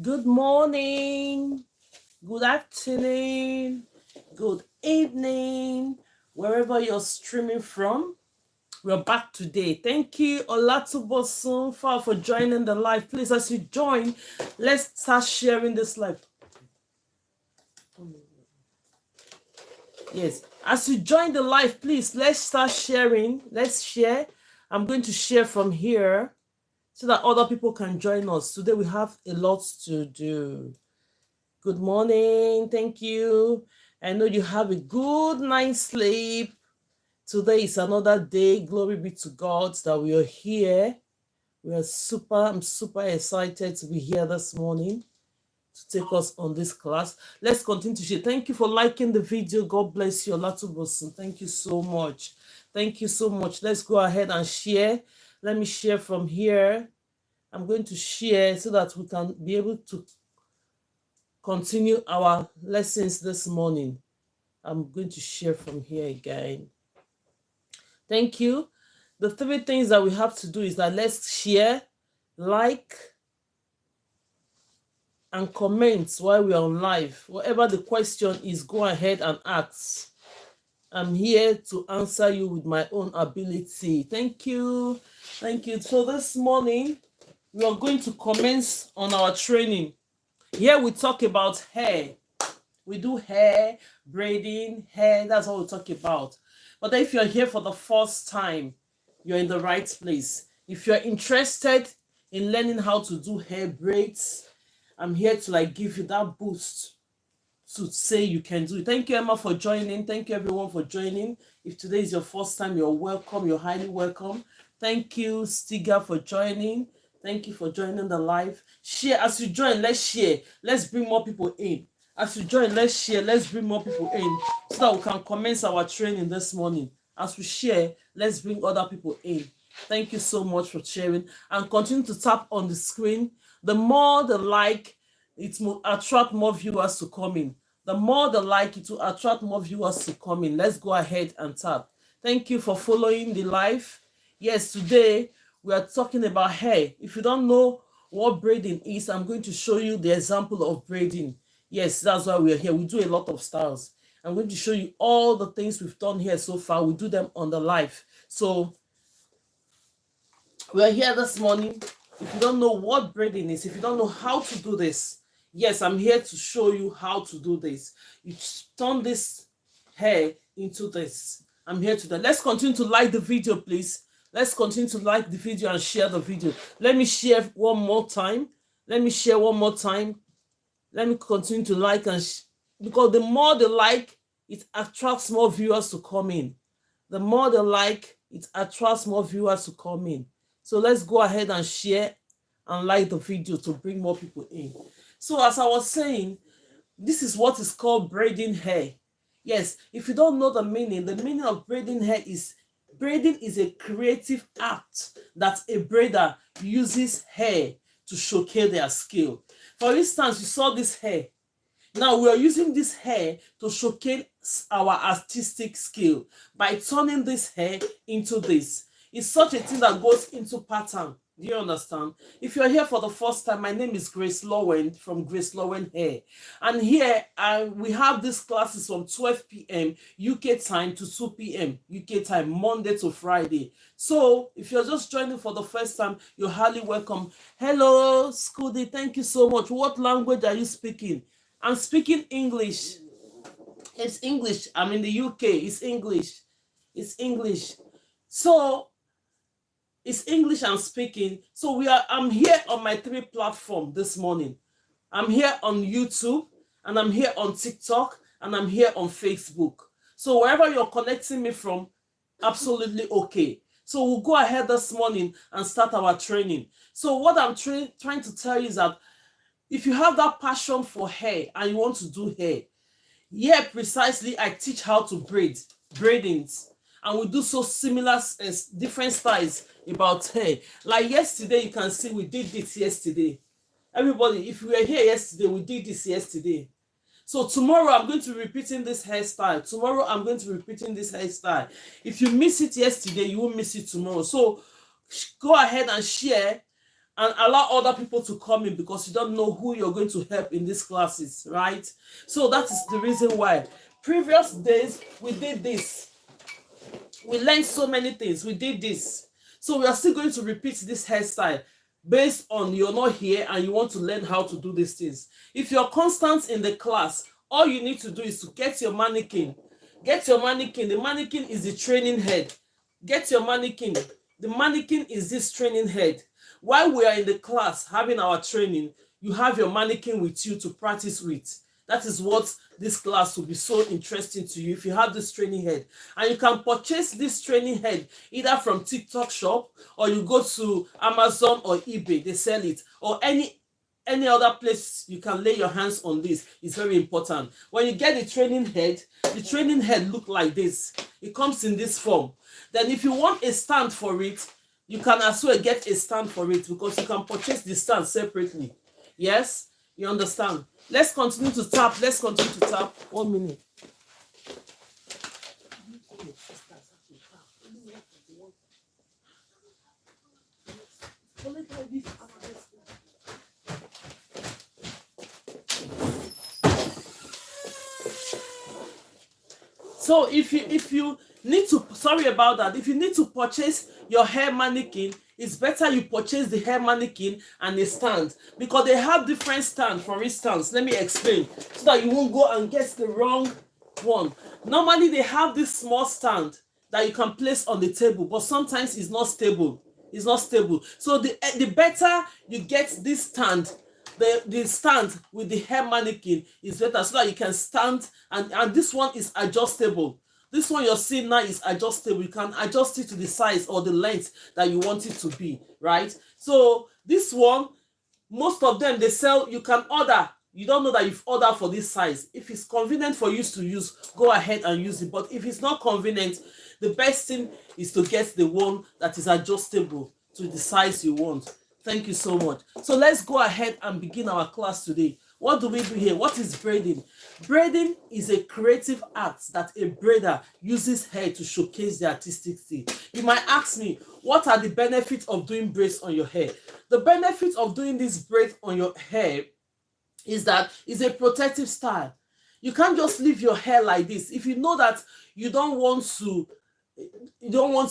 Good morning, good afternoon, good evening, wherever you're streaming from. We're back today. Thank you, Olatubosun, for joining the live. Please, as you join, let's start sharing this live. Yes, as you join the live, please, let's start sharing. Let's share. I'm going to share from here so that other people can join us. Today, we have a lot to do. Good morning. Thank you. I know you have a good night's sleep. Today is another day. Glory be to God that we are here. I'm super excited to be here this morning to take us on this class. Let's continue to share. Thank you for liking the video. God bless you, Olatubosun. Thank you so much. Thank you so much. Let's go ahead and share. Let me share from here. I'm going to share so that we can be able to continue our lessons this morning. I'm going to share from here again. Thank you. The three things that we have to do is that let's share, like, and comment while we're on live. Whatever the question is, go ahead and ask. I'm here to answer you with my own ability. Thank you. Thank you. So this morning, we are going to commence on our training. Here we talk about hair. We do hair, braiding, hair, that's what we talk about. But if you're here for the first time, you're in the right place. If you're interested in learning how to do hair braids, I'm here to give you that boost to say you can do it. Thank you, Emma, for joining. Thank you, everyone, for joining. If today is your first time, you're welcome. You're highly welcome. Thank you, Stiga, for joining. Thank you for joining the live. Share. As you join, let's share. Let's bring more people in. As you join, let's share. Let's bring more people in so that we can commence our training this morning. As we share, let's bring other people in. Thank you so much for sharing. And continue to tap on the screen. The more the like, it will attract more viewers to come in. The more the like, it will attract more viewers to come in. Let's go ahead and tap. Thank you for following the live. Yes, today we are talking about hair. If you don't know what braiding is, I'm going to show you the example of braiding. Yes, that's why we're here. We do a lot of styles. I'm going to show you all the things we've done here so far. We do them on the live. So we're here this morning. If you don't know what braiding is, if you don't know how to do this, yes, I'm here to show you how to do this. You turn this hair into this. I'm here to do that. Let's continue to like the video, please. Let's continue to like the video and share the video. Let me share one more time. Let me share one more time. Let me continue to like because the more they like, it attracts more viewers to come in. The more they like, it attracts more viewers to come in. So let's go ahead and share and like the video to bring more people in. So as I was saying, this is what is called braiding hair. Yes, if you don't know the meaning of braiding hair is braiding is a creative act that a braider uses hair to showcase their skill. For instance, you saw this hair. Now we are using this hair to showcase our artistic skill by turning this hair into this. It's such a thing that goes into pattern. Do you understand? If you're here for the first time, my name is GraceLawendhair from GraceLawendhair. And here we have these classes from 12 p.m. UK time to 2 p.m. UK time, Monday to Friday. So if you're just joining for the first time, you're highly welcome. Hello, Scudi, thank you so much. What language are you speaking? I'm speaking English. It's English. I'm in the UK. It's English. It's English. So it's English I'm speaking. So I'm here on my 3 platforms this morning. I'm here on YouTube, and I'm here on TikTok, and I'm here on Facebook. So wherever you're connecting me from, absolutely okay. So we'll go ahead this morning and start our training. So what I'm trying to tell you is that if you have that passion for hair and you want to do hair, yeah, precisely, I teach how to braidings. And we do so similar, different styles about hair. Like yesterday, you can see we did this yesterday. Everybody, if you were here yesterday, we did this yesterday. So tomorrow, I'm going to be repeating this hairstyle. Tomorrow, I'm going to be repeating this hairstyle. If you miss it yesterday, you won't miss it tomorrow. So go ahead and share and allow other people to come in, because you don't know who you're going to help in these classes, right? So that is the reason why. Previous days we did this, we learned so many things, we did this. So we are still going to repeat this hairstyle based on you're not here and you want to learn how to do these things. If you're constant in the class, all you need to do is to get your mannequin. Get your mannequin. The mannequin is the training head. Get your mannequin. The mannequin is this training head. While we are in the class having our training, you have your mannequin with you to practice with. That is what this class will be so interesting to you if you have this training head. And you can purchase this training head either from TikTok shop, or you go to Amazon or eBay, they sell it, or any other place you can lay your hands on this. Is very important. When you get the training head look like this. It comes in this form. Then if you want a stand for it, you can as well get a stand for it, because you can purchase the stand separately. Yes, you understand? Let's continue to tap. Let's continue to tap. 1 minute. So if you need to, sorry about that, if you need to purchase your hair mannequin, it's better you purchase the hair mannequin and a stand, because they have different stand. For instance, let me explain so that you won't go and get the wrong one. Normally they have this small stand that you can place on the table, but sometimes it's not stable. It's not stable. So the better you get this stand, the stand with the hair mannequin is better, so that you can stand, and this one is adjustable. This one you're seeing now is adjustable. You can adjust it to the size or the length that you want it to be, right? So this one, most of them they sell, you can order. You don't know that you've ordered for this size. If it's convenient for you to use, go ahead and use it. But if it's not convenient, the best thing is to get the one that is adjustable to the size you want. Thank you so much. So let's go ahead and begin our class today. What do we do here? What is braiding? Braiding is a creative act that a braider uses hair to showcase their artistic skill. You might ask me, what are the benefits of doing braids on your hair? The benefit of doing this braid on your hair is that it's a protective style. You can't just leave your hair like this. If you know that you don't want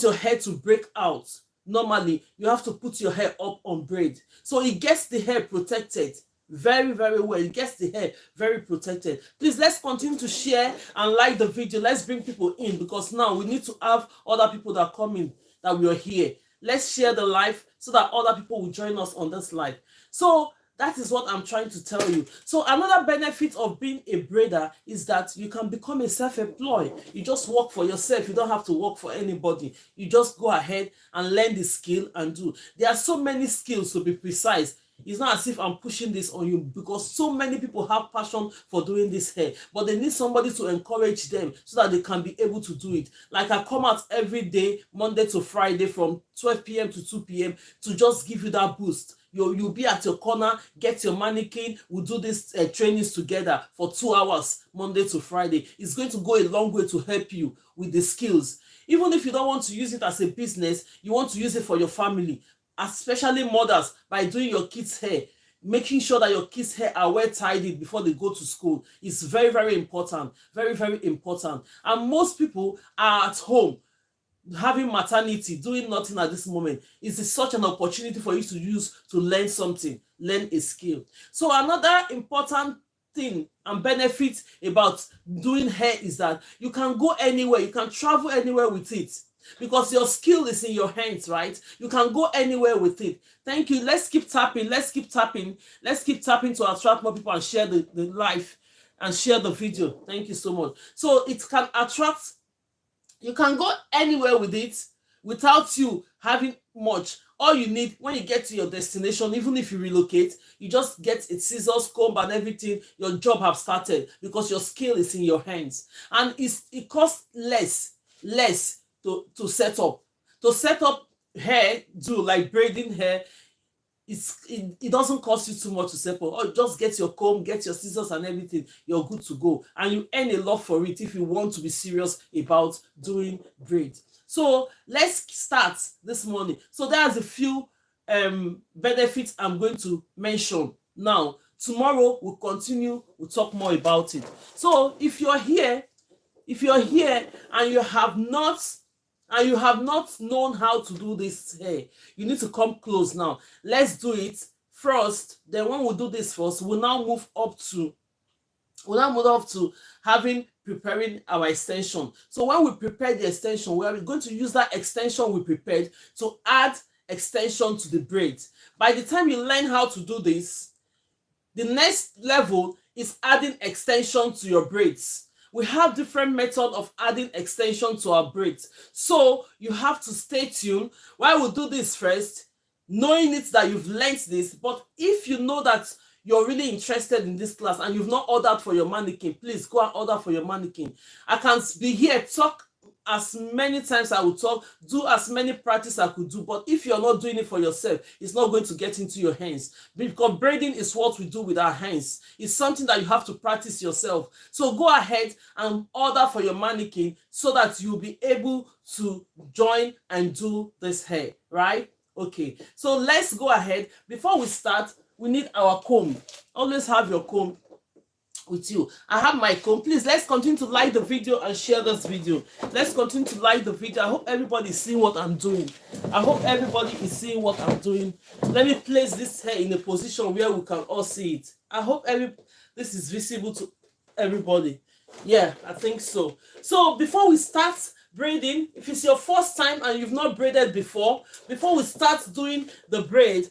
your hair to break out, normally you have to put your hair up on braid, so it gets the hair protected very, very well. It gets the hair very protected. Please, let's continue to share and like the video. Let's bring people in, because now we need to have other people that come in, that we are here. Let's share the live so that other people will join us on this live. So that is what I'm trying to tell you. So another benefit of being a braider is that you can become a self-employed. You just work for yourself. You don't have to work for anybody. You just go ahead and learn the skill and do. There are so many skills, to be precise. It's not as if I'm pushing this on you, because so many people have passion for doing this hair, but they need somebody to encourage them so that they can be able to do it. Like I come out every day, Monday to Friday, from 12 p.m. to 2 p.m. to just give you that boost. You'll be at your corner, get your mannequin, we'll do these trainings together for 2 hours, Monday to Friday. It's going to go a long way to help you with the skills. Even if you don't want to use it as a business, you want to use it for your family, especially mothers, by doing your kids' hair. Making sure that your kids' hair are well tidied before they go to school is very, very important. Very, very important. And most people are at home having maternity, doing nothing at this moment. It's such an opportunity for you to use to learn something, learn a skill. So another important thing and benefit about doing hair is that you can go anywhere, you can travel anywhere with it, because your skill is in your hands, right? You can go anywhere with it. Thank you. Let's keep tapping. Let's keep tapping. Let's keep tapping to attract more people and share the live and share the video. Thank you so much. So it can attract. You can go anywhere with it without you having much. All you need when you get to your destination, even if you relocate, you just get a scissors, comb, and everything. Your job have started, because your skill is in your hands, and it costs less to set up. To set up hair, do like braiding hair, it doesn't cost you too much to set up. Or just get your comb, get your scissors and everything, you're good to go. And you earn a lot for it if you want to be serious about doing braid. So let's start this morning. So there's a few benefits I'm going to mention now. Tomorrow we'll continue, we'll talk more about it. So if you're here and you have not known how to do this hair, you need to come close now. Let's do it first. Then when we do this first, we'll now move up to preparing our extension. So when we prepare the extension, we are going to use that extension we prepared to add extension to the braid. By the time you learn how to do this, the next level is adding extension to your braids. We have different methods of adding extension to our braids, so you have to stay tuned while we do this first, knowing it that you've learned this. But if you know that you're really interested in this class and you've not ordered for your mannequin, please go and order for your mannequin. I can be here, talk as many times I will talk, do as many practice I could do, but if you're not doing it for yourself, it's not going to get into your hands, because braiding is what we do with our hands. It's something that you have to practice yourself. So go ahead and order for your mannequin so that you'll be able to join and do this hair, right? Okay, so let's go ahead. Before we start, we need our comb. Always have your comb with you. I have my comb. Please, let's continue to like the video and share this video. Let's continue to like the video. I hope everybody is seeing what I'm doing. I hope everybody is seeing what I'm doing. Let me place this hair in a position where we can all see it. I hope this is visible to everybody. Yeah, I think so. So before we start braiding, if it's your first time and you've not braided before we start doing the braid,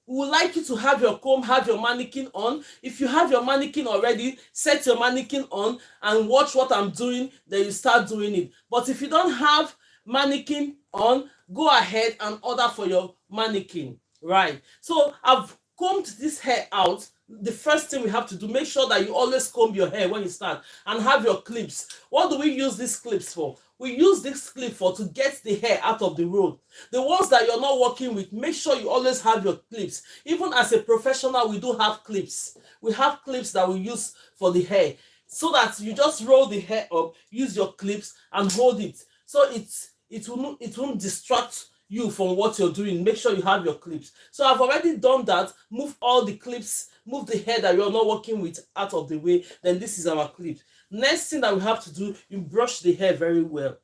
we would like you to have your comb, have your mannequin on. If you have your mannequin already, set your mannequin on and watch what I'm doing, then you start doing it. But if you don't have mannequin on, go ahead and order for your mannequin, right? So I've combed this hair out. The first thing we have to do, make sure that you always comb your hair when you start, and have your clips. What do we use these clips for? We use this clip to get the hair out of the road. The ones that you're not working with, make sure you always have your clips. Even as a professional, we do have clips. We have clips that we use for the hair, so that you just roll the hair up, use your clips and hold it. So it won't distract you from what you're doing. Make sure you have your clips. So I've already done that. Move all the clips, move the hair that you're not working with out of the way. Then this is our clip. Next thing that we have to do, you brush the hair very well.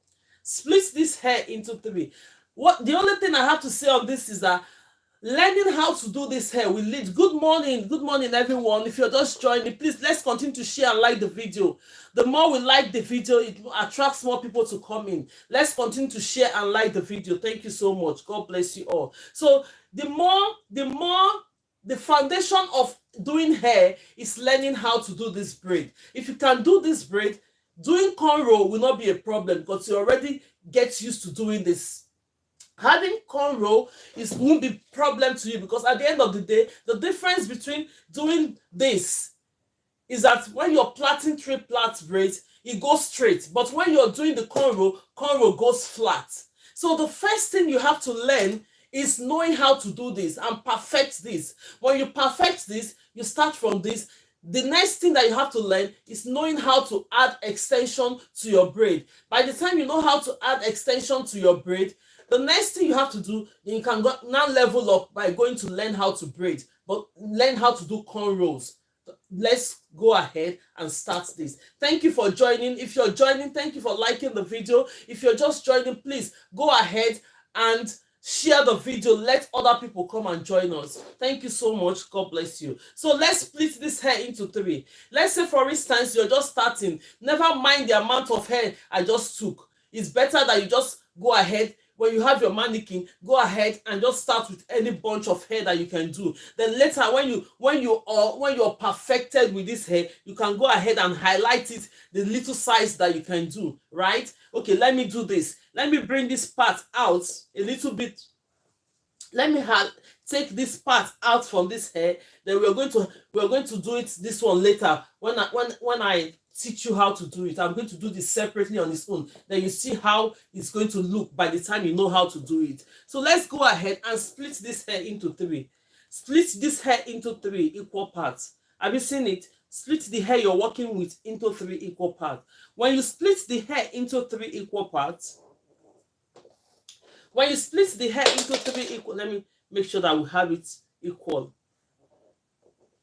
Split this hair into three. The only thing I have to say on this is that learning how to do this hair will lead. Good morning everyone. If you're just joining, please let's continue to share and like the video. The more we like the video, it attracts more people to come in. Let's continue to share and like the video. Thank you so much. God bless you all. So the foundation of doing hair is learning how to do this braid. If you can do this braid, doing cornrow will not be a problem, because you already get used to doing this. Having cornrow won't be a problem to you, because at the end of the day, the difference between doing this is that when you're plaiting 3-plait braids, it goes straight. But when you're doing the cornrow goes flat. So the first thing you have to learn is knowing how to do this and perfect this. When you perfect this, you start from this. The next thing that you have to learn is knowing how to add extension to your braid. By the time you know how to add extension to your braid, the next thing you have to do, you can now level up by going to learn how to braid, but learn how to do cornrows. Let's go ahead and start this. Thank you for joining. If you're joining, thank you for liking the video. If you're just joining, please go ahead and share the video. Let other people come and join us. Thank you so much. God bless you. So let's split this hair into three. Let's say, for instance, you're just starting. Never mind the amount of hair I just took. It's better that you just go ahead. When you have your mannequin, go ahead and just start with any bunch of hair that you can do. Then later, when you're perfected with this hair, you can go ahead and highlight it, the little size that you can do, right? Okay, let me do this. Let me bring this part out a little bit. Let me take this part out from this hair. Then we're going to do this one later when I teach you how to do it. I'm going to do this separately on its own. Then you see how it's going to look by the time you know how to do it. So let's go ahead and split this hair into three. Split this hair into 3 equal parts. Have you seen it? Split the hair you're working with into 3 equal parts. When you split the hair into 3 equal parts, let me make sure that we have it equal.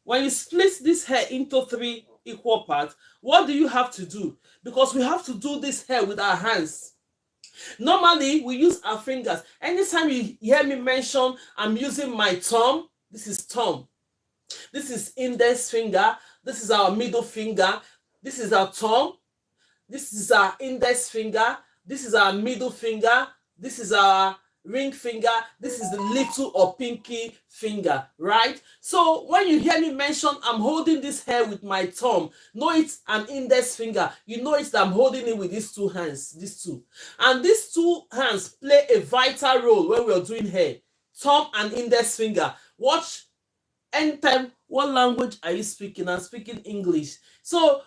When you split this hair into 3 equal parts, what do you have to do? Because we have to do this hair with our hands. Normally, we use our fingers. Anytime you hear me mention I'm using my thumb, this is thumb. This is index finger. This is our middle finger. This is our thumb. This is our index finger. This is our middle finger. This is our ring finger. This is the little or pinky finger, right? So when you hear me mention I'm holding this hair with my thumb, know it's an index finger. You know it's that I'm holding it with these 2 hands, these 2. And these 2 hands play a vital role when we're doing hair. Thumb and index finger. Watch anytime. What language are you speaking? I'm speaking English. So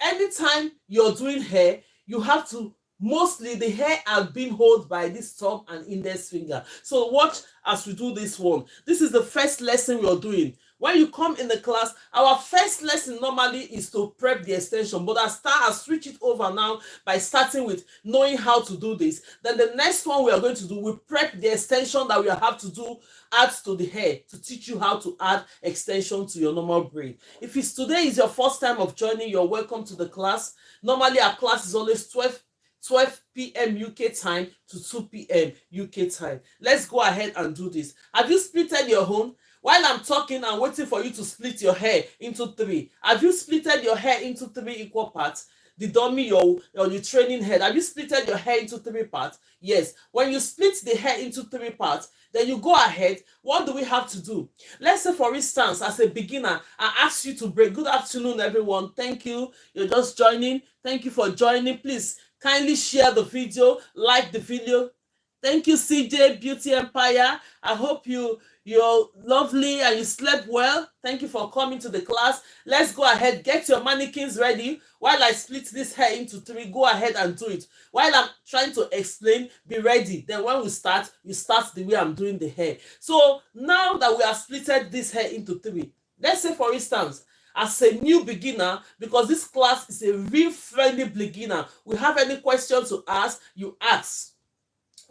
anytime you're doing hair, you have to, mostly the hair are being held by this thumb and index finger. So watch as we do this one. This is the first lesson we're doing. When you come in the class, our first lesson normally is to prep the extension, but I switch it over now by starting with knowing how to do this. Then the next one we are going to do, we prep the extension that we have to do, add to the hair, to teach you how to add extension to your normal braid. If today is your first time of joining, you're welcome to the class. Normally our class is always 12 p.m. UK time to 2 p.m. UK time. Let's go ahead and do this. Have you splitted your own? While I'm talking, I'm waiting for you to split your hair into 3. Have you splitted your hair into 3 equal parts? The dummy or your training head, have you splitted your hair into 3 parts? Yes. When you split the hair into 3 parts, then you go ahead. What do we have to do? Let's say, for instance, as a beginner, I ask you to braid. Good afternoon, everyone. Thank you. You're just joining. Thank you for joining. Please kindly share the video, like the video. Thank you, CJ Beauty Empire. I hope you're lovely and you slept well. Thank you for coming to the class. Let's go ahead, get your mannequins ready. While I split this hair into 3, go ahead and do it. While I'm trying to explain, be ready. Then when we start, you start the way I'm doing the hair. So now that we have splitted this hair into 3, let's say, for instance, as a new beginner, because this class is a real friendly beginner, we have any questions to ask, you ask.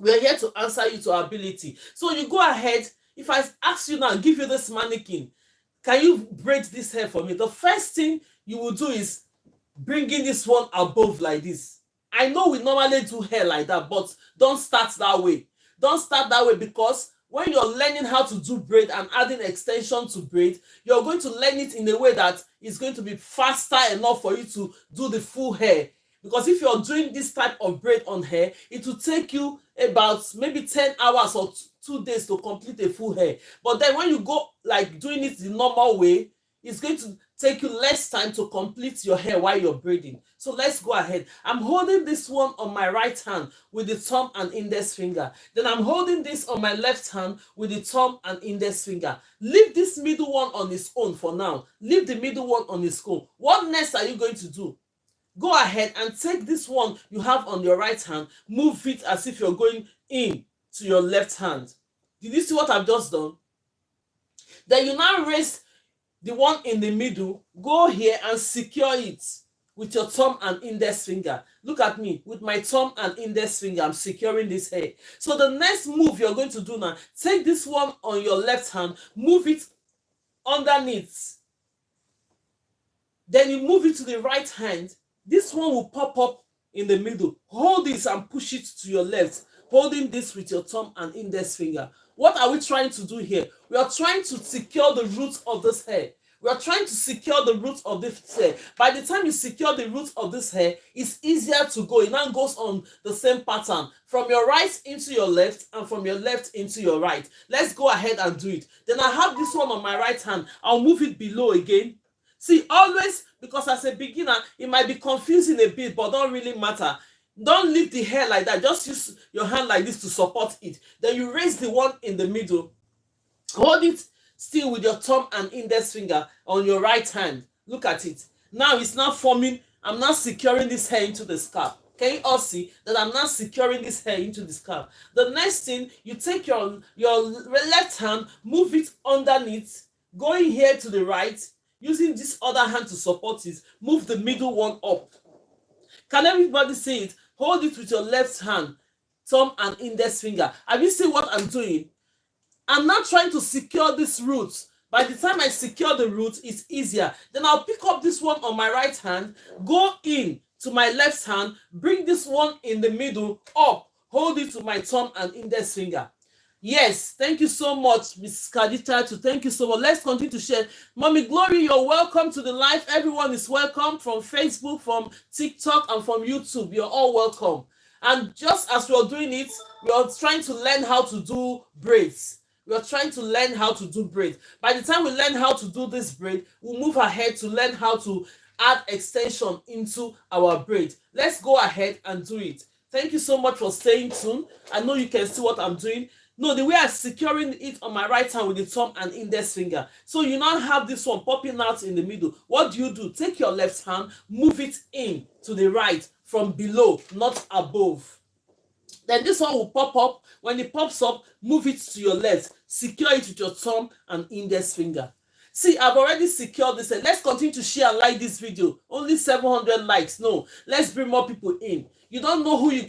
We are here to answer you to our ability. So you go ahead. If I ask you now, give you this mannequin, can you braid this hair for me? The first thing you will do is bringing this one above like this. I know we normally do hair like that, but don't start that way. Don't start that way, because when you're learning how to do braid and adding extension to braid, you're going to learn it in a way that is going to be faster enough for you to do the full hair. Because if you're doing this type of braid on hair, it will take you about maybe 10 hours or 2 days to complete a full hair. But then when you go like doing it the normal way, it's going to take you less time to complete your hair while you're braiding. So let's go ahead. I'm holding this one on my right hand with the thumb and index finger. Then I'm holding this on my left hand with the thumb and index finger. Leave this middle one on its own for now. Leave the middle one on its own. What next are you going to do? Go ahead and take this one you have on your right hand, move it as if you're going in to your left hand. Did you see what I've just done? Then you now raise the one in the middle, go here and secure it with your thumb and index finger. Look at me, with my thumb and index finger, I'm securing this hair. So the next move you're going to do now, take this one on your left hand, move it underneath. Then you move it to the right hand. This one will pop up in the middle. Hold this and push it to your left, holding this with your thumb and index finger. What are we trying to do here? We are trying to secure the roots of this hair. We are trying to secure the roots of this hair. By the time you secure the roots of this hair, it's easier to go. It now goes on the same pattern, from your right into your left and from your left into your right. Let's go ahead and do it. Then I have this one on my right hand. I'll move it below again. See, always, because as a beginner, it might be confusing a bit, but don't really matter. Don't leave the hair like that. Just use your hand like this to support it. Then you raise the one in the middle. Hold it still with your thumb and index finger on your right hand. Look at it. Now it's now forming. I'm now securing this hair into the scalp. Can you all see that I'm now securing this hair into the scalp? The next thing, you take your left hand, move it underneath, going here to the right, using this other hand to support it, move the middle one up. Can everybody see it? Hold it with your left hand, thumb and index finger. Have you seen what I'm doing? I'm not trying to secure this root. By the time I secure the root, it's easier. Then I'll pick up this one on my right hand, go in to my left hand, bring this one in the middle, up, hold it to my thumb and index finger. Yes, thank you so much, Mrs. Kadita. Thank you so much. Let's continue to share. Mommy Glory, you're welcome to the live. Everyone is welcome from Facebook, from TikTok, and from YouTube. You're all welcome. And just as we're doing it, we're trying to learn how to do braids. We're trying to learn how to do braid. By the time we learn how to do this braid, we'll move ahead to learn how to add extension into our braid. Let's go ahead and do it. Thank you so much for staying tuned. I know you can see what I'm doing. No, the way I'm securing it on my right hand with the thumb and index finger. So you now have this one popping out in the middle. What do? Take your left hand, move it in to the right from below, not above. Then this one will pop up. When it pops up, move it to your left. Secure it with your thumb and index finger. See, I've already secured this. Let's continue to share and like this video. Only 700 likes. No, let's bring more people in. You don't know who you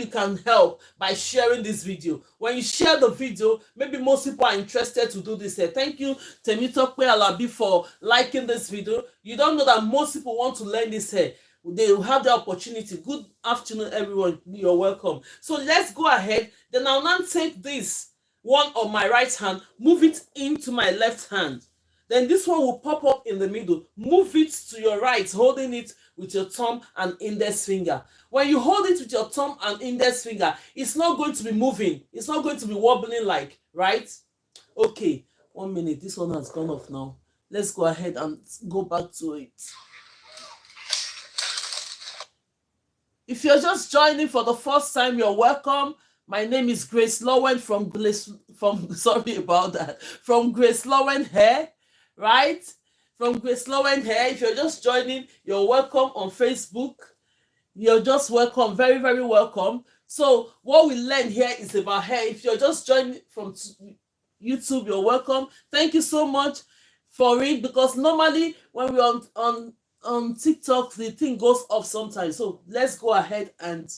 can help by sharing this video. When you share the video, maybe most people are interested to do this. Thank you, Temitope Alabi, for liking this video. You don't know that most people want to learn this hair. They will have the opportunity. Good afternoon, everyone. You're welcome. So let's go ahead. Then I'll now take this one on my right hand, move it into my left hand. Then this one will pop up in the middle. Move it to your right, holding it with your thumb and index finger. When you hold it with your thumb and index finger, it's not going to be moving. It's not going to be wobbling like, right? Okay, 1 minute. This one has gone off now. Let's go ahead and go back to it. If you're just joining for the first time, you're welcome. My name is GraceLawendhair from GraceLawendhair, right? From GraceLawendhair. If you're just joining, you're welcome on Facebook. You're just welcome, very, very welcome. So what we learn here is about hair. If you're just joining from YouTube, you're welcome. Thank you so much for it, because normally when we're on TikTok, the thing goes off sometimes. So let's go ahead and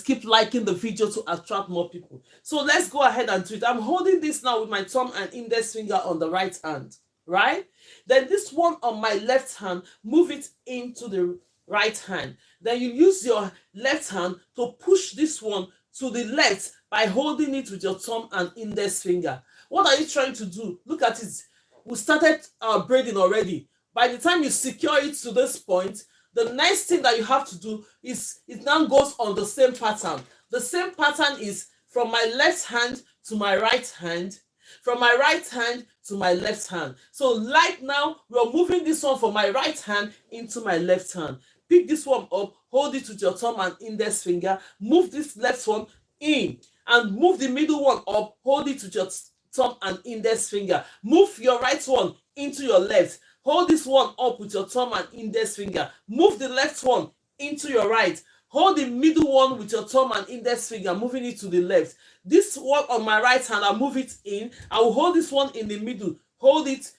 keep liking the video to attract more people. So let's go ahead and do it. I'm holding this now with my thumb and index finger on the right hand, right? Then this one on my left hand, move it into the right hand. Then you use your left hand to push this one to the left by holding it with your thumb and index finger. What are you trying to do? Look at it. We started our braiding already. By the time you secure it to this point, the next thing that you have to do is it now goes on the same pattern. The same pattern is from my left hand to my right hand, from my right hand to my left hand. So right now, we're moving this one from my right hand into my left hand. Pick this one up, hold it with your thumb and index finger, move this left one in, and move the middle one up, hold it with your thumb and index finger. Move your right one into your left. Hold this one up with your thumb and index finger. Move the left one into your right. Hold the middle one with your thumb and index finger, moving it to the left. This one on my right hand, I'll move it in. I will hold this one in the middle. Hold it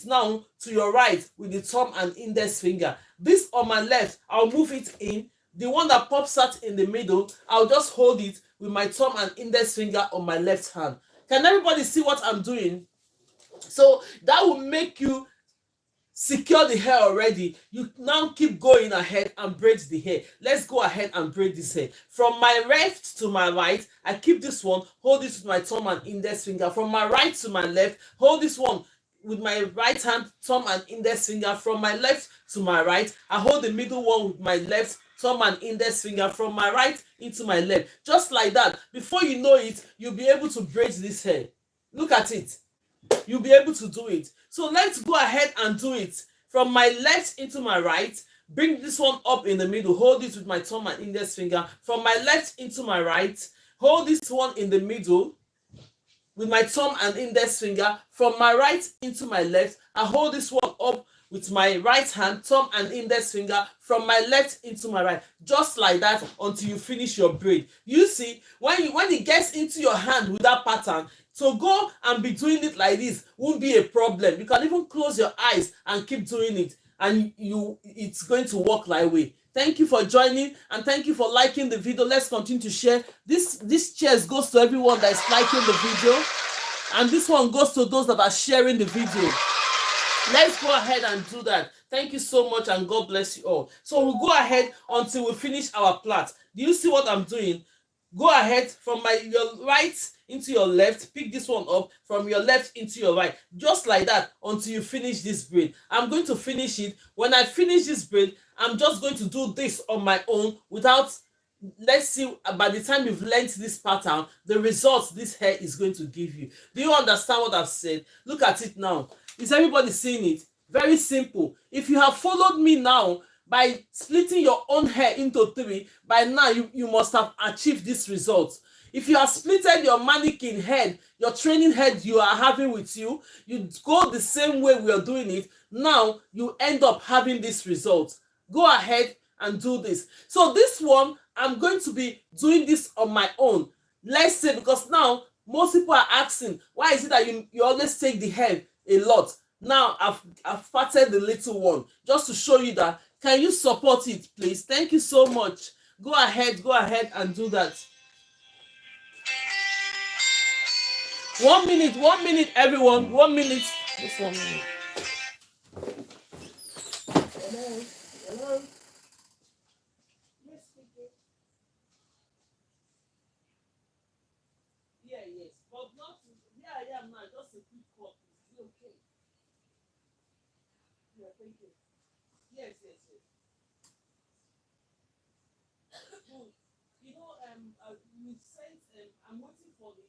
now to your right with the thumb and index finger. This on my left, I'll move it in. The one that pops out in the middle, I'll just hold it with my thumb and index finger on my left hand. Can everybody see what I'm doing? So that will make you secure the hair already. You now keep going ahead and braid the hair. Let's go ahead and braid this hair. From my left to my right, I keep this one, hold it with my thumb and index finger. From my right to my left, hold this one with my right hand, thumb and index finger. From my left to my right, I hold the middle one with my left thumb and index finger. From my right into my left. Just like that. Before you know it, you'll be able to braid this hair. Look at it. You'll be able to do it. So let's go ahead and do it. From my left into my right, bring this one up in the middle, hold it with my thumb and index finger. From my left into my right, hold this one in the middle with my thumb and index finger. From my right into my left, I hold this one up with my right hand, thumb and index finger. From my left into my right, just like that until you finish your braid. You see, when it gets into your hand with that pattern, so go and be doing it like this won't be a problem. You can even close your eyes and keep doing it, and it's going to work like way. Thank you for joining, and thank you for liking the video. Let's continue to share. This cheers goes to everyone that is liking the video, and this one goes to those that are sharing the video. Let's go ahead and do that. Thank you so much, and God bless you all. So we'll go ahead until we finish our plait. Do you see what I'm doing? Go ahead from your right into your left. Pick this one up from your left into your right, just like that, until you finish this braid. I'm going to finish it. When I finish this braid, I'm just going to do this on my own without. Let's see, by the time you've learned this pattern, the results this hair is going to give you. Do you understand what I've said? Look at it now. Is everybody seeing it? Very simple. If you have followed me now by splitting your own hair into three, by now you must have achieved this result. If you have splitted your mannequin head, your training head you are having with you, you go the same way we are doing it, now you end up having this result. Go ahead and do this. So this one, I'm going to be doing this on my own. Let's say, because now most people are asking, why is it that you always take the hair a lot? Now I've parted the little one just to show you that. Can you support it, please? Thank you so much. Go ahead and do that. 1 minute, everyone. 1 minute. Just 1 minute. Hello. Hello. Yes, speaking. Yeah, yes. But not, yeah, I am now. Just a quick call. Is it okay? Yeah, thank you. Yes, yes, yes. We sent, I'm waiting for the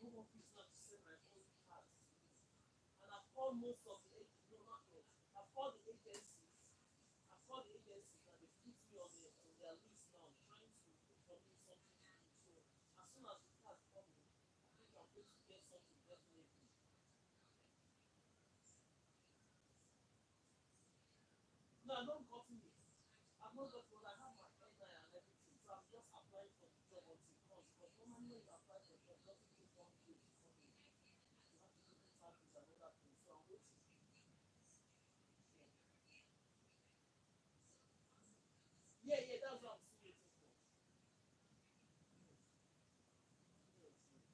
home office now to send my own card. And I've called most of the agents. No, not yet. I've called the agencies. I've called the agencies and they put me on their list now, trying to put for me something to do. So as soon as the card comes, I think I'm going to get something definitely. No, I don't got it. I've not got what I have my NI and everything. So I'm just applying for the job until it comes. But normally when you apply for a job, it doesn't take 1 day before you have to do the interviews and other things. So I'm waiting. Yeah, yeah, that's what I'm still waiting for. Yes, yes.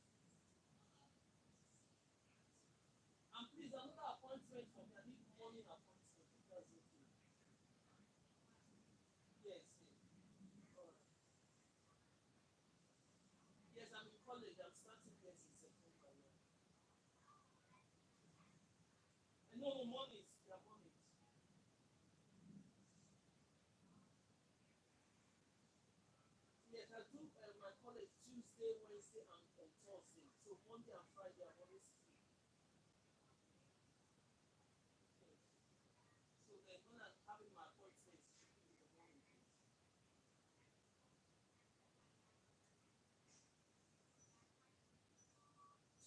And please, another appointment for me. I need morning appointment. If that's okay. Yes, yes. All right. Yes, I'm in college. I'm starting this in September. Yeah. And no, no, mornings. They are mornings. Yes, I do my college Tuesday, Wednesday, and Thursday. So Monday and Friday, I'm always free. Yes. So then when I'm having my appointment, it should be in the morning, please.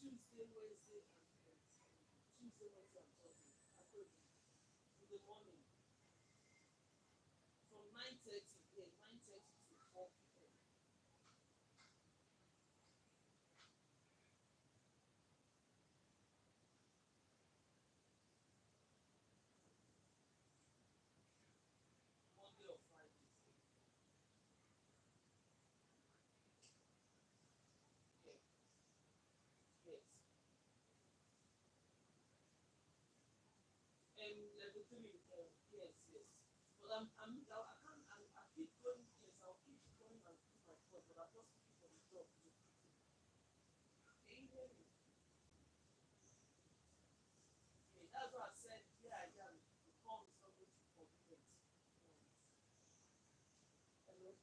Tuesday, Wednesday, and Tuesday, Wednesday, and Thursday. I told you in the morning from 9:30, yeah, 9:30 to 4 p.m. Monday or Friday. Yeah. Yes. Level three. Yes, yes. But I can't. I keep going. Yes, I'll keep going and keep my course, but I'm just looking for the job. Can you hear me? Yeah, that's what I said. Yeah, I am. The call is not going to be convenient. Hello.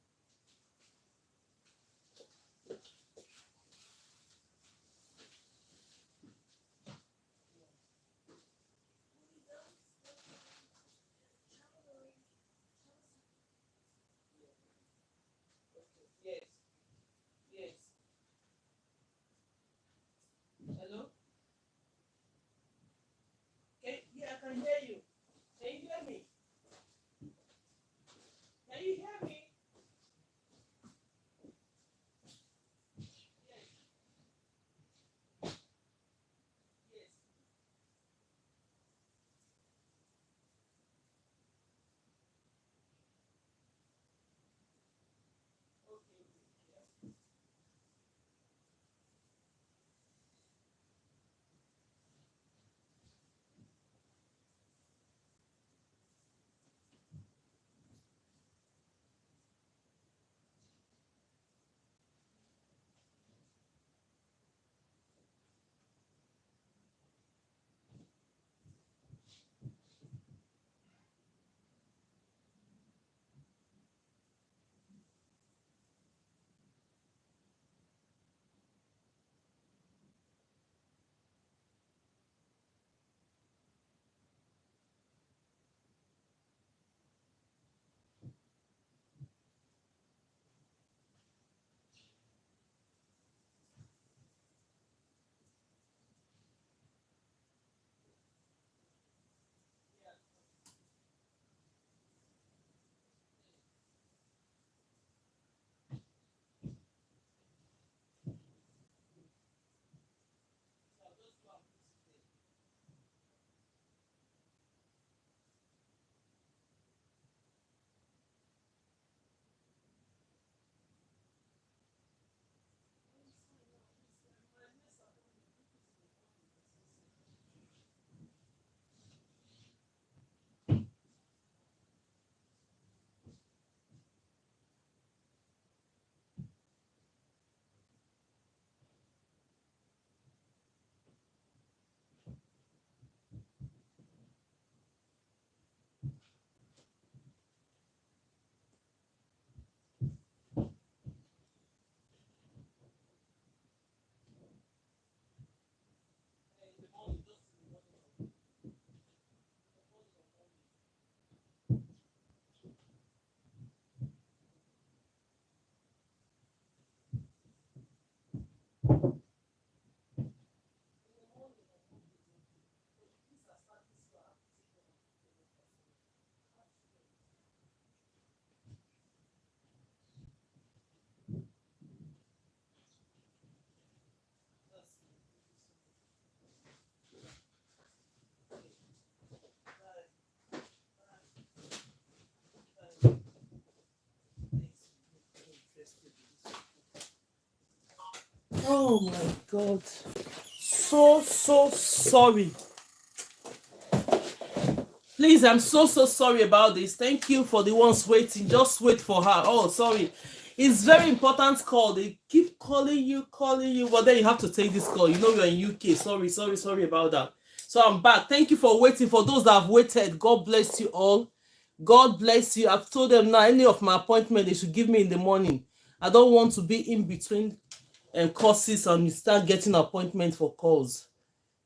Oh my God. So sorry. Please, I'm so sorry about this. Thank you for the ones waiting. Just wait for her. Oh, sorry. It's very important call. They keep calling you, but then you have to take this call. You know you're in UK. Sorry about that. So I'm back. Thank you for waiting. For those that have waited, God bless you all. God bless you. I've told them now, any of my appointment they should give me in the morning. I don't want to be in between courses and start getting appointment for calls.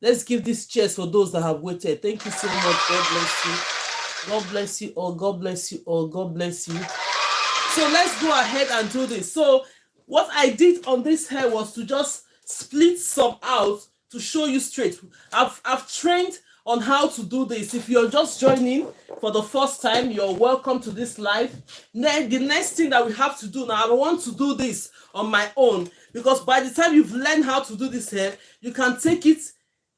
Let's give this cheers for those that have waited. Thank you so much. God bless you. God bless you all. God bless you all. God bless you. So let's go ahead and do this. So what I did on this hair was to just split some out to show you straight. I've trained on how to do this. If you're just joining for the first time, you're welcome to this live. Then the next thing that we have to do now, I want to do this on my own, because by the time you've learned how to do this hair, you can take it.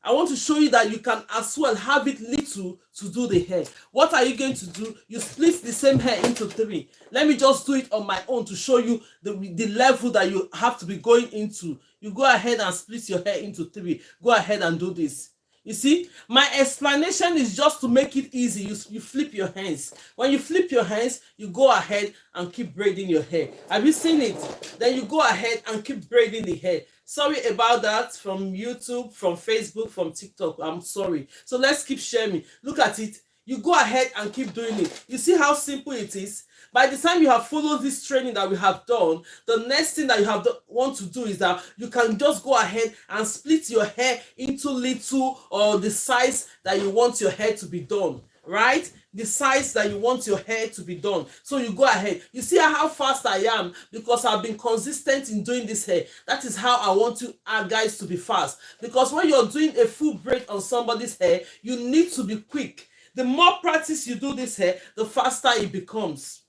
I want to show you that you can as well have it little to do the hair. What are you going to do? You split the same hair into 3. Let me just do it on my own to show you the level that you have to be going into. You go ahead and split your hair into 3. Go ahead and do this. You see, my explanation is just to make it easy. You flip your hands. When you flip your hands, you go ahead and keep braiding your hair. Have you seen it? Then you go ahead and keep braiding the hair. Sorry about that, from YouTube, from Facebook, from TikTok. I'm sorry. So let's keep sharing. Look at it. You go ahead and keep doing it. You see how simple it is? By the time you have followed this training that we have done, the next thing that you want to do is that you can just go ahead and split your hair into little, or the size that you want your hair to be done, right? The size that you want your hair to be done. So you go ahead. You see how fast I am, because I've been consistent in doing this hair. That is how I want you guys to be fast. Because when you're doing a full braid on somebody's hair, you need to be quick. The more practice you do this hair, the faster it becomes.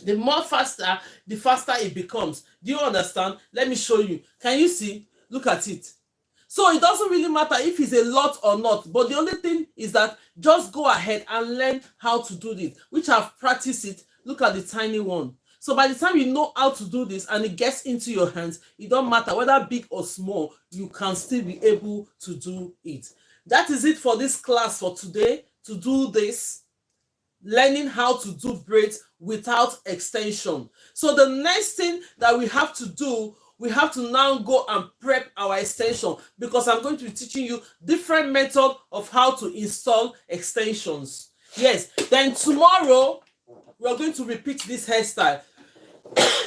The faster it becomes. Do you understand? Let me show you. Can you see? Look at it. So it doesn't really matter if it's a lot or not, but the only thing is that just go ahead and learn how to do this, which I've practiced it. Look at the tiny one. So by the time you know how to do this and it gets into your hands, it don't matter whether big or small, you can still be able to do it. That is it for this class for today. To do this, learning how to do braids without extension. So the next thing that we have to do, we have to now go and prep our extension, because I'm going to be teaching you different methods of how to install extensions. Yes, then tomorrow we're going to repeat this hairstyle.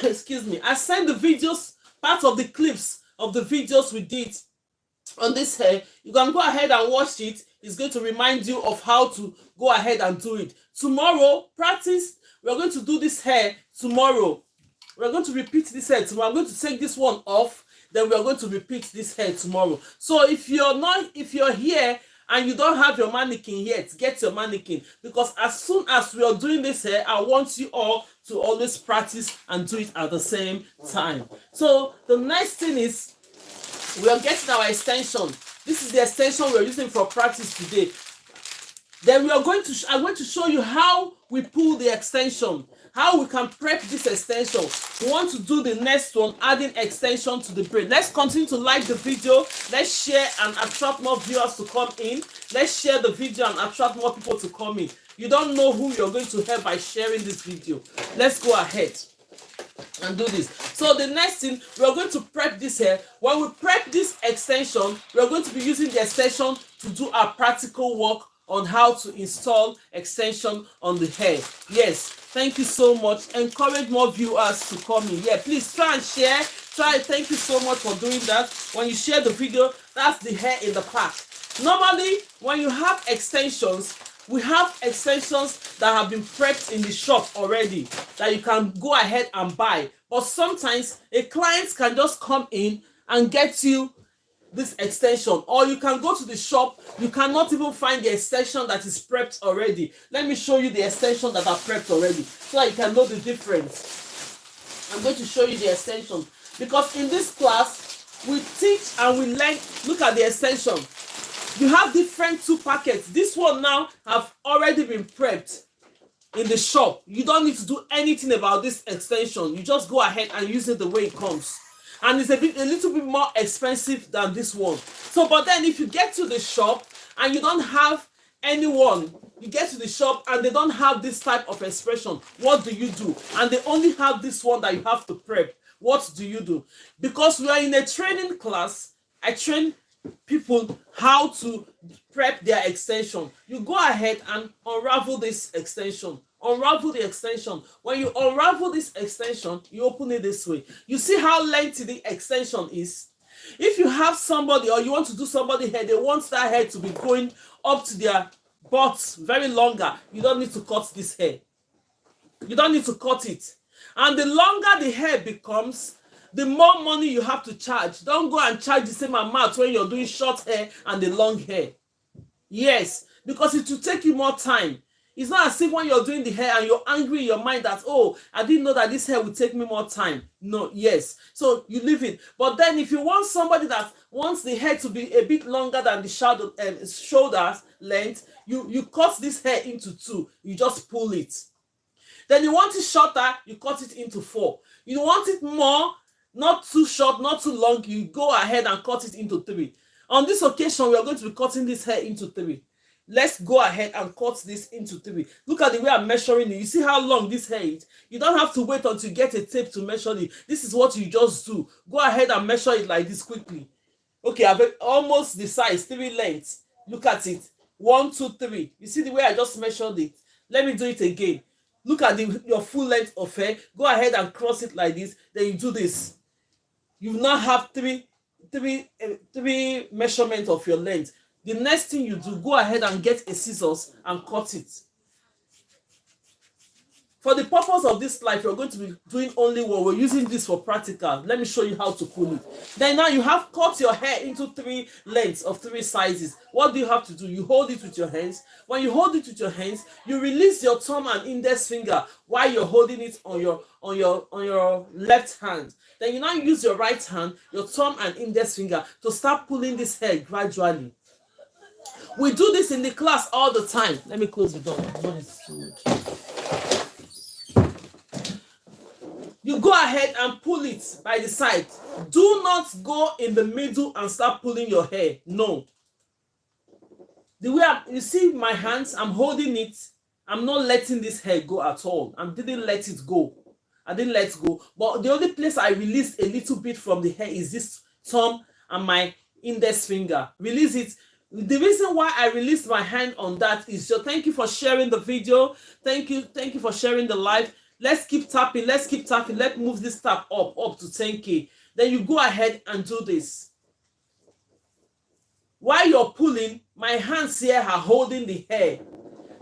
Excuse me. I sent the videos, part of the clips of the videos we did on this hair. You can go ahead and watch it. It's going to remind you of how to go ahead and do it. Tomorrow, practice. We're going to do this hair tomorrow. We're going to repeat this hair tomorrow. I'm going to take this one off. Then we are going to repeat this hair tomorrow. So if you're here and you don't have your mannequin yet, get your mannequin. Because as soon as we are doing this hair, I want you all to always practice and do it at the same time. So the next thing is, we are getting our extension. This is the extension we're using for practice today. Then I'm going to show you how we pull the extension, how we can prep this extension. We want to do the next one, adding extension to the braid. Let's continue to like the video. Let's share and attract more viewers to come in. Let's share the video and attract more people to come in. You don't know who you're going to help by sharing this video. Let's go ahead and do this. So the next thing, we're going to prep this hair. When we prep this extension, we're going to be using the extension to do our practical work on how to install extension on the hair. Yes, thank you so much. Encourage more viewers to come in. Yeah, please try and share. Thank you so much for doing that. When you share the video, that's the hair in the pack. Normally, when you have extensions, we have extensions that have been prepped in the shop already that you can go ahead and buy. But sometimes a client can just come in and get you this extension, or you can go to the shop, you cannot even find the extension that is prepped already. Let me show you the extension that are prepped already so that you can know the difference. I'm going to show you the extension, because in this class we teach and we learn. Look at the extension. You have different 2 packets. This one now have already been prepped in the shop. You don't need to do anything about this extension. You just go ahead and use it the way it comes. and it's a little bit more expensive than this one. So but then if you get to the shop and you don't have anyone, you get to the shop and they don't have this type of expression, what do you do? And they only have this one that you have to prep. What do you do? Because we are in a training class, I train people how to prep their extension. You go ahead and unravel this extension. Unravel the extension. When you unravel this extension, you open it this way. You see how lengthy the extension is? If you have somebody or you want to do somebody hair, they want that hair to be going up to their butts very longer, you don't need to cut this hair. You don't need to cut it. And the longer the hair becomes, the more money you have to charge. Don't go and charge the same amount when you're doing short hair and the long hair. Yes, because it will take you more time. It's not as if when you're doing the hair and you're angry in your mind that, oh, I didn't know that this hair would take me more time. No, yes. So you leave it. But then if you want somebody that wants the hair to be a bit longer than the shoulders length, you cut this hair into two. You just pull it. Then you want it shorter, you cut it into 4. You want it more, not too short, not too long, you go ahead and cut it into 3. On this occasion, we are going to be cutting this hair into 3. Let's go ahead and cut this into 3. Look at the way I'm measuring it. You see how long this hair is? You don't have to wait until you get a tape to measure it. This is what you just do. Go ahead and measure it like this quickly. Okay, I've almost the size, 3 lengths. Look at it. 1, 2, 3. You see the way I just measured it? Let me do it again. Look at your full length of hair. Go ahead and cross it like this. Then you do this. You now have three measurements of your length. The next thing you do, go ahead and get a scissors and cut it. For the purpose of this life, you're going to be doing only one. We're using this for practical. Let me show you how to pull it. Then now you have cut your hair into 3 lengths of 3 sizes. What do you have to do? You hold it with your hands. When you hold it with your hands, you release your thumb and index finger while you're holding it on your left hand. Then you now use your right hand, your thumb and index finger to start pulling this hair gradually. We do this in the class all the time. Let me close the door. You go ahead and pull it by the side. Do not go in the middle and start pulling your hair. No. The way you see my hands, I'm holding it. I'm not letting this hair go at all. I didn't let it go. I didn't let it go. But the only place I released a little bit from the hair is this thumb and my index finger. Release it. The reason why I released my hand on that is so thank you for sharing the video. Thank you for sharing the live. Let's keep tapping. Let's move this tap up to 10K. Then you go ahead and do this. While you're pulling, my hands here are holding the hair.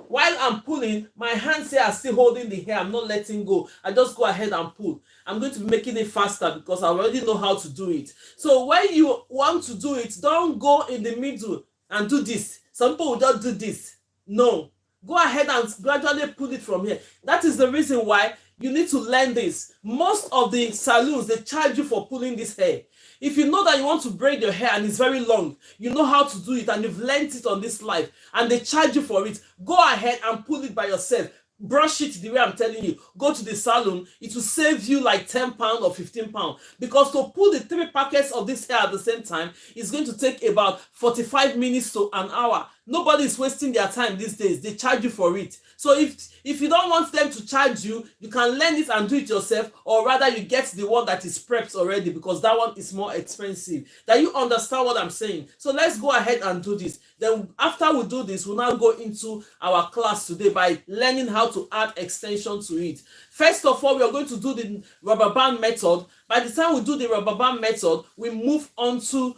While I'm pulling, my hands here are still holding the hair. I'm not letting go. I just go ahead and pull. I'm going to be making it faster because I already know how to do it. So when you want to do it, don't go in the middle and do this. Some people will just do this. No. Go ahead and gradually pull it from here. That is the reason why you need to learn this. Most of the salons, they charge you for pulling this hair. If you know that you want to braid your hair and it's very long, you know how to do it and you've learned it on this life and they charge you for it, go ahead and pull it by yourself. Brush it the way I'm telling you. Go to the salon. It will save you like £10 or £15 because to pull the 3 packets of this hair at the same time is going to take about 45 minutes to an hour. Nobody is wasting their time these days. They charge you for it. So if you don't want them to charge you, you can learn it and do it yourself, or rather you get the one that is prepped already because that one is more expensive. That you understand what I'm saying. So let's go ahead and do this. Then after we do this, we'll now go into our class today by learning how to add extension to it. First of all, we are going to do the rubber band method. By the time we do the rubber band method, we move on to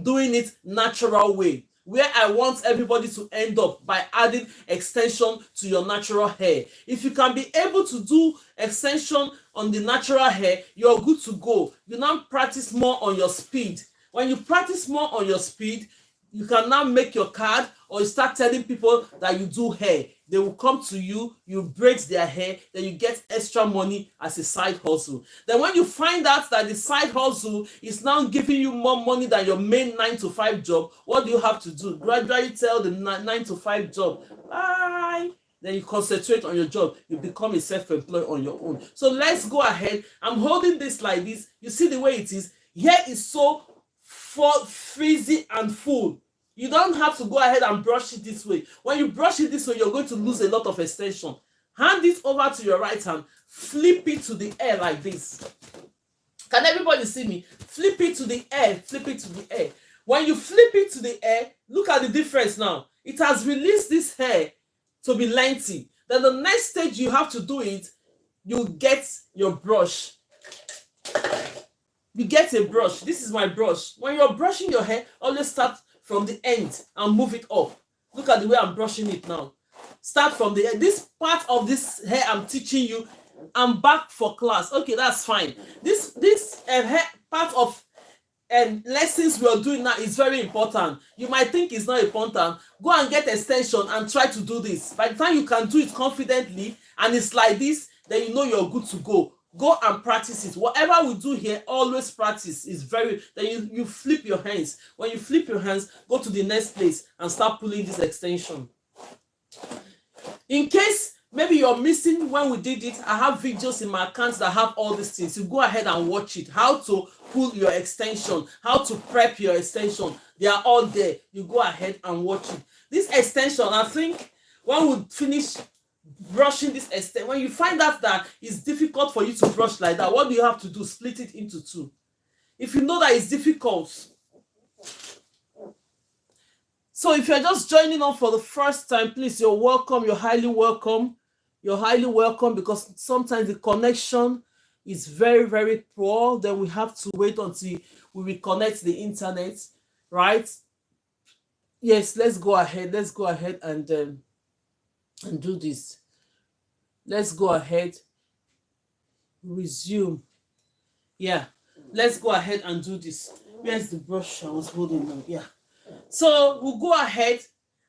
doing it natural way, where I want everybody to end up by adding extension to your natural hair. If you can be able to do extension on the natural hair, you're good to go. You now practice more on your speed. When you practice more on your speed, you can now make your card or you start telling people that you do hair. They will come to you, you braid their hair, then you get extra money as a side hustle. Then when you find out that the side hustle is now giving you more money than your main 9-to-5 job, what do you have to do? Gradually tell the 9-to-5 job, bye. then you concentrate on your job. You become a self-employed on your own. So let's go ahead. I'm holding this like this. You see the way it is? Hair is so frizzy and full. You don't have to go ahead and brush it this way. When you brush it this way, you're going to lose a lot of extension. Hand it over to your right hand. Flip it to the air like this. Can everybody see me? Flip it to the air. Flip it to the air. When you flip it to the air, look at the difference now. It has released this hair to be lengthy. Then the next stage you have to do it, you get your brush. You get a brush. This is my brush. When you're brushing your hair, always start from the end and move it up. Look at the way I'm brushing it now. Start from the end. This part of this hair I'm teaching you, I'm back for class. Okay, that's fine. This hair part of lessons we are doing now is very important. You might think it's not important. Go and get extension and try to do this. By the time you can do it confidently and it's like this, then you know you're good to go. Go and practice it. Whatever we do here, always practice. Is very. Then you flip your hands. When you flip your hands, go to the next place and start pulling this extension. In case maybe you're missing when we did it, I have videos in my account that have all these things. You go ahead and watch it. How to pull your extension, how to prep your extension. They are all there. You go ahead and watch it. This extension, I think when we finish brushing this extension, when you find out that it's difficult for you to brush like that, what do you have to do? Split it into two. If you know that it's difficult. So if you're just joining on for the first time, please, you're welcome. You're highly welcome. You're highly welcome, because sometimes the connection is very, very poor. Then we have to wait until we reconnect the internet, right? Yes, let's go ahead. Let's go ahead and do this. Let's go ahead. Resume. Yeah, let's go ahead and do this. Where's the brush I was holding now? Yeah. So we'll go ahead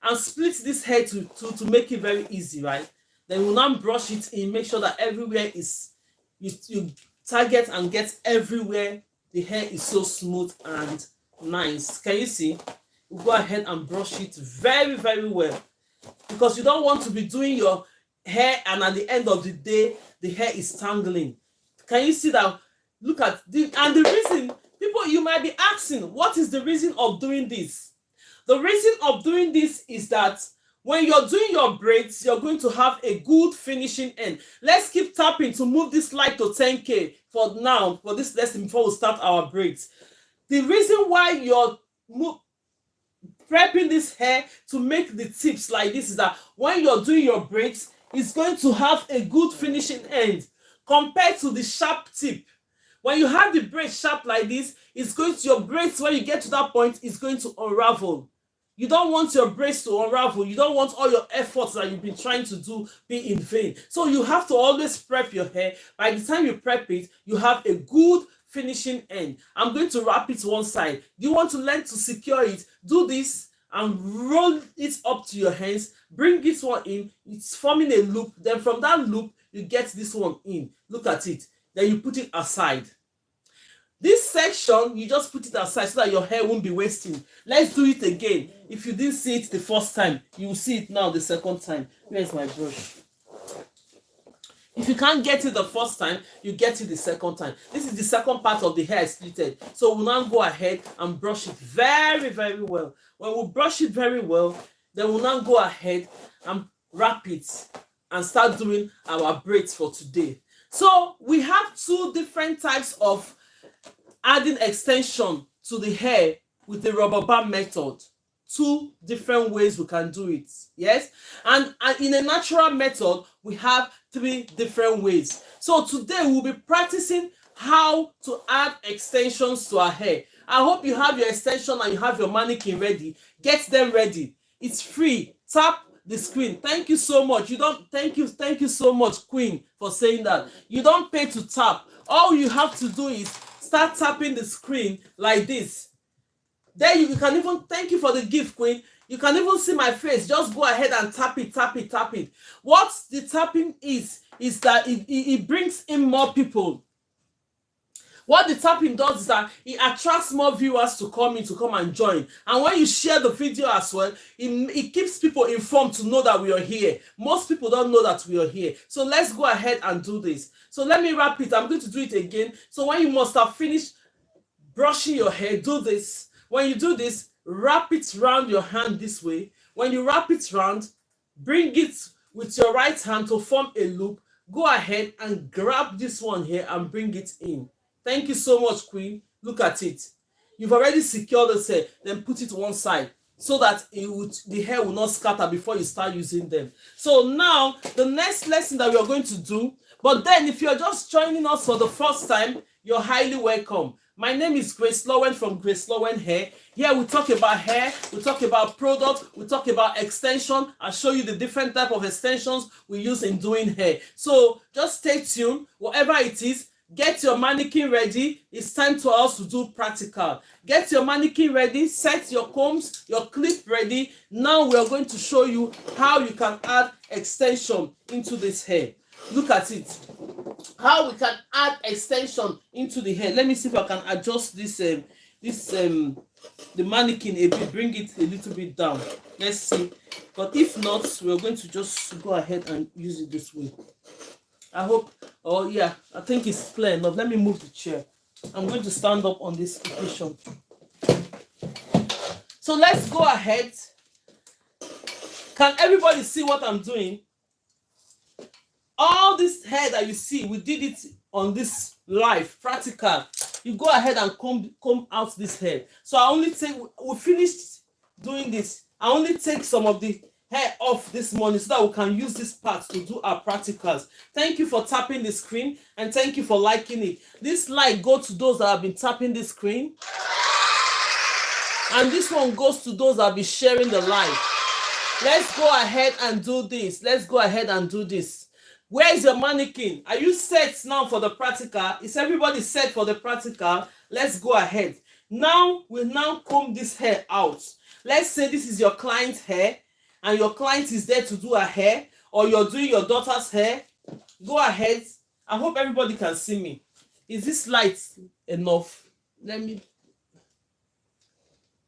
and split this hair to make it very easy, right? Then we'll now brush it in, make sure that everywhere is, you target and get everywhere the hair is so smooth and nice. Can you see? We'll go ahead and brush it very, very well, because you don't want to be doing your hair and at the end of the day, the hair is tangling. Can you see that? Look at the, and the reason, people, you might be asking, what is the reason of doing this? The reason of doing this is that when you're doing your braids, you're going to have a good finishing end. Let's keep tapping to move this light to 10K for now, for this lesson, before we start our braids. The reason why you're prepping this hair to make the tips like this is that when you're doing your braids, it's going to have a good finishing end compared to the sharp tip. When you have the braid sharp like this, it's going to, your braids, when you get to that point, it's going to unravel. You don't want your braids to unravel. You don't want all your efforts that you've been trying to do be in vain. So you have to always prep your hair. By the time you prep it, you have a good finishing end. I'm going to wrap it one side. You want to learn to secure it. Do this and roll it up to your hands. Bring this one in. It's forming a loop. Then from that loop, you get this one in. Look at it. Then you put it aside. This section, you just put it aside so that your hair won't be wasting. Let's do it again. If you didn't see it the first time, you will see it now the second time. Where's my brush? If you can't get it the first time, you get it the second time. This is the second part of the hair splitted. So we'll now go ahead and brush it very, very well. When we brush it very well, then we'll now go ahead and wrap it and start doing our braids for today. So we have two different types of adding extension to the hair with the rubber band method. Two different ways we can do it. Yes, and in a natural method we have three different ways. So today we'll be practicing how to add extensions to our hair. I hope you have your extension and you have your mannequin ready. Get them ready. It's free. Tap the screen. Thank you so much. Thank you so much, Queen, for saying that. You don't pay to tap. All you have to do is start tapping the screen like this. Then you can even, thank you for the gift, Queen. You can even see my face. Just go ahead and tap it, tap it, tap it. What the tapping is that it brings in more people. What the tapping does is that it attracts more viewers to come in, to come and join. And when you share the video as well, it keeps people informed to know that we are here. Most people don't know that we are here. So let's go ahead and do this. So let me wrap it. I'm going to do it again. So when you must have finished brushing your hair, do this. When you do this, wrap it round your hand this way. When you wrap it round, bring it with your right hand to form a loop. Go ahead and grab this one here and bring it in. Thank you so much, Queen. Look at it. You've already secured this hair. Then put it one side so that the hair will not scatter before you start using them. So now, the next lesson that we are going to do, but then if you're just joining us for the first time, you're highly welcome. My name is Grace Lowen from GraceLawendhair. Here we talk about hair, we talk about products, we talk about extension. I'll show you the different type of extensions we use in doing hair. So just stay tuned. Whatever it is, get your mannequin ready. It's time for us to do practical. Get your mannequin ready, set your combs, your clip ready. Now we are going to show you how you can add extension into this hair. Look at it. How we can add extension into the hair. Let me see if I can adjust this the mannequin a bit, bring it a little bit down. Let's see. But if not, we're going to just go ahead and use it this way. I hope, oh yeah, I think it's clear enough. Let me move the chair. I'm going to stand up on this position. So let's go ahead. Can everybody see what I'm doing? All this hair that you see, we did it on this live practical. You go ahead and comb out this hair. So I only take, we finished doing this. I only take some of the hair off this morning so that we can use this part to do our practicals. Thank you for tapping the screen and thank you for liking it. This like goes to those that have been tapping the screen. And this one goes to those that have been sharing the live. Let's go ahead and do this. Let's go ahead and do this. Where is your mannequin? Are you set now for the practical? Is everybody set for the practical? Let's go ahead. Now, we'll now comb this hair out. Let's say this is your client's hair and your client is there to do her hair, or you're doing your daughter's hair. Go ahead. I hope everybody can see me. Is this light enough?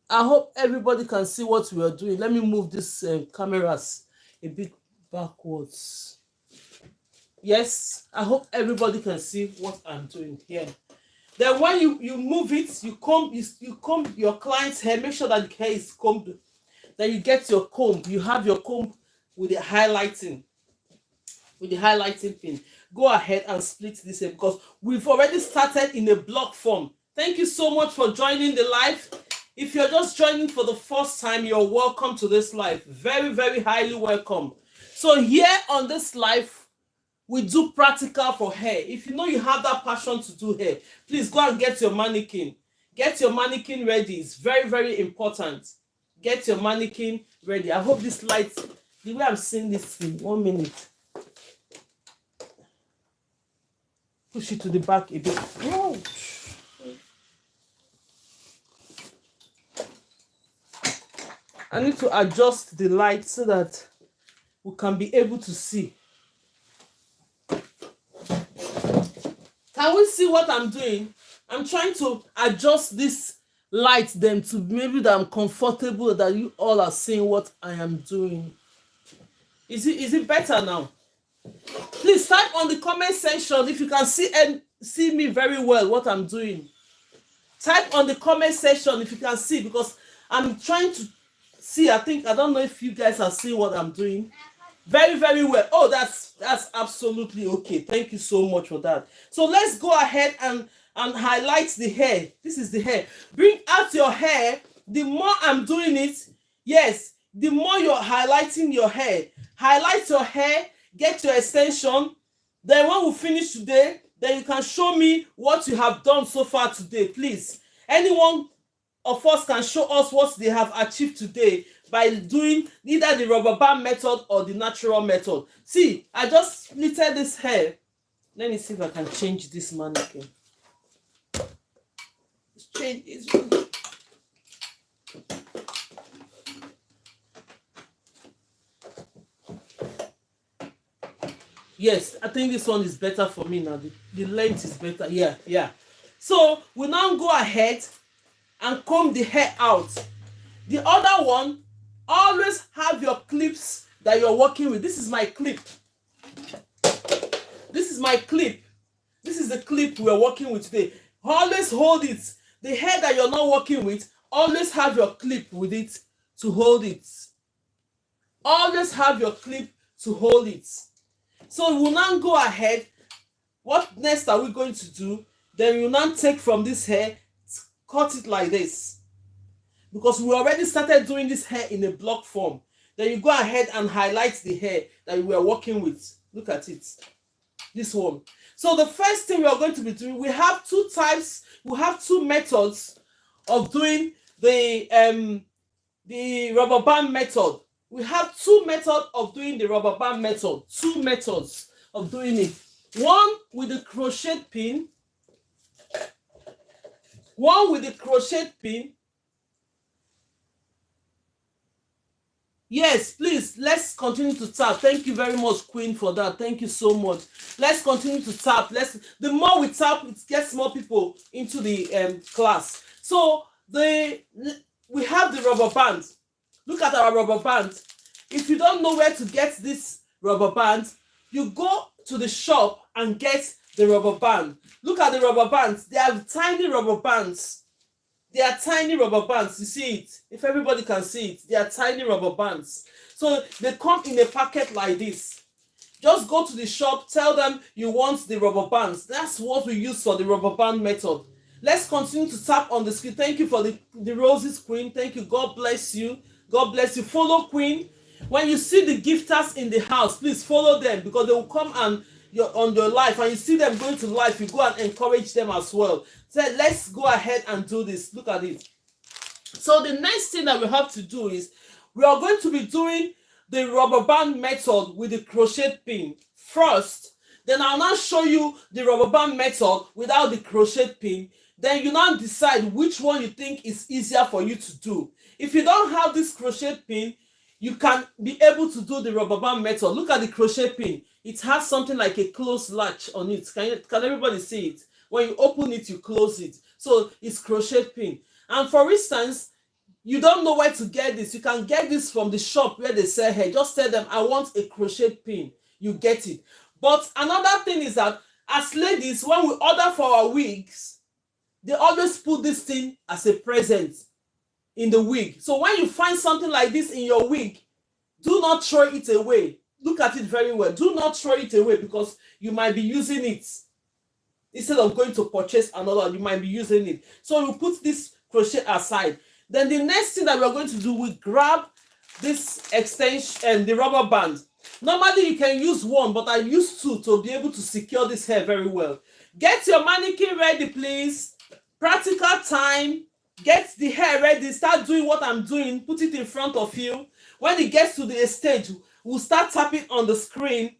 I hope everybody can see what we are doing. Let me move this cameras a bit backwards. Yes, I hope everybody can see what I'm doing here. Then when you move it, you comb your client's hair. Make sure that the hair is combed. Then you get your comb. You have your comb with the highlighting. With the highlighting pin. Go ahead and split this hair because we've already started in a block form. Thank you so much for joining the live. If you're just joining for the first time, you're welcome to this live. Very, very highly welcome. So here on this live, we do practical for hair. If you know you have that passion to do hair, please go and get your mannequin. Get your mannequin ready. It's very, very important. Get your mannequin ready. I hope this light, the way I'm seeing this in 1 minute. Push it to the back a bit. Oh. I need to adjust the light so that we can be able to see. Can we see what I'm doing? I'm trying to adjust this light then to maybe that I'm comfortable, that you all are seeing what I am doing. Is it better now? Please type on the comment section if you can see me very well what I'm doing. Type on the comment section if you can see, because I'm trying to see. I don't know if you guys are seeing what I'm doing. Very, very well. Oh, that's absolutely okay. Thank you so much for that. So let's go ahead and highlight the hair. This is the hair. Bring out your hair. The more I'm doing it, yes, the more you're highlighting your hair. Highlight your hair, get your extension. Then when we finish today, then you can show me what you have done so far today, please. Anyone of us can show us what they have achieved today by doing either the rubber band method or the natural method. See, I just splitted this hair. Let me see if I can change this mannequin. Let's change this one. Yes, I think this one is better for me now. The length is better. Yeah. So we now go ahead and comb the hair out. The other one, always have your clips that you're working with. This is my clip. This is my clip. This is the clip we're working with today. Always hold it. The hair that you're not working with, always have your clip with it to hold it. Always have your clip to hold it. So we'll now go ahead. What next are we going to do? Then you now take from this hair, cut it like this. Because we already started doing this hair in a block form. Then you go ahead and highlight the hair that we are working with. Look at it. This one. So the first thing we are going to be doing, we have two types, we have two methods of doing the rubber band method. We have two methods of doing the rubber band method. Two methods of doing it. One with the crochet pin. One with the crochet pin. Yes, please, let's continue to tap. Thank you very much, Queen, for that. Thank you so much. Let's continue to tap. The more we tap, it gets more people into the class. So we have the rubber band. Look at our rubber band. If you don't know where to get this rubber band, you go to the shop and get the rubber band. Look at the rubber bands. They are tiny rubber bands. They are tiny rubber bands. You see it? If everybody can see it, they are tiny rubber bands. So they come in a packet like this. Just go to the shop, tell them you want the rubber bands. That's what we use for the rubber band method. Let's continue to tap on the screen. Thank you for the roses, Queen. Thank you. God bless you. God bless you. Follow Queen. When you see the gifters in the house, please follow them, because they will come and on your life, and you see them going to life, you go and encourage them as well. So let's go ahead and do this. Look at it. So the next thing that we have to do is we are going to be doing the rubber band method with the crochet pin first. Then I'll now show you the rubber band method without the crochet pin. Then you now decide which one you think is easier for you to do. If you don't have this crochet pin, you can be able to do the rubber band method. Look at the crochet pin. It has something like a closed latch on it. Can everybody see it? When you open it, you close it. So it's crochet pin. And for instance, you don't know where to get this. You can get this from the shop where they sell hair. Just tell them, I want a crochet pin. You get it. But another thing is that as ladies, when we order for our wigs, they always put this thing as a present in the wig. So when you find something like this in your wig, do not throw it away. Look at it very well. Do not throw it away, because you might be using it. Instead of going to purchase another, you might be using it. So you put this crochet aside. Then the next thing that we're going to do, we grab this extension and the rubber band. Normally you can use one, but I use two to be able to secure this hair very well. Get your mannequin ready, please. Practical time. Get the hair ready. Start doing what I'm doing. Put it in front of you. When it gets to the stage, we'll start tapping on the screen.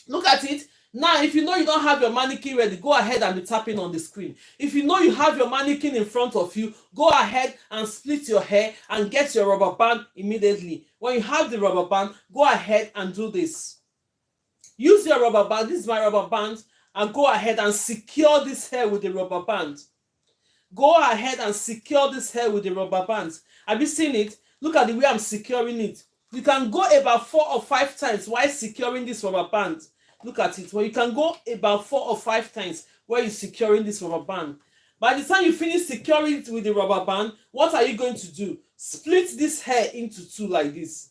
Look at it. Now, if you know you don't have your mannequin ready, go ahead and be tapping on the screen. If you know you have your mannequin in front of you, go ahead and split your hair and get your rubber band immediately. When you have the rubber band, go ahead and do this. Use your rubber band. This is my rubber band. And go ahead and secure this hair with the rubber band. Go ahead and secure this hair with the rubber bands. Have you seen it? Look at the way I'm securing it. You can go about 4 or 5 times while securing this rubber band. Look at it. Well, you can go about 4 or 5 times while you're securing this rubber band. By the time you finish securing it with the rubber band, what are you going to do? Split this hair into 2 like this.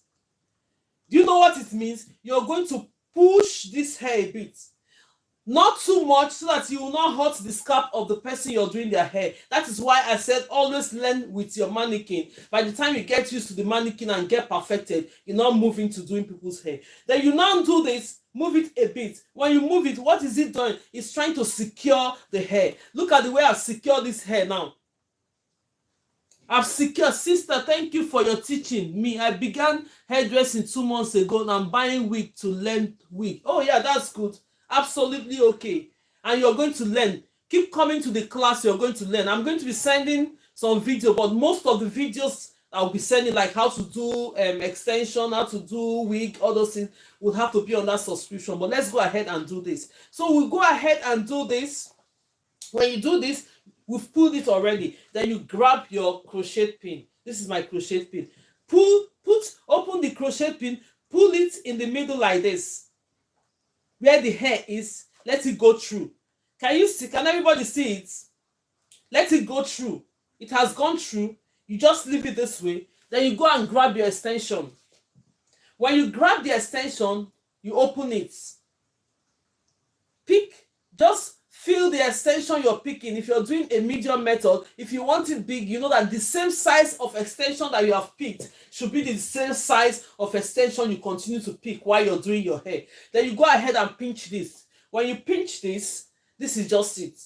Do you know what it means? You're going to push this hair a bit. Not too much, so that you will not hurt the scalp of the person you're doing their hair. That is why I said always learn with your mannequin. By the time you get used to the mannequin and get perfected, you're not moving to doing people's hair. Then you now do this, move it a bit. When you move it, what is it doing? It's trying to secure the hair. Look at the way I've secured this hair now. I've secured. Sister, thank you for your teaching me. I began hairdressing 2 months ago and I'm buying wig to learn wig. Oh yeah, that's good. Absolutely okay. And you're going to learn. Keep coming to the class. You're going to learn. I'm going to be sending some video, but most of the videos I'll be sending, like how to do extension, how to do wig, all those things, will have to be on that subscription. But let's go ahead and do this. So we'll go ahead and do this. When you do this, we've pulled it already. Then you grab your crochet pin. This is my crochet pin. Open the crochet pin, pull it in the middle like this. Where the hair is, let it go through. Can you see? Can everybody see it? Let it go through. It has gone through. You just leave it this way. Then you go and grab your extension. When you grab the extension, you open it. Pick, just feel the extension you're picking. If you're doing a medium method, if you want it big, you know that the same size of extension that you have picked should be the same size of extension you continue to pick while you're doing your hair. Then you go ahead and pinch this. When you pinch this, this is just it.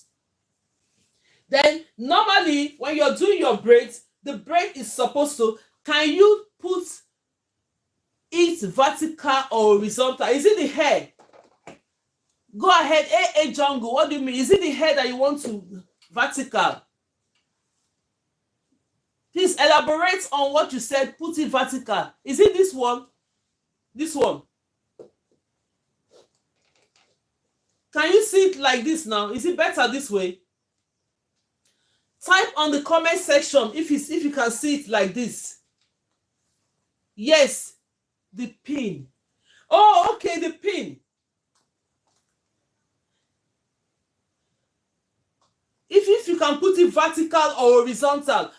Then normally when you're doing your braids, the braid is supposed to, can you put it vertical or horizontal? Is it the hair? Go ahead. Hey, Jungle, what do you mean? Is it the hair that you want to vertical? Please elaborate on what you said. Put it vertical. Is it this one? This one? Can you see it like this now? Is it better this way? Type on the comment section if you can see it like this. Yes, the pin. Oh, okay, the pin. If you can put it vertical or horizontal.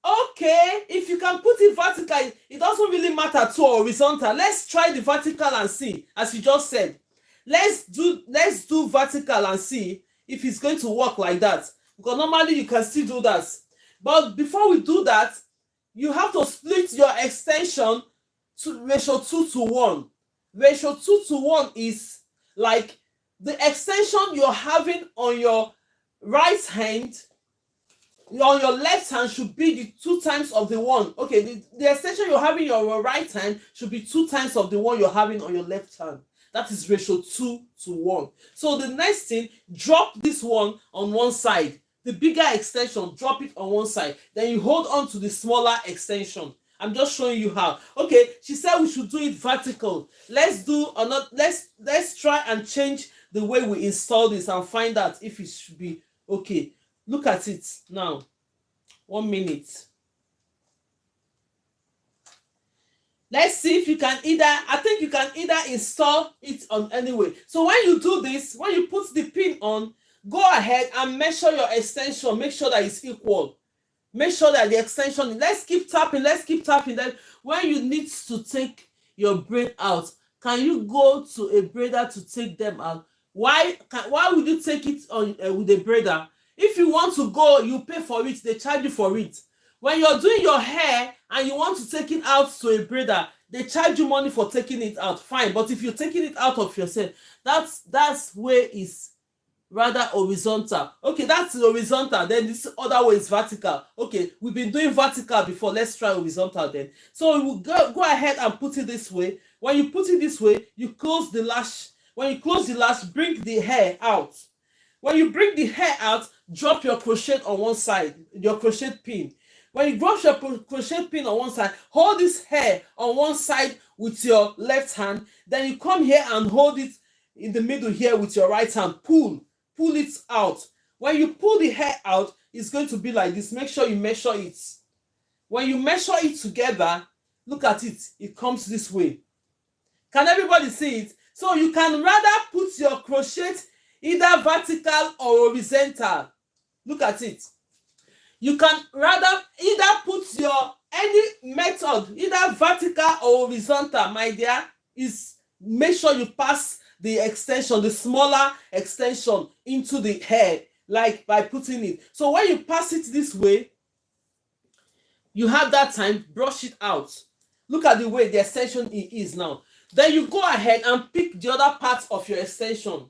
Okay, if you can put it vertical, it doesn't really matter to horizontal. Let's try the vertical and see, as you just said. Let's do vertical and see if it's going to work like that. Because normally you can still do that. But before we do that, you have to split your extension to ratio 2:1. Ratio 2:1 is like the extension you're having on your right hand, on your left hand should be the 2 times of the one. Okay, the extension you're having on your right hand should be 2 times of the one you're having on your left hand. That is ratio 2:1. So the next thing, drop this one on one side. The bigger extension, drop it on one side. Then you hold on to the smaller extension. I'm just showing you how. Okay, she said we should do it vertical. Let's try and change the way we install this and find out if it should be okay. Look at it now. 1 minute. Let's see if you can I think you can either install it on anyway. So when you do this, when you put the pin on, go ahead and measure your extension. Make sure that it's equal. Make sure that the extension, let's keep tapping. Then when you need to take your braid out, can you go to a braider to take them out? Why would you take it on with a braider? If you want to go, you pay for it. They charge you for it. When you're doing your hair and you want to take it out to a braider, they charge you money for taking it out. Fine, but if you're taking it out of yourself, that's where is rather horizontal. Okay, that's horizontal. Then this other way is vertical. Okay, we've been doing vertical before. Let's try horizontal then. So we will go ahead and put it this way. When you put it this way, you close the lash. When you close the lash, bring the hair out. When you bring the hair out, drop your crochet on one side, your crochet pin. When you drop your crochet pin on one side, hold this hair on one side with your left hand. Then you come here and hold it in the middle here with your right hand. Pull it out. When you pull the hair out, it's going to be like this. Make sure you measure it. When you measure it together, look at it. It comes this way. Can everybody see it? So you can rather put your crochet either vertical or horizontal. Look at it. You can rather either put your any method, either vertical or horizontal, my dear, is make sure you pass the extension, the smaller extension into the hair, like by putting it. So when you pass it this way, you have that time, brush it out. Look at the way the extension is now. Then you go ahead and pick the other part of your extension.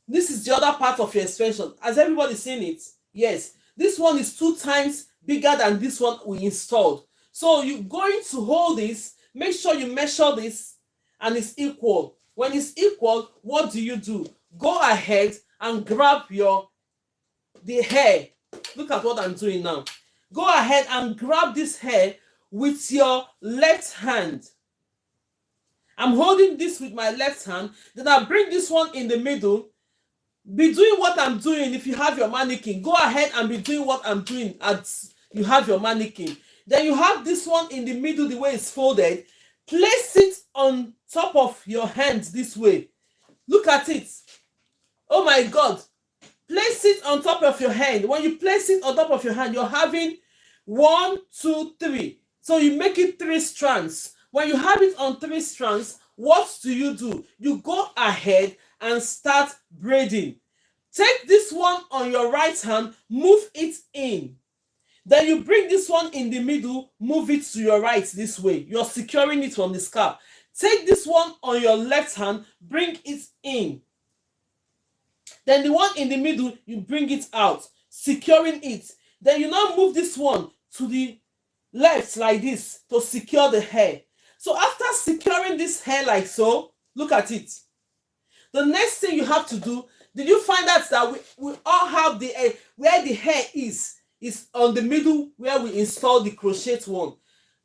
This is the other part of your extension. Has everybody seen it? Yes. This one is 2 times bigger than this one we installed. So you're going to hold this, make sure you measure this, and it's equal. When it's equal, what do? Go ahead and grab the hair. Look at what I'm doing now. Go ahead and grab this hair with your left hand. I'm holding this with my left hand. Then I bring this one in the middle. Be doing what I'm doing. If you have your mannequin, go ahead and be doing what I'm doing as you have your mannequin. Then you have this one in the middle, the way it's folded. Place it on top of your hands this way. Look at it. Oh my God. Place it on top of your hand. When you place it on top of your hand, you're having 1, 2, 3. So you make it 3 strands. When you have it on 3 strands, what do? You go ahead and start braiding. Take this one on your right hand, move it in. Then you bring this one in the middle, move it to your right this way. You're securing it from the scalp. Take this one on your left hand, bring it in. Then the one in the middle, you bring it out, securing it. Then you now move this one to the left like this to secure the hair. So after securing this hair like so, look at it. The next thing you have to do, did you find out that we all have the where the hair is on the middle where we install the crochet one.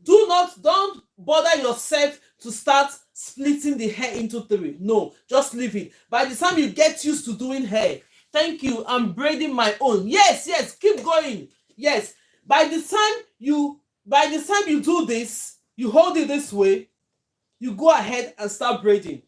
Don't bother yourself to start splitting the hair into 3. No, just leave it. By the time you get used to doing hair, thank you, I'm braiding my own. Yes, keep going. Yes, by the time you do this, you hold it this way, you go ahead and start braiding.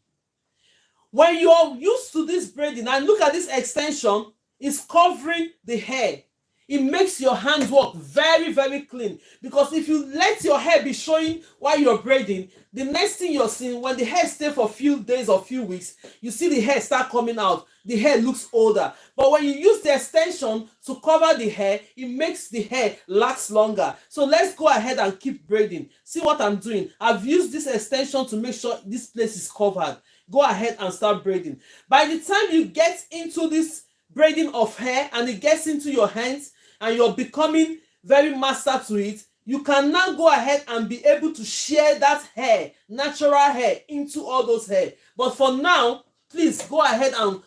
When you're used to this braiding, and look at this extension, it's covering the hair. It makes your hands work very, very clean. Because if you let your hair be showing while you're braiding, the next thing you're seeing, when the hair stays for a few days or few weeks, you see the hair start coming out. The hair looks older. But when you use the extension to cover the hair, it makes the hair last longer. So let's go ahead and keep braiding. See what I'm doing? I've used this extension to make sure this place is covered. Go ahead and start braiding. By the time you get into this braiding of hair and it gets into your hands, and you're becoming very master to it, you can now go ahead and be able to share that hair, natural hair, into all those hair. But for now, please go ahead and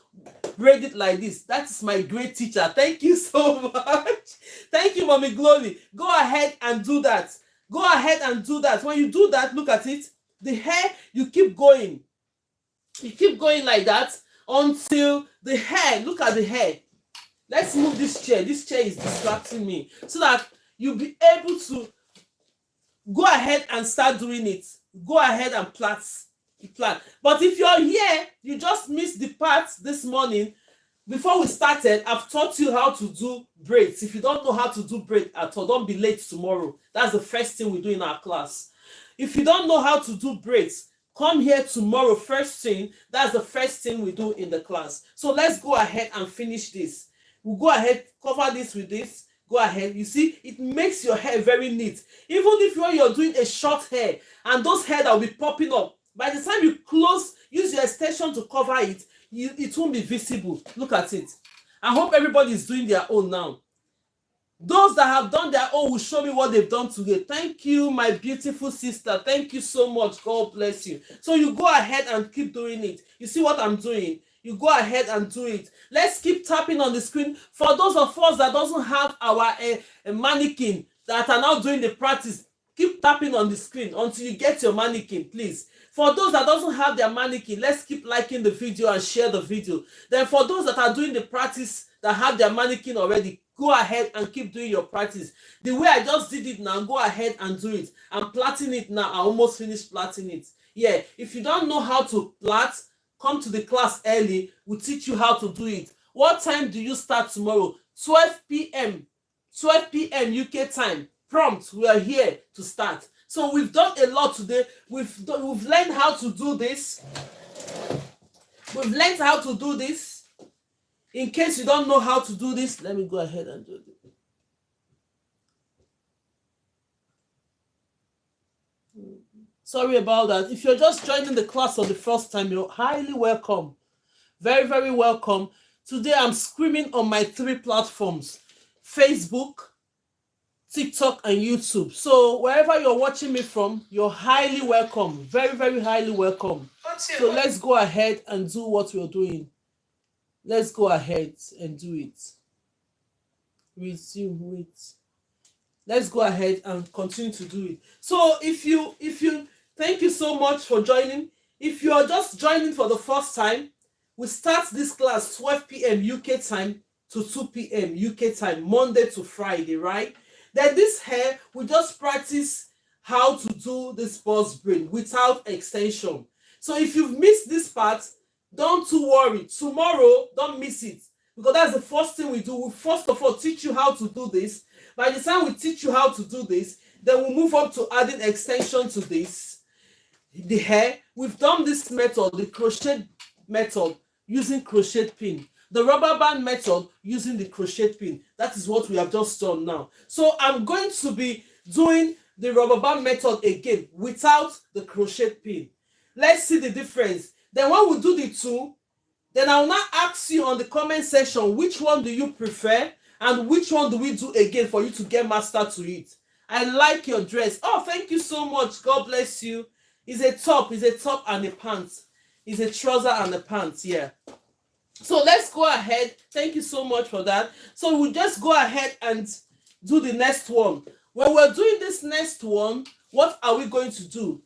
braid it like this. That is my great teacher. Thank you so much. Thank you, Mommy Glory. Go ahead and do that. Go ahead and do that. When you do that, look at it. The hair, you keep going. You keep going like that until the hair, look at the hair. Let's move this chair. This chair is distracting me. So that you'll be able to go ahead and start doing it. Go ahead and plan. But if you're here, you just missed the part this morning. Before we started, I've taught you how to do braids. If you don't know how to do braid at all, don't be late tomorrow. That's the first thing we do in our class. If you don't know how to do braids, come here tomorrow first thing. That's the first thing we do in the class. So let's go ahead and finish this. We'll go ahead, cover this with this. Go ahead. You see, it makes your hair very neat. Even if you're doing a short hair and those hair that will be popping up, by the time you use your extension to cover it, it won't be visible. Look at it. I hope everybody is doing their own now. Those that have done their own will show me what they've done today. Thank you, my beautiful sister. Thank you so much. God bless you. So you go ahead and keep doing it. You see what I'm doing? You go ahead and do it. Let's keep tapping on the screen. For those of us that doesn't have our mannequin that are now doing the practice, keep tapping on the screen until you get your mannequin, please. For those that doesn't have their mannequin, let's keep liking the video and share the video. Then for those that are doing the practice that have their mannequin already, go ahead and keep doing your practice. The way I just did it now, go ahead and do it. I'm plaiting it now. I almost finished plaiting it. Yeah, if you don't know how to plait, come to the class early. We'll teach you how to do it. What time do you start tomorrow? 12 p.m. 12 p.m. UK time. Prompt. We are here to start. So we've done a lot today. We've learned how to do this. We've learned how to do this. In case you don't know how to do this, let me go ahead and do this. Sorry about that. If you're just joining the class for the first time, you're highly welcome. Very, very welcome. Today, I'm screaming on my 3 platforms: Facebook, TikTok, and YouTube. So wherever you're watching me from, you're highly welcome. Very, very highly welcome. So let's go ahead and do what we're doing. Let's go ahead and do it. Resume it. Let's go ahead and continue to do it. So if you thank you so much for joining. If you are just joining for the first time, We start this class 12 p.m. UK time to 2 p.m. UK time, Monday to Friday, right? Then this hair, we just practice how to do this boss braid without extension. So if you've missed this part, don't too worry. Tomorrow, don't miss it, because that's the first thing we do. We first of all teach you how to do this. By the time we teach you how to do this, then we'll move up to adding extension to this, the hair. We've done this method, the crochet method, using crochet pin, the rubber band method using the crochet pin. That is what we have just done now. So I'm going to be doing the rubber band method again without the crochet pin. Let's see the difference. Then when we do the two, then I will now ask you on the comment section, which one do you prefer and which one do we do again for you to get master to it. I like your dress. Oh, thank you so much. God bless you. It's a top and a pants. It's a trouser and a pants, yeah. So let's go ahead. Thank you so much for that. So we'll just go ahead and do the next one. When we're doing this next one, what are we going to do?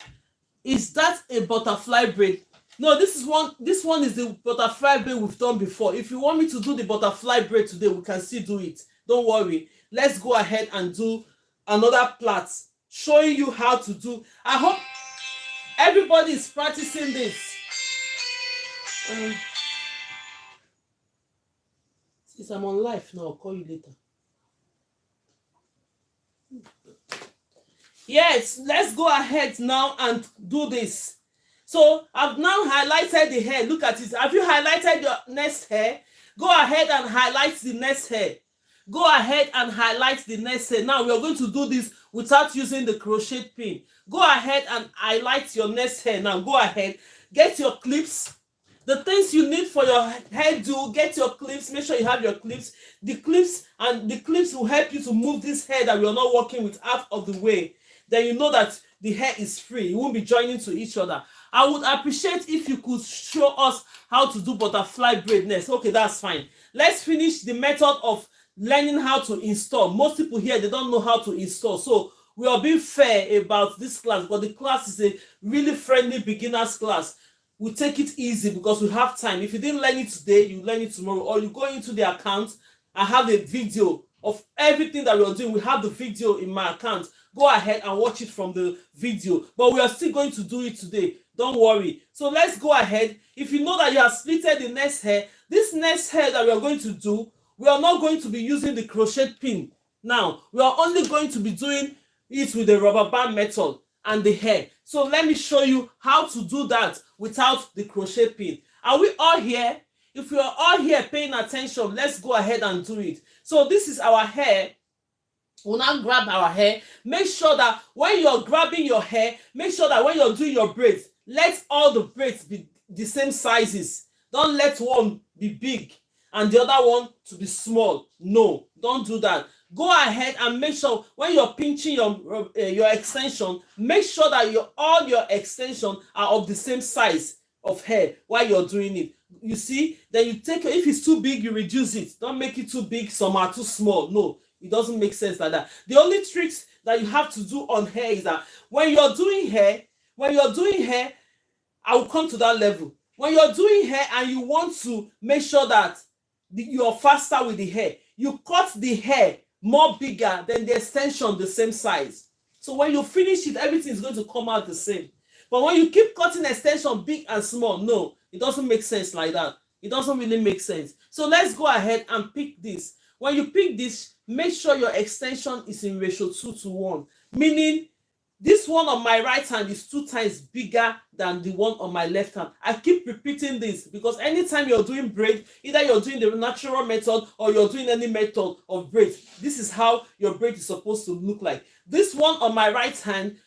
Is that a butterfly braid? No, this one is the butterfly braid we've done before. If you want me to do the butterfly braid today, we can still do it. Don't worry. Let's go ahead and do another plait, showing you how to do. I hope everybody is practicing this. Since I'm on live now, I'll call you later. Yes, let's go ahead now and do this. So I've now highlighted the hair. Look at it. Have you highlighted your next hair? Go ahead and highlight the next hair. Go ahead and highlight the next hair. Now we are going to do this without using the crochet pin. Go ahead and highlight your next hair. Now go ahead. Get your clips. The things you need for your hairdo, get your clips. Make sure you have your clips. The clips will help you to move this hair that we are not working with out of the way. Then you know that the hair is free. You won't be joining to each other. I would appreciate if you could show us how to do butterfly braid next. Okay, that's fine. Let's finish the method of learning how to install. Most people here, they don't know how to install. So we are being fair about this class, but the class is a really friendly beginners class. We take it easy because we have time. If you didn't learn it today, you learn it tomorrow, or you go into the account. I have a video of everything that we are doing. We have the video in my account. Go ahead and watch it from the video, but we are still going to do it today. Don't worry. So let's go ahead. If you know that you have splitted the next hair, this next hair that we are going to do, we are not going to be using the crochet pin. Now we are only going to be doing it with the rubber band method and the hair. So let me show you how to do that without the crochet pin. Are we all here? If we are all here paying attention, let's go ahead and do it. So this is our hair. We'll now grab our hair. Make sure that when you're grabbing your hair, make sure that when you're doing your braids, let all the braids be the same sizes. Don't let one be big and the other one to be small. No, don't do that. Go ahead and make sure when you're pinching your extension, make sure that all your extension are of the same size of hair while you're doing it. You see, then you take, if it's too big, you reduce it. Don't make it too big, some are too small. No, it doesn't make sense like that. The only tricks that you have to do on hair is that when you're doing hair, I will come to that level. When you're doing hair and you want to make sure that you're faster with the hair, you cut the hair more bigger than the extension the same size. So when you finish it, everything is going to come out the same. But when you keep cutting extension big and small, no, it doesn't make sense like that. It doesn't really make sense. So let's go ahead and pick this. When you pick this, make sure your extension is in ratio 2:1, meaning this one on my right hand is 2 times bigger than the one on my left hand. I keep repeating this because anytime you're doing braid, either you're doing the natural method or you're doing any method of braid, this is how your braid is supposed to look like. This one on my right hand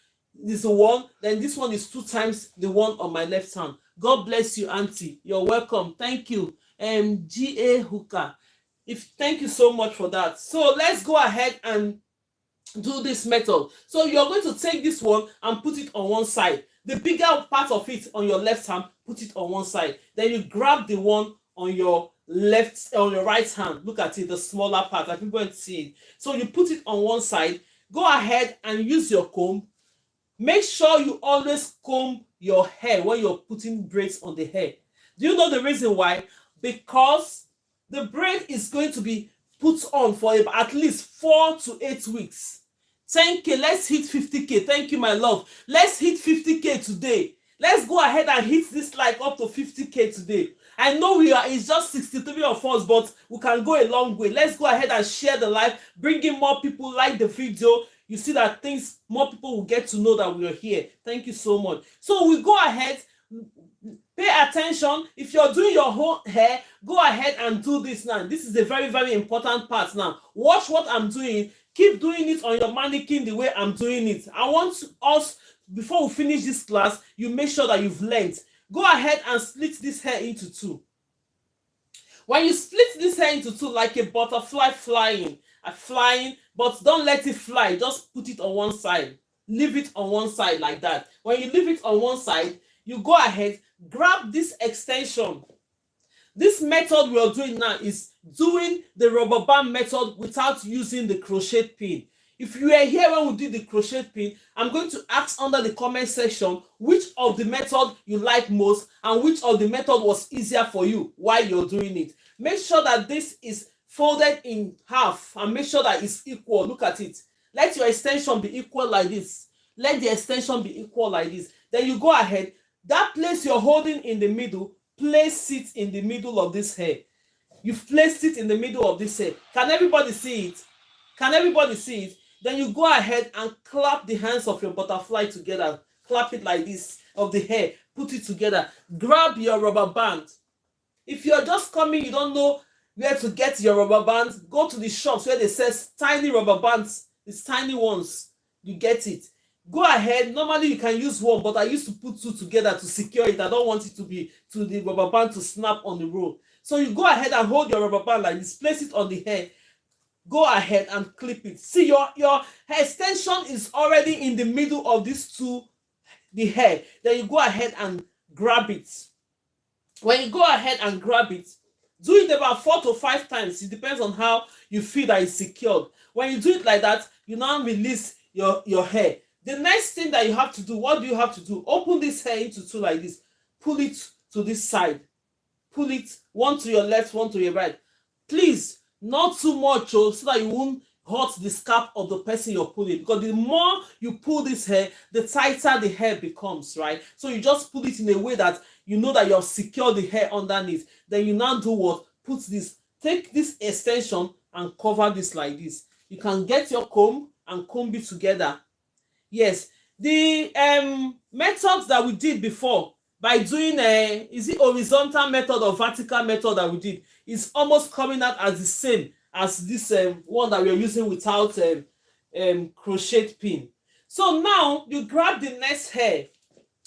is the one, then this one is 2 times the one on my left hand. God bless you, Auntie. You're welcome. Thank you. G.A. Hooker. Thank you so much for that. So let's go ahead and do this method. So you're going to take this one and put it on one side. The bigger part of it on your left hand, put it on one side. Then you grab the one on your right hand. Look at it, the smaller part. I think you can see it. So you put it on one side. Go ahead and use your comb. Make sure you always comb your hair when you're putting braids on the hair. Do you know the reason why? Because the braid is going to be put on for at least 4 to 8 weeks. 10K, let's hit 50K. Thank you, my love. Let's hit 50K today. Let's go ahead and hit this like up to 50K today. I know it's just 63 of us, but we can go a long way. Let's go ahead and share the live, bring in more people, like the video. You see that more people will get to know that we are here. Thank you so much. So we go ahead, pay attention. If you're doing your whole hair, go ahead and do this now. This is a very, very important part now. Watch what I'm doing. Keep doing it on your mannequin the way I'm doing it. I want us, before we finish this class, you make sure that you've learned. Go ahead and split this hair into two. When you split this hair into two, like a butterfly flying, but don't let it fly. Just put it on one side. Leave it on one side like that. When you leave it on one side, you go ahead, grab this extension. This method we are doing now is doing the rubber band method without using the crochet pin. If you were here when we did the crochet pin, I'm going to ask under the comment section which of the method you like most and which of the method was easier for you while you're doing it. Make sure that this is folded in half and make sure that it's equal. Look at it. Let your extension be equal like this. Let the extension be equal like this. Then you go ahead. That place you're holding in the middle, place it in the middle of this hair. You've placed it in the middle of this hair. Can everybody see it? Can everybody see it? Then you go ahead and clap the hands of your butterfly together. Clap it like this, of the hair. Put it together. Grab your rubber band. If you're just coming, you don't know where to get your rubber bands, go to the shops where they sell tiny rubber bands. It's tiny ones. You get it. Go ahead. Normally you can use one, but I used to put two together to secure it. I don't want it to the rubber band to snap on the roll. So you go ahead and hold your rubber band like this. Place it on the hair. Go ahead and clip it. See, your hair extension is already in the middle of these two, the hair. Then you go ahead and grab it. When you go ahead and grab it, do it about 4 to 5 times. It depends on how you feel that it's secured. When you do it like that, you now release your hair. The next thing that you have to do, what do you have to do? Open this hair into two like this. Pull it to this side. Pull it one to your left, one to your right. Please, not too much, so that you won't hurt the scalp of the person you're pulling. Because the more you pull this hair, the tighter the hair becomes, right? So you just pull it in a way that you know that you have secured the hair underneath. Then you now do what? Put this, take this extension and cover this like this. You can get your comb and comb it together. Yes, the methods that we did before by doing is it horizontal method or vertical method that we did is almost coming out as the same as this one that we are using without crochet pin. So now you grab the next hair.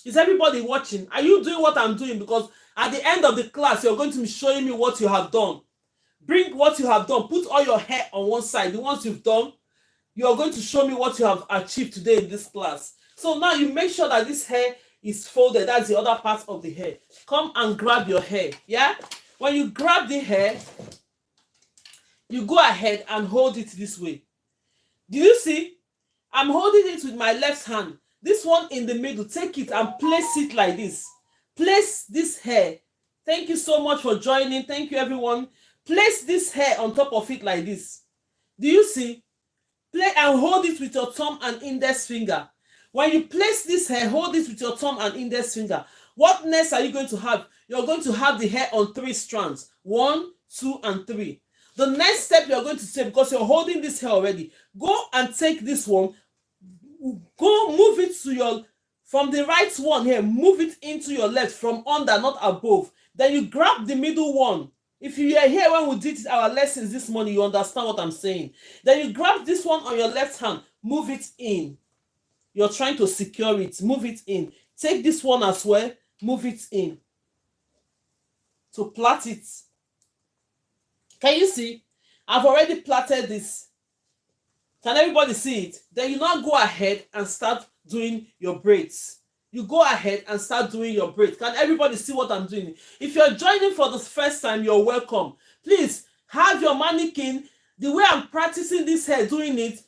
Is everybody watching? Are you doing what I'm doing? Because at the end of the class, you're going to be showing me what you have done. Bring what you have done. Put all your hair on one side. The ones you've done, you're going to show me what you have achieved today in this class. So now you make sure that this hair is folded. That's the other part of the hair. Come and grab your hair. Yeah? When you grab the hair, you go ahead and hold it this way. Do you see? I'm holding it with my left hand. This one in the middle, take it and place it like this. Place this hair. Thank you so much for joining. Thank you, everyone. Place this hair on top of it like this. Do you see? Play and hold it with your thumb and index finger. When you place this hair, hold it with your thumb and index finger. What next are you going to have? You're going to have the hair on 3 strands. 1, 2, and 3. The next step you're going to take, because you're holding this hair already, go and take this one. Go move it to from the right one here, move it into your left from under, not above. Then you grab the middle one. If you are here when we did our lessons this morning, you understand what I'm saying. Then you grab this one on your left hand, move it in. You're trying to secure it, move it in. Take this one as well, move it in. To plait it. Can you see? I've already plaited this. Can everybody see it? Then you now go ahead and start doing your braids. You go ahead and start doing your braids. Can everybody see what I'm doing? If you're joining for the first time, you're welcome. Please have your mannequin. The way I'm practicing this hair, doing it,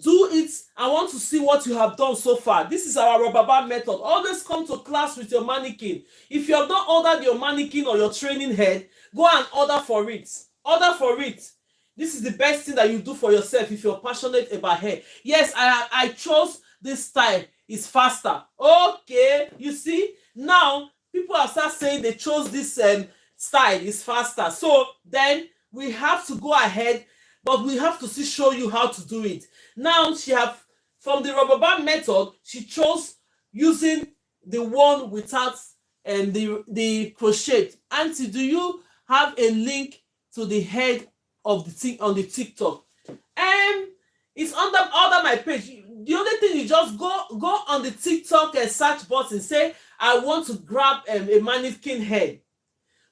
Do it. I want to see what you have done so far. This is our rubber band method. Always come to class with your mannequin. If you have not ordered your mannequin or your training head, go and order for it. Order for it. This is the best thing that you do for yourself if you're passionate about hair. Yes, I chose this style. It's faster. Okay, you see, now people have started saying they chose this style. It's faster. So then we have to go ahead, but we have to still show you how to do it. Now she have, from the rubber band method, she chose using the one without the crochet. Auntie, do you have a link to the head of the thing on the TikTok? It's under my page. The only thing, you just go on the TikTok and search button, say I want to grab a mannequin head.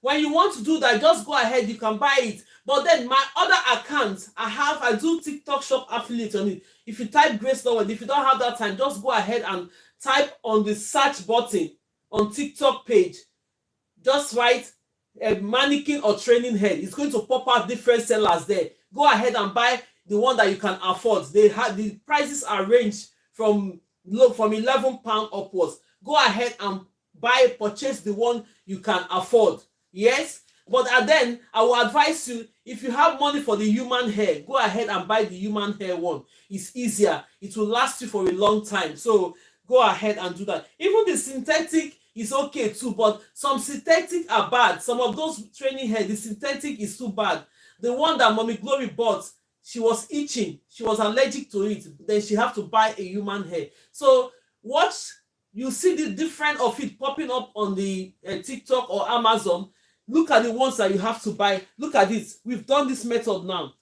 When you want to do that, just go ahead, you can buy it. But then my other account, I do TikTok shop affiliate on it. If you type Grace Lawendhair, if you don't have that time, just go ahead and type on the search button on TikTok page, just write a mannequin or training head. It's going to pop out different sellers there. Go ahead and buy the one that you can afford. The prices are ranged from £11 upwards. Go ahead and purchase the one you can afford. Yes, but then I will advise you, if you have money for the human hair, go ahead and buy the human hair one. It's easier. It will last you for a long time. So go ahead and do that. Even the synthetic is okay too, but some synthetic are bad. Some of those training hair, the synthetic is too bad. The one that Mommy Glory bought, she was itching. She was allergic to it. Then she have to buy a human hair. So watch, you see the difference of it popping up on the TikTok or Amazon. Look at the ones that you have to buy. Look at it. We've done this method now.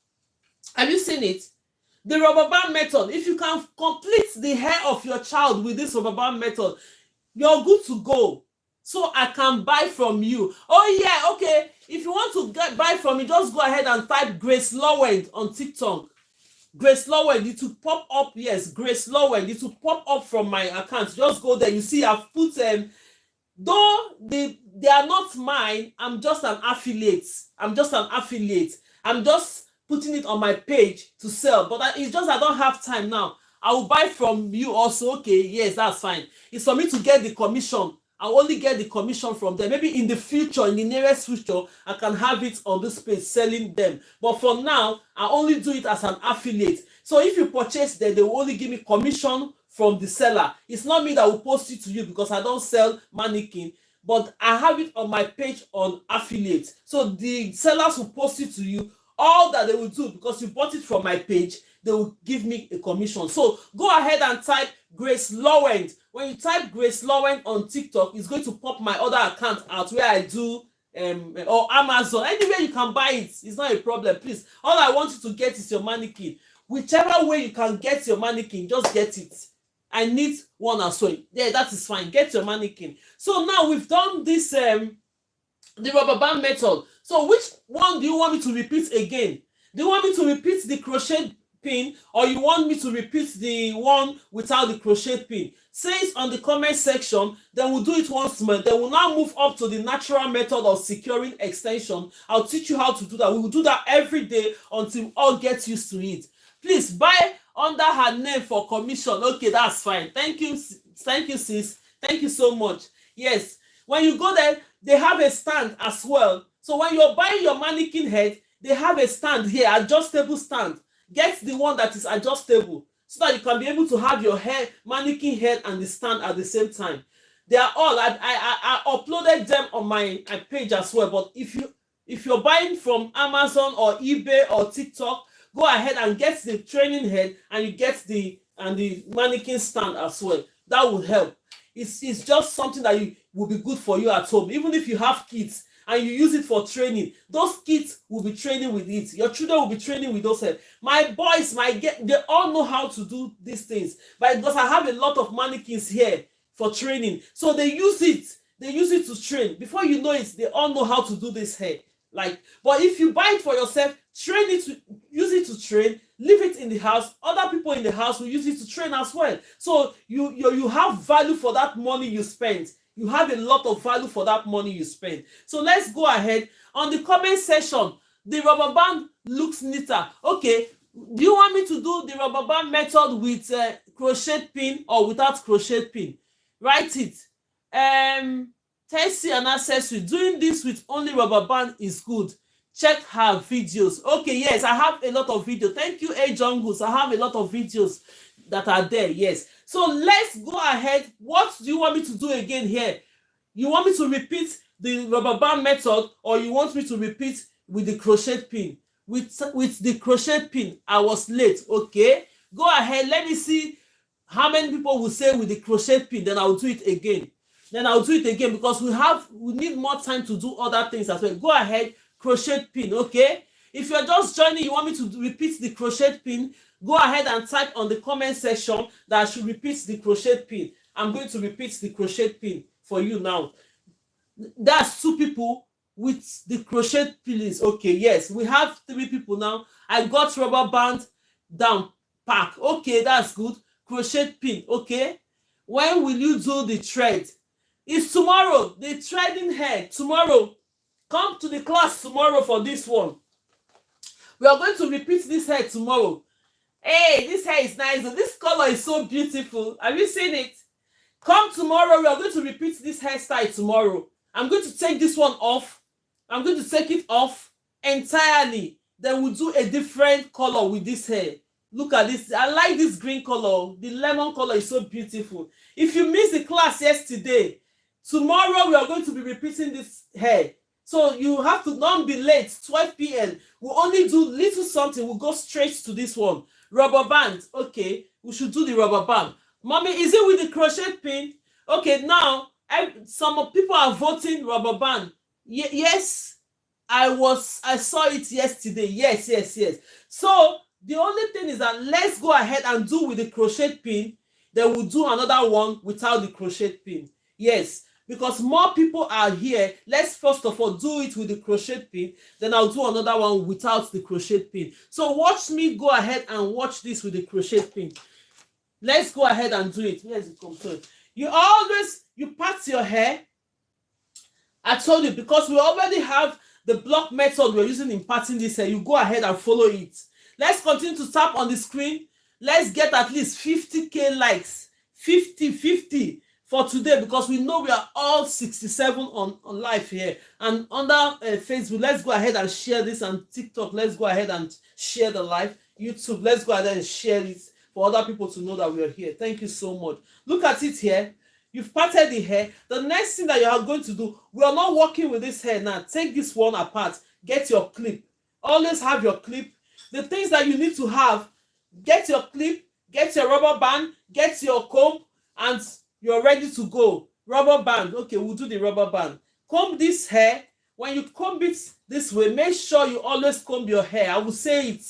Have you seen it? The rubber band method. If you can complete the hair of your child with this rubber band method, you're good to go. So I can buy from you. Oh yeah, okay. If you want to buy from me, just go ahead and type Grace Lawendhair on TikTok. Grace Lawendhair, it will pop up. Yes, Grace Lawendhair, it will pop up from my account. Just go there. You see, I've put though they are not mine, I'm just an affiliate. I'm just putting it on my page to sell, but it's just I don't have time now. I will buy from you also. Okay, yes, that's fine. It's for me to get the commission. I'll only get the commission from them. Maybe in the future, in the nearest future, I can have it on this page selling them. But for now, I only do it as an affiliate. So if you purchase them, they will only give me commission from the seller. It's not me that will post it to you because I don't sell mannequin, but I have it on my page on affiliate. So the sellers will post it to you. All that they will do, because you bought it from my page, they will give me a commission. So go ahead and type Grace Lawendhair. When you type Grace Lawendhair on TikTok, it's going to pop my other account out where I do or Amazon. Anywhere you can buy it, it's not a problem. Please, all I want you to get is your mannequin. Whichever way you can get your mannequin, just get it. I need one as well. Yeah, that is fine. Get your mannequin. So now we've done this the rubber band method. So which one do you want me to repeat again? Do you want me to repeat the crochet pin, or you want me to repeat the one without the crochet pin? Say it on the comment section, then we'll do it once more. Then we'll now move up to the natural method of securing extension. I'll teach you how to do that. We will do that every day until we all get used to it. Please buy under her name for commission. Okay, that's fine. Thank you, sis. Thank you so much. Yes, when you go there, they have a stand as well. So when you're buying your mannequin head, they have a stand here, adjustable stand. Get the one that is adjustable so that you can be able to have your hair, mannequin head, and the stand at the same time. They are all, I uploaded them on my page as well. But if you're buying from Amazon or eBay or TikTok, go ahead and get the training head, and you get the mannequin stand as well. That will help. It's just something that will be good for you at home. Even if you have kids and you use it for training, those kids will be training with it. Your children will be training with those head. My boys, they all know how to do these things. But because I have a lot of mannequins here for training, so they use it. They use it to train. Before you know it, they all know how to do this hair. But if you buy it for yourself, use it to train, leave it in the house. Other people in the house will use it to train as well. So you have value for that money you spent. You have a lot of value for that money you spend. So let's go ahead. On the comment section, the rubber band looks neater. Okay, Do you want me to do the rubber band method with crochet pin or without crochet pin? Write it. Tessie and accessory, doing this with only rubber band is good. Check her videos. Okay, yes, I have a lot of videos. Thank you, A Jungles. I have a lot of videos that are there. Yes. So let's go ahead. What do you want me to do again here? You want me to repeat the rubber band method, or you want me to repeat with the crochet pin? With the crochet pin, I was late. Okay, go ahead. Let me see how many people will say with the crochet pin. Then I'll do it again. Because we need more time to do other things as well. Go ahead, crochet pin. Okay, if you're just joining, you want me to repeat the crochet pin, go ahead and type on the comment section that I should repeat the crochet pin. I'm going to repeat the crochet pin for you now. That's 2 people with the crochet pins. Okay, yes, we have 3 people now. I got rubber band down pack. Okay, that's good. Crochet pin. Okay, when will you do the thread? It's tomorrow. The threading hair tomorrow. Come to the class tomorrow for this one. We are going to repeat this hair tomorrow. Hey, this hair is nice. This color is so beautiful. Have you seen it? Come tomorrow. We are going to repeat this hairstyle tomorrow. I'm going to take this one off. I'm going to take it off entirely. Then we'll do a different color with this hair. Look at this. I like this green color. The lemon color is so beautiful. If you missed the class yesterday, tomorrow we are going to be repeating this hair. So you have to not be late. 12 p.m. We'll only do little something. We'll go straight to this one. Rubber band. Okay, we should do the rubber band. Mommy, is it with the crochet pin? Okay, now some people are voting rubber band. Yes, I saw it yesterday. Yes. So the only thing is that let's go ahead and do with the crochet pin. Then we'll do another one without the crochet pin. Yes, because more people are here. Let's first of all do it with the crochet pin. Then I'll do another one without the crochet pin. So watch me go ahead and watch this with the crochet pin. Let's go ahead and do it. Here's the computer. You part your hair. I told you, because we already have the block method we're using in parting this hair. You go ahead and follow it. Let's continue to tap on the screen. Let's get at least 50k likes. 50 for today, because we know we are all 67 on live here. And under Facebook, let's go ahead and share this. And TikTok, let's go ahead and share the live. YouTube, let's go ahead and share it for other people to know that we are here. Thank you so much. Look at it here. You've parted the hair. The next thing that you are going to do, we are not working with this hair now. Take this one apart. Get your clip. Always have your clip. The things that you need to have, get your clip, get your rubber band, get your comb, and you're ready to go. Rubber band. Okay, we'll do the rubber band. Comb this hair. When you comb it this way, make sure you always comb your hair. I will say it.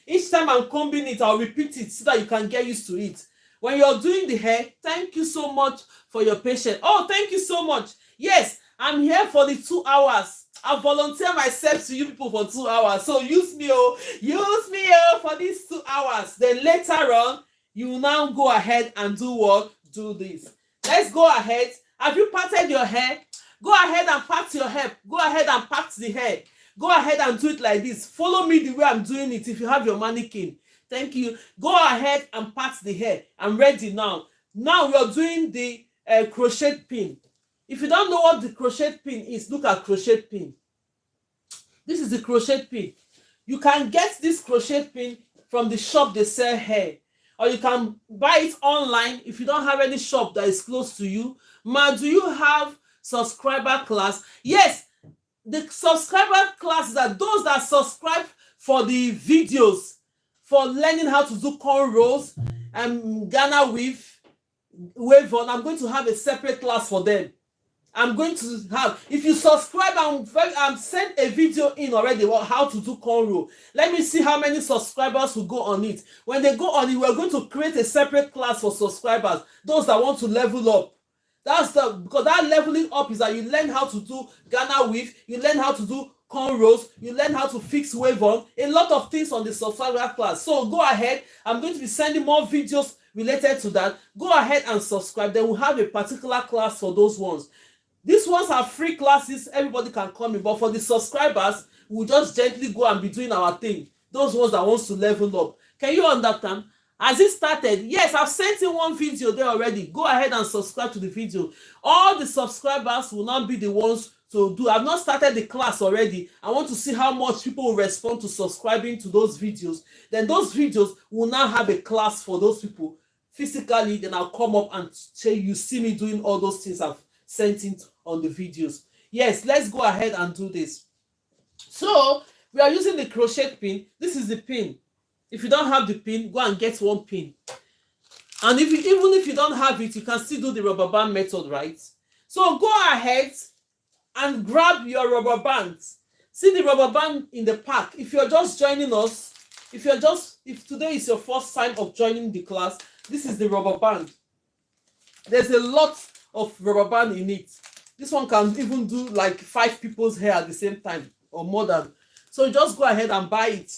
Each time I'm combing it, I'll repeat it so that you can get used to it. When you're doing the hair, thank you so much for your patience. Oh, thank you so much. Yes, I'm here for the 2 hours. I volunteer myself to you people for 2 hours. So use me for these 2 hours. Then later on, you will now go ahead and do what? Do this. Let's go ahead. Have you parted your hair? Go ahead and part your hair. Go ahead and part the hair. Go ahead and do it like this. Follow me the way I'm doing it if you have your mannequin. Thank you. Go ahead and part the hair. I'm ready now. Now we are doing the crochet pin. If you don't know what the crochet pin is, look at crochet pin. This is the crochet pin. You can get this crochet pin from the shop they sell hair, or you can buy it online if you don't have any shop that is close to you. Ma, do you have subscriber class? Yes, the subscriber classes are those that subscribe for the videos for learning how to do cornrows and Ghana wave on. I'm going to have a separate class for them. I'm going to have, if you subscribe, I'm sent a video in already about how to do cornrow. Let me see how many subscribers will go on it. When they go on it, we're going to create a separate class for subscribers, those that want to level up. Because that leveling up is that you learn how to do Ghana weave, you learn how to do cornrows, you learn how to fix wave on, a lot of things on the subscriber class. So go ahead. I'm going to be sending more videos related to that. Go ahead and subscribe. Then we'll have a particular class for those ones. These ones are free classes. Everybody can come in. But for the subscribers, we'll just gently go and be doing our thing. those ones that wants to level up. Can you understand? Has it started? Yes, I've sent in one video there already. Go ahead and subscribe to the video. All the subscribers will not be the ones to do. I've not started the class already. I want to see how much people will respond to subscribing to those videos. Then those videos will now have a class for those people physically. Then I'll come up and say you see me doing all those things I've sent in on the videos. Yes, let's go ahead and do this. So we are using the crochet pin. This is the pin. If you don't have the pin, go and get one pin. And even if you don't have it, you can still do the rubber band method, right? So go ahead and grab your rubber bands. See the rubber band in the pack. If you're just joining us, if today is your first time of joining the class, this is the rubber band. There's a lot of rubber band in it. This one can even do like 5 people's hair at the same time or more than. So just go ahead and buy it.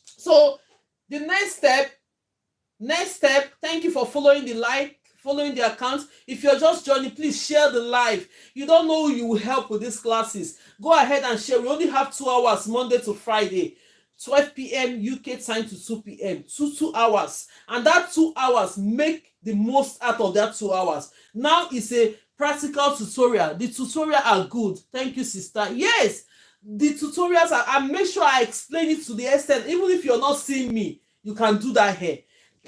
So the next step, thank you for following the account. If you're just joining, please share the live. You don't know who you will help with these classes. Go ahead and share. We only have 2 hours, Monday to Friday, 12 p.m. UK time to 2 p.m. 2 hours. And that 2 hours, make the most out of that 2 hours. Now it's a practical tutorial. The tutorials are good. Thank you, sister. Yes, the tutorials are, I make sure I explain it to the extent, even if you're not seeing me, you can do that hair.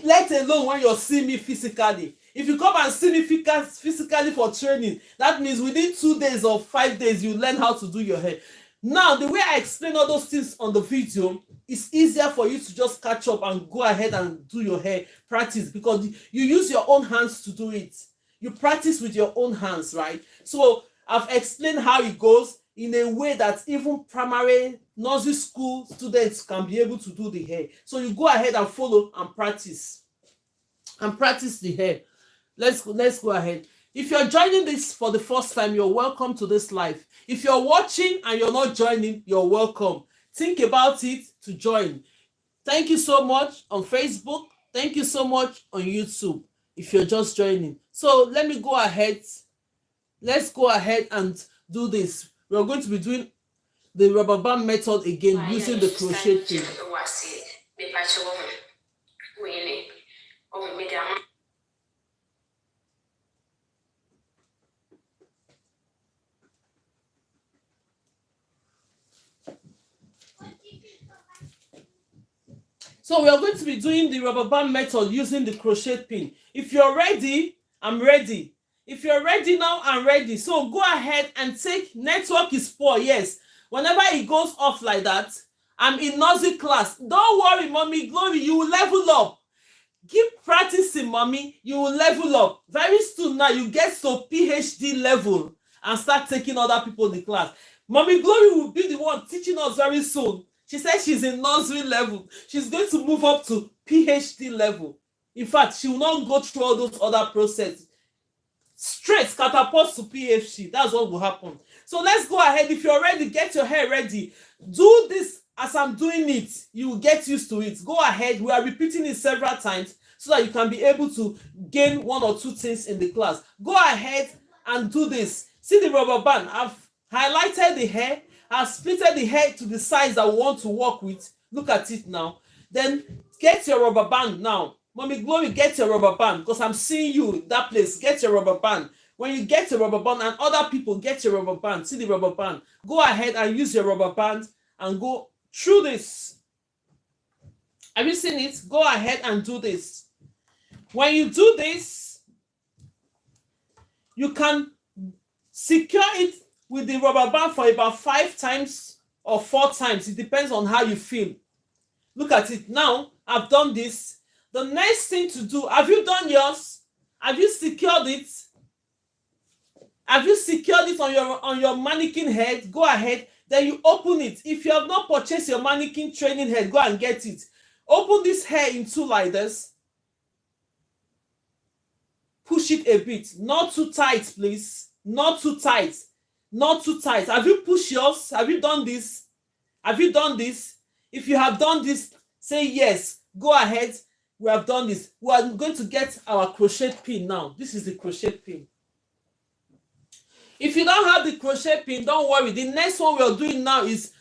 Let alone when you're seeing me physically. If you come and see me physically for training, that means within 2 days or 5 days, you learn how to do your hair. Now, the way I explain all those things on the video, it's easier for you to just catch up and go ahead and do your hair, practice, because you use your own hands to do it. You practice with your own hands, right? So I've explained how it goes in a way that even primary nursery school students can be able to do the hair. So you go ahead and follow and practice the hair. Let's go ahead. If you're joining this for the first time, you're welcome to this live. If you're watching and you're not joining, you're welcome. Think about it to join. Thank you so much on Facebook. Thank you so much on YouTube if you're just joining. So let me go ahead. Let's go ahead and do this. We're going to be doing the rubber band method again using the crochet pin. So we are going to be doing the rubber band method using the crochet pin. If you're ready, I'm ready. If you're ready now, I'm ready. So go ahead and take network is poor. Yes. Whenever it goes off like that, I'm in nursery class. Don't worry, mommy, glory, you will level up. Keep practicing, mommy. You will level up. Very soon now, you get to PhD level and start taking other people in the class. Mommy Glory will be the one teaching us very soon. She said she's in nursery level. She's going to move up to PhD level. In fact, she will not go through all those other processes. Straight catapult to PhD. That's what will happen. So let's go ahead. If you're ready, get your hair ready. Do this as I'm doing it. You will get used to it. Go ahead. We are repeating it several times so that you can be able to gain 1 or 2 things in the class. Go ahead and do this. See the rubber band. I've highlighted the hair. I've splitted the hair to the size that we want to work with. Look at it now. Then get your rubber band now. Mommy Glory, get your rubber band because I'm seeing you in that place. Get your rubber band. When you get your rubber band and other people get your rubber band, see the rubber band. Go ahead and use your rubber band and go through this. Have you seen it? Go ahead and do this. When you do this, you can secure it with the rubber band for about 5 times or 4 times. It depends on how you feel. Look at it. Now, I've done this. The next thing to do, have you done yours? Have you secured it? Have you secured it on your mannequin head? Go ahead. Then you open it. If you have not purchased your mannequin training head, go and get it. Open this hair in 2 like this. Push it a bit. Not too tight, please. Not too tight. Not too tight. Have you pushed yours? Have you done this? Have you done this? If you have done this, say yes. Go ahead. We have done this. We are going to get our crochet pin now. This is the crochet pin. If you don't have the crochet pin, don't worry. The next one we are doing now is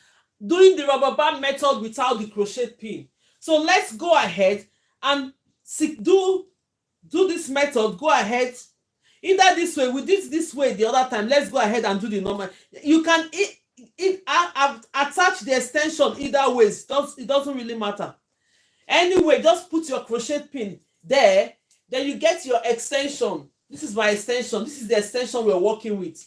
doing the rubber band method without the crochet pin. So let's go ahead and do this method. Go ahead, either this way, we did this way the other time. Let's go ahead and do the normal. You can attach the extension either ways. It doesn't really matter. Anyway, just put your crochet pin there, then you get your extension. This is my extension. This is the extension we're working with.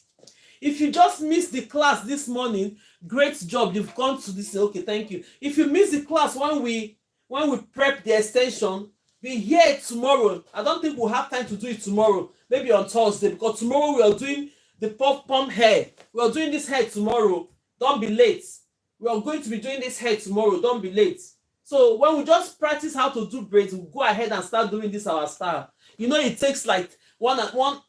If you just missed the class this morning, great job, you've gone to this. Okay, thank you. If you missed the class when we prep the extension, be here tomorrow. I don't think we'll have time to do it tomorrow, maybe on Thursday, because tomorrow we are doing the pom hair. We are doing this hair tomorrow. Don't be late. We are going to be doing this hair tomorrow. Don't be late. So when we just practice how to do braids, we'll go ahead and start doing this our style. You know, it takes like 1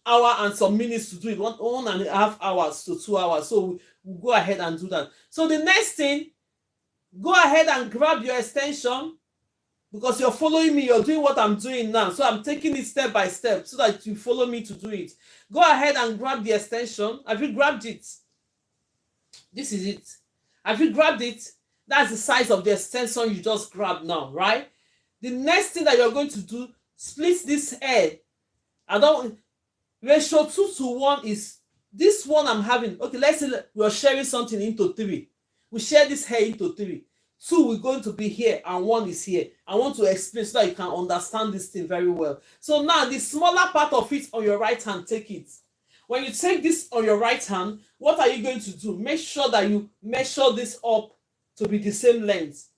hour and some minutes to do it, 1.5 hours to 2 hours. So we'll go ahead and do that. So the next thing, go ahead and grab your extension, because you're following me, you're doing what I'm doing now. So I'm taking it step by step so that you follow me to do it. Go ahead and grab the extension. Have you grabbed it? This is it. Have you grabbed it? That's the size of the extension you just grabbed now, right? The next thing that you're going to do, split this hair. Ratio 2:1 is this one I'm having. Okay, let's say we're sharing something into 3. We share this hair into 3. 2 we're going to be here and 1 is here. I want to explain so that you can understand this thing very well. So now the smaller part of it on your right hand, take it. When you take this on your right hand, what are you going to do? Make sure that you measure this up to be the same length,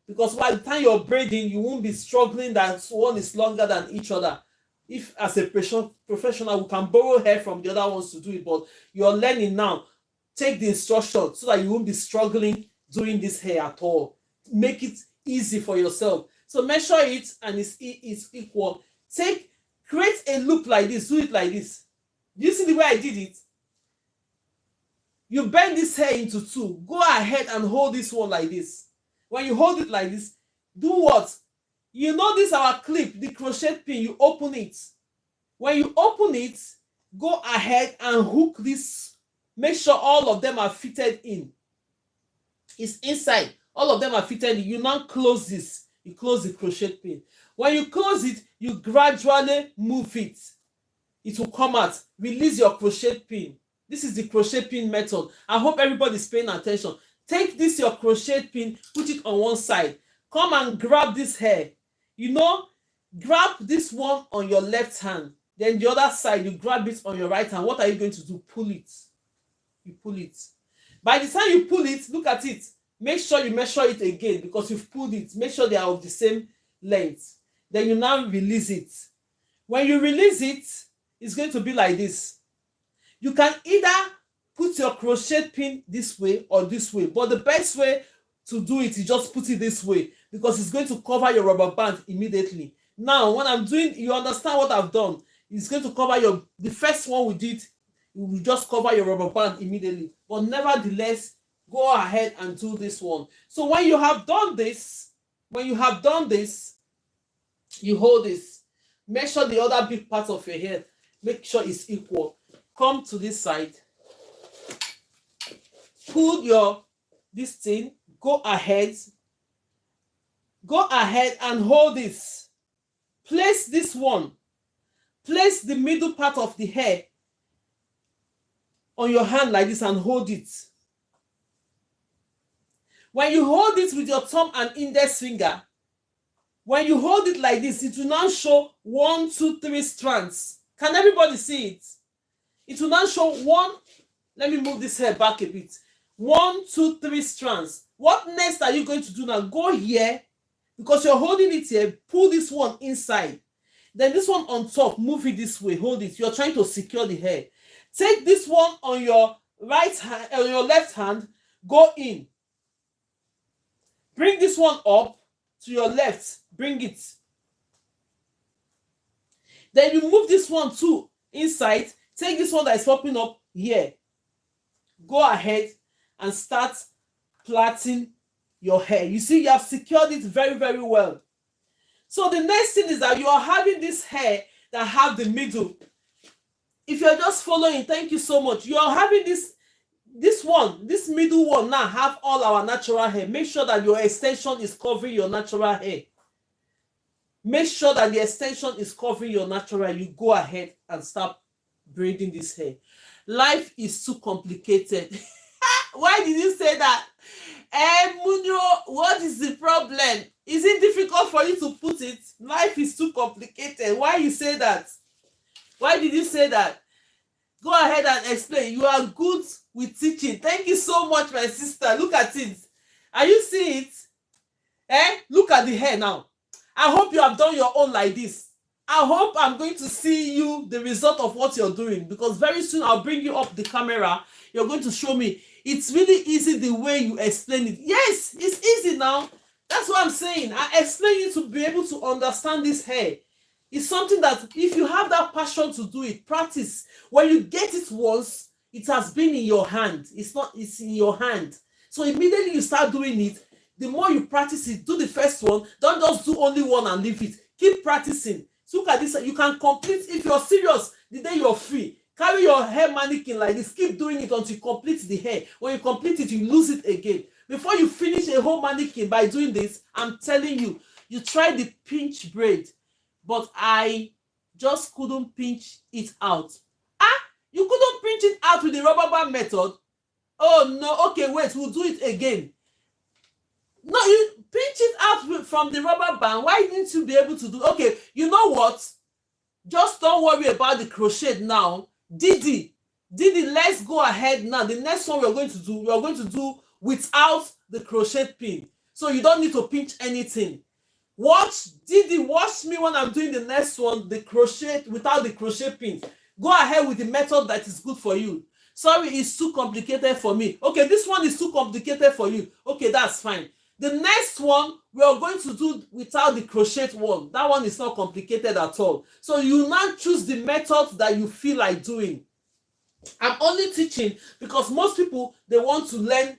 because by the time you're braiding, you won't be struggling that one is longer than each other. If as a professional, we can borrow hair from the other ones to do it, but you're learning now. Take the instruction so that you won't be struggling doing this hair at all. Make it easy for yourself. So measure it and it's equal. Create a loop like this. Do it like this. Do you see the way I did it? You bend this hair into 2. Go ahead and hold this one like this. When you hold it like this, do what? You know this our clip, the crochet pin, you open it. When you open it, go ahead and hook this. Make sure all of them are fitted in. It's inside. All of them are fitted in. You now close this. You close the crochet pin. When you close it, you gradually move it. It will come out. Release your crochet pin. This is the crochet pin method. I hope everybody's paying attention. Take this, your crochet pin, put it on one side. Come and grab this hair. You know, grab this one on your left hand. Then the other side, you grab it on your right hand. What are you going to do? Pull it. You pull it. By the time you pull it, look at it. Make sure you measure it again, because you've pulled it. Make sure they are of the same length. Then you now release it. When you release it, it's going to be like this. You can either put your crochet pin this way or this way, but the best way to do it is just put it this way, because it's going to cover your rubber band immediately. Now, when I'm doing, you understand what I've done. It's going to cover the first one we did, you will just cover your rubber band immediately. But nevertheless, go ahead and do this one. So when you have done this, you hold this. Measure the other big part of your hair. Make sure it's equal. Come to this side. Pull this thing. Go ahead and hold this. Place this one. Place the middle part of the hair on your hand like this and hold it. When you hold it with your thumb and index finger, when you hold it like this, it will now show 1, 2, 3 strands. Can everybody see it? It will now show 1. Let me move this hair back a bit. 1, 2, 3 strands. What next are you going to do now? Go here, because you're holding it here. Pull this one inside. Then this one on top, move it this way. Hold it. You're trying to secure the hair. Take this one on your right hand, on your left hand. Go in. Bring this one up to your left. Bring it. Then you move this one too inside. Take this one that is popping up here. Go ahead and start plaiting your hair. You see, you have secured it very, very well. So the next thing is that you are having this hair that have the middle. If you're just following, thank you so much. You are having this middle one now have all our natural hair. Make sure that your extension is covering your natural hair. Make sure that the extension is covering your natural. You go ahead and start braiding this hair. Life is too complicated. Why did you say that? Munyo, what is the problem? Is it difficult for you to put it? Life is too complicated. Why you say that? Why did you say that? Go ahead and explain. You are good with teaching. Thank you so much, my sister. Look at it. Are you seeing it? Look at the hair now. I hope you have done your own like this. I hope I'm going to see you the result of what you're doing, because very soon I'll bring you up the camera. You're going to show me. It's really easy the way you explain it. Yes, it's easy now. That's what I'm saying. I explain you to be able to understand this hair. It's something that if you have that passion to do it, practice. When you get it once, it has been in your hand. It's in your hand. So immediately you start doing it, the more you practice it, do the first one. Don't just do only one and leave it. Keep practicing. So look at this. You can complete, if you're serious, the day you're free. Carry your hair mannequin like this. Keep doing it until you complete the hair. When you complete it, you lose it again. Before you finish a whole mannequin by doing this, I'm telling you, you try the pinch braid, but I just couldn't pinch it out. You couldn't pinch it out with the rubber band method? Oh no, okay, wait, we'll do it again. No, you pinch it out from the rubber band. Why didn't you be able to do? Okay, you know what? Just don't worry about the crochet now. Didi, let's go ahead now. The next one we are going to do without the crochet pin. So you don't need to pinch anything. Watch me when I'm doing the next one, the crochet without the crochet pin. Go ahead with the method that is good for you. Sorry, it's too complicated for me. Okay, this one is too complicated for you. Okay, that's fine. The next one we are going to do without the crochet one. That one is not complicated at all. So you now choose the method that you feel like doing. I'm only teaching because most people, they want to learn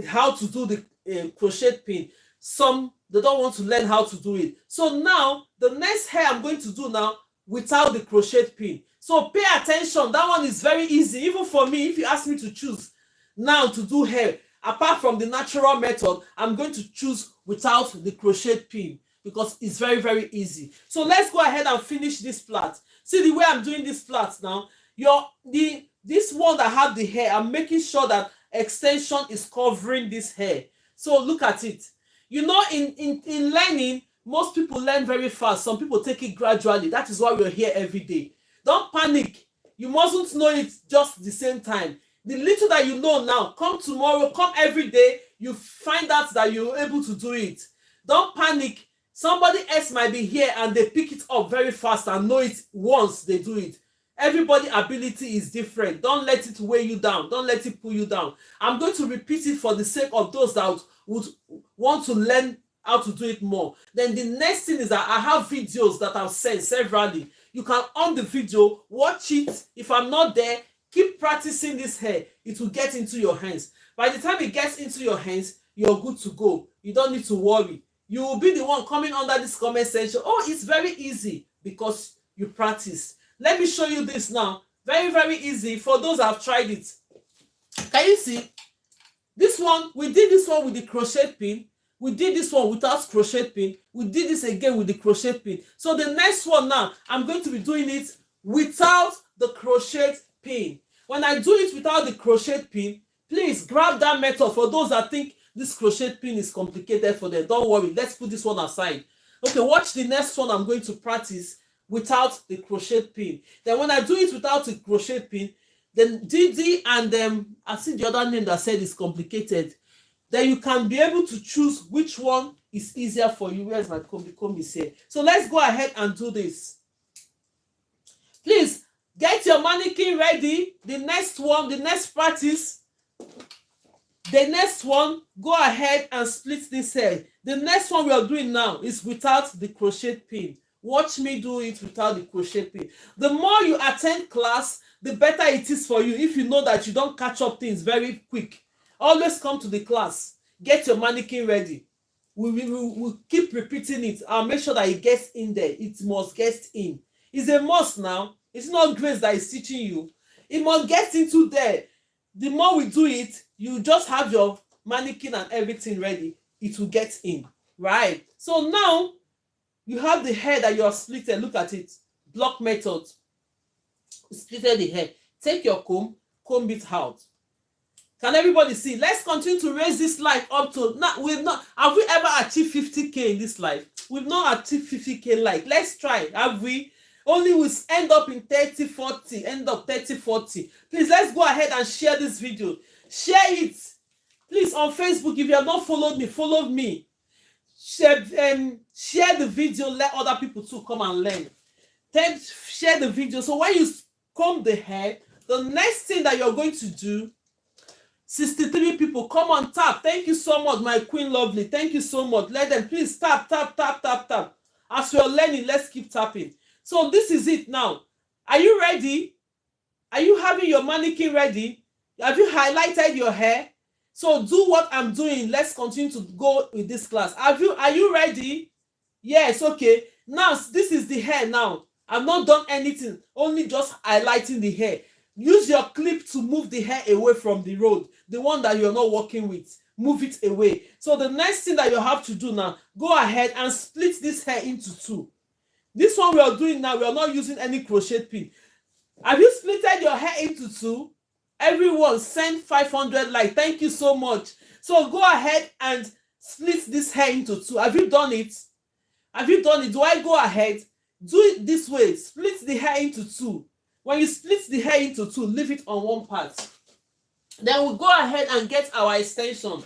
how to do the crochet pin. Some, they don't want to learn how to do it. So now the next hair I'm going to do now without the crochet pin. So pay attention. That one is very easy. Even for me, if you ask me to choose now to do hair, apart from the natural method, I'm going to choose without the crochet pin because it's very, very easy. So let's go ahead and finish this plait. See the way I'm doing this plait now? This one that have the hair, I'm making sure that extension is covering this hair. So look at it. You know, in learning, most people learn very fast. Some people take it gradually. That is why we're here every day. Don't panic. You mustn't know it just the same time. The little that you know now, come tomorrow, come every day, you find out that you're able to do it. Don't panic. Somebody else might be here and they pick it up very fast and know it once they do it. Everybody's ability is different. Don't let it weigh you down. Don't let it pull you down. I'm going to repeat it for the sake of those that would want to learn how to do it more. Then the next thing is that I have videos that I've sent severally. You can on the video, watch it. If I'm not there, keep practicing this hair. It will get into your hands. By the time it gets into your hands, you're good to go. You don't need to worry. You will be the one coming under this comment section. Oh, it's very easy because you practice. Let me show you this now. Very, very easy for those that have tried it. Can you see? This one, we did this one with the crochet pin. We did this one without crochet pin. We did this again with the crochet pin. So the next one now, I'm going to be doing it without the crochet pin. When I do it without the crochet pin, please grab that method. For those that think this crochet pin is complicated for them, don't worry. Let's put this one aside. Okay, watch the next one I'm going to practice without the crochet pin. Then when I do it without the crochet pin, then Didi and I see the other name that said it's complicated. Then you can be able to choose which one is easier for you. Where's my comb is here. So let's go ahead and do this. Please get your mannequin ready. The next one, the next practice, the next one, go ahead and split this hair. The next one we are doing now is without the crochet pin. Watch me do it without the crochet pin. The more you attend class, the better it is for you. If you know that you don't catch up things very quick, always come to the class. Get your mannequin ready. We'll keep repeating it. I'll make sure that it gets in there. It must get in. It's a must now. It's not Grace that is teaching you. It must get into there. the more we do it, you just have your mannequin and everything ready, it will get in, right? So now you have the hair that you have splitted. Look at it. Block method. Splitted the hair. Take your comb it out. Can everybody see? Let's continue to raise this life up to now. Have we ever achieved 50k in this life? We've not achieved 50k like. Let's try. Have we? Only we end up in 30, 40. End up 30, 40. Please, let's go ahead and share this video. Share it. Please, on Facebook, if you have not followed me, follow me. Share the video. Let other people too come and learn. Then share the video. So when you comb the hair, the next thing that you're going to do, 63 people, come on, tap. Thank you so much, my queen lovely. Thank you so much. Let them please tap. As we're learning, let's keep tapping. So this is it now. Are you ready? Are you having your mannequin ready? Have you highlighted your hair? So do what I'm doing. Let's continue to go with this class. Are you ready? Yes, okay. Now this is the hair now. I've not done anything, only just highlighting the hair. Use your clip to move the hair away from the road, the one that you're not working with. Move it away. So the next thing that you have to do now, go ahead and split this hair into two. This one we are doing now, we are not using any crochet pin. Have you splitted your hair into two? Everyone send 500 like. Thank you so much. So go ahead and split this hair into two. Have you done it? Have you done it? Do I go ahead? Do it this way. Split the hair into two. When you split the hair into two, leave it on one part. Then we'll go ahead and get our extension.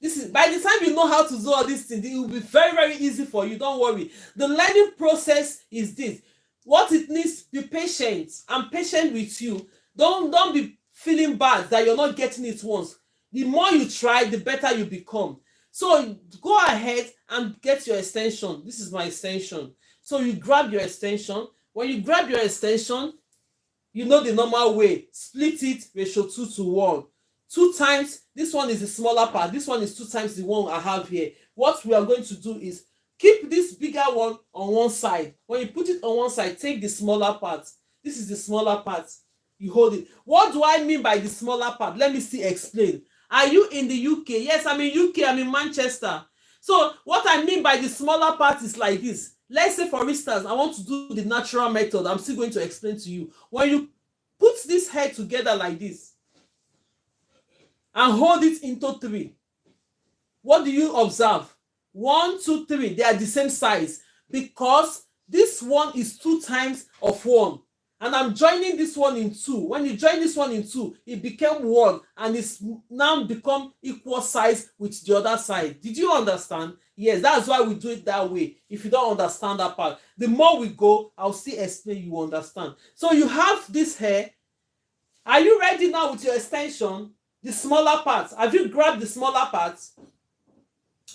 This is, by the time you know how to do all these things, it will be very, very easy for you. Don't worry. The learning process is this. What it needs, be patient. I'm patient with you. Don't be feeling bad that you're not getting it once. The more you try, the better you become. So go ahead and get your extension. This is my extension. So you grab your extension. When you grab your extension, you know the normal way. Split it, ratio 2:1. 2 times, this one is the smaller part. This one is 2 times the one I have here. What we are going to do is keep this bigger one on one side. When you put it on one side, take the smaller part. This is the smaller part. You hold it. What do I mean by the smaller part? Let me see, explain. Are you in the UK? Yes, I'm in UK. I'm in Manchester. So what I mean by the smaller part is like this. Let's say, for instance, I want to do the natural method. I'm still going to explain to you. When you put this hair together like this and hold it into 3, what do you observe? 1, 2, 3. They are the same size because this one is 2 times of 1. And I'm joining this one in 2. When you join this one in 2, it became 1 and it's now become equal size with the other side. Did you understand? Yes, that's why we do it that way. If you don't understand that part, the more we go, I'll still explain, you understand. So you have this hair. Are you ready now with your extension? The smaller parts. Have you grabbed the smaller parts?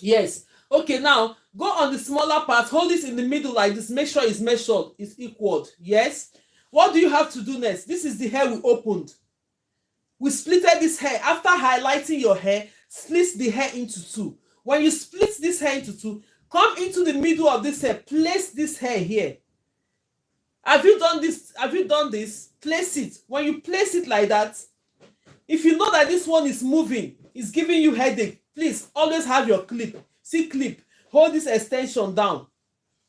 Yes. Okay, now go on the smaller part. Hold it in the middle like this. Make sure it's measured. It's equal. Yes. What do you have to do next? This is the hair we opened. We splitted this hair. After highlighting your hair, split the hair into 2. When you split this hair into 2, come into the middle of this hair. Place this hair here. Have you done this? Have you done this? Place it. When you place it like that, if you know that this one is moving, it's giving you headache, please always have your clip. See clip. Hold this extension down.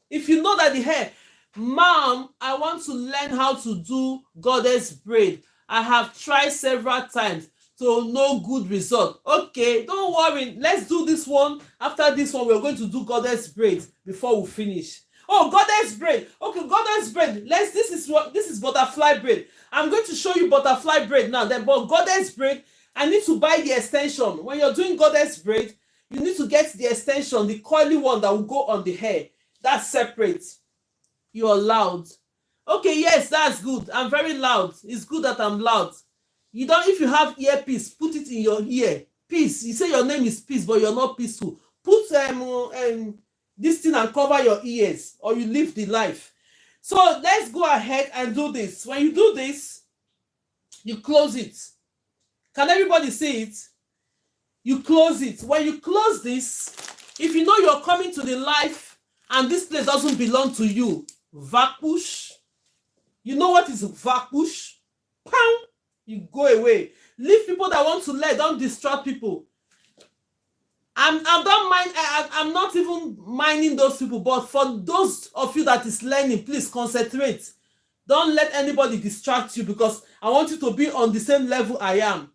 If you know that the hair, ma'am, I want to learn how to do goddess braid. I have tried several times to no good result. Okay, don't worry. Let's do this one. After this one, we're going to do goddess braid before we finish. Oh, goddess braid. Okay, goddess braid. This is butterfly braid. I'm going to show you butterfly braid now. Then, but goddess braid, I need to buy the extension. When you're doing goddess braid, you need to get the extension, the coily one that will go on the hair. That's separate. You're loud. Okay, yes, that's good. I'm very loud. It's good that I'm loud. You don't, if you have earpiece, put it in your ear. Peace. You say your name is Peace, but you're not peaceful. Put this thing and cover your ears, or you live the life. So let's go ahead and do this. When you do this, you close it. Can everybody see it? You close it. When you close this, if you know you're coming to the life and this place doesn't belong to you, vac push. You know what is vac push? Pound. You go away. Leave people that want to learn. Don't distract people. I'm not even minding those people, but for those of you that is learning, please concentrate. Don't let anybody distract you, because I want you to be on the same level I am.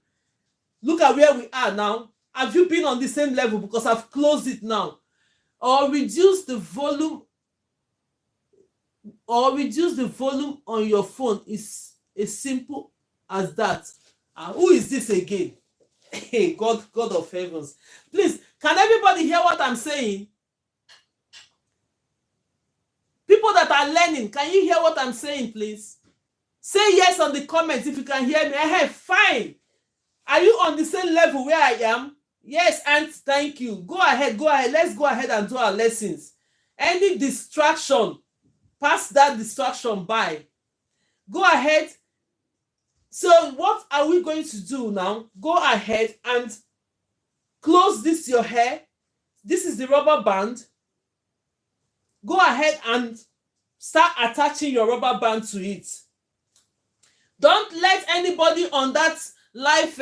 Look at where we are now. Have you been on the same level? Because I've closed it now. Or reduce the volume on your phone. Is as simple as that. Who is this again? Hey, God of heavens. Please, can everybody hear what I'm saying? People that are learning, can you hear what I'm saying, please? Say yes on the comments if you can hear me. Hey, fine. Are you on the same level where I am? Yes, and thank you. Go ahead. Let's go ahead and do our lessons. Any distraction, pass that distraction by. Go ahead. So what are we going to do now? Go ahead and close this your hair. This is the rubber band. Go ahead and start attaching your rubber band to it. Don't let anybody on that live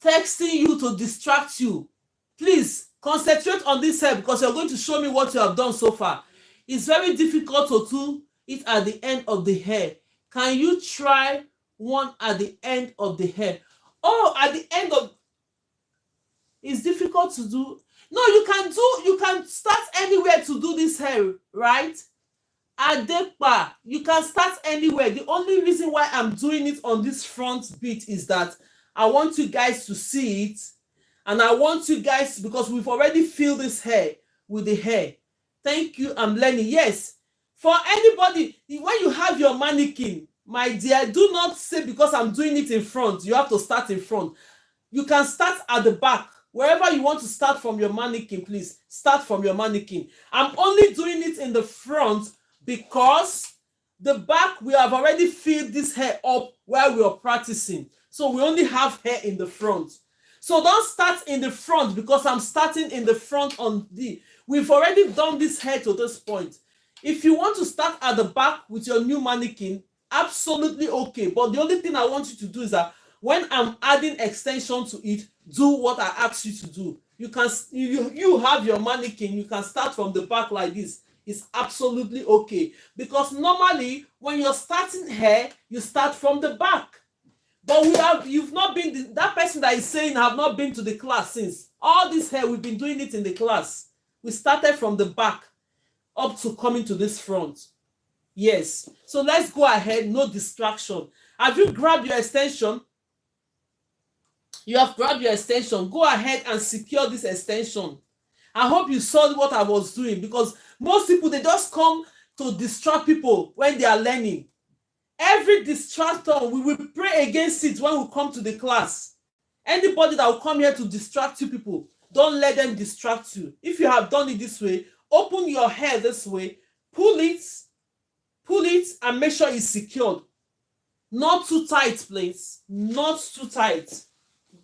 texting you to distract you. Please concentrate on this hair, because you're going to show me what you have done so far. It's very difficult to do it at the end of the hair. Can you try one at the end of the hair? Oh, at the end of... It's difficult to do. No, you can start anywhere to do this hair, right? Adepa, you can start anywhere. The only reason why I'm doing it on this front bit is that I want you guys to see it, and I want you guys, because we've already filled this hair with the hair. Thank you, I'm learning. Yes, for anybody, when you have your mannequin, my dear, do not say because I'm doing it in front, you have to start in front. You can start at the back. Wherever you want to start from your mannequin, please start from your mannequin. I'm only doing it in the front because the back, we have already filled this hair up while we are practicing. So we only have hair in the front. So don't start in the front, because I'm starting in the front on the... We've already done this hair to this point. If you want to start at the back with your new mannequin, absolutely okay. But the only thing I want you to do is that when I'm adding extension to it, do what I asked you to do. You have your mannequin, you can start from the back like this. It's absolutely okay, because normally when you're starting hair, you start from the back. But you've not been, that person that is saying have not been to the class since. All this hair, we've been doing it in the class. We started from the back up to coming to this front. Yes. So let's go ahead, no distraction. Have you grabbed your extension? You have grabbed your extension. Go ahead and secure this extension. I hope you saw what I was doing, because most people, they just come to distract people when they are learning. Every distractor, we will pray against it when we come to the class. Anybody that will come here to distract you people, don't let them distract you. If you have done it this way, open your hair this way, pull it, and make sure it's secured. Not too tight, please. Not too tight.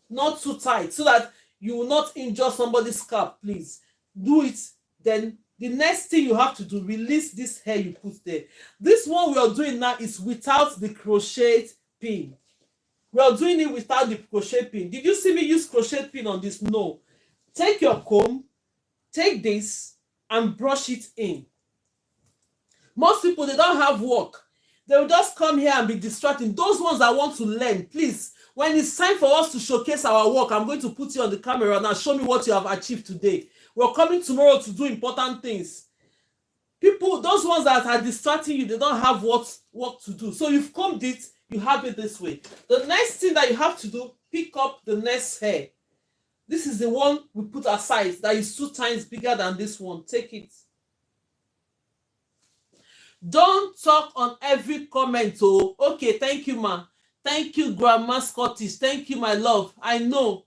Not too tight, so that you will not injure somebody's scalp, please. Do it. Then the next thing you have to do, release this hair you put there. This one we are doing now is without the crochet pin. We are doing it without the crochet pin. Did you see me use crochet pin on this? No. Take your comb, take this, and brush it in. Most people, they don't have work. They will just come here and be distracting. Those ones that want to learn, please, when it's time for us to showcase our work, I'm going to put you on the camera now. Show me what you have achieved today. We're coming tomorrow to do important things. People, those ones that are distracting you, they don't have work to do. So you've combed it, you have it this way. The next thing that you have to do, pick up the next hair. This is the one we put aside that is 2 times bigger than this one. Take it. Don't talk on every comment. Oh, okay, thank you, ma. Thank you, Grandma Scottish. Thank you, my love. I know.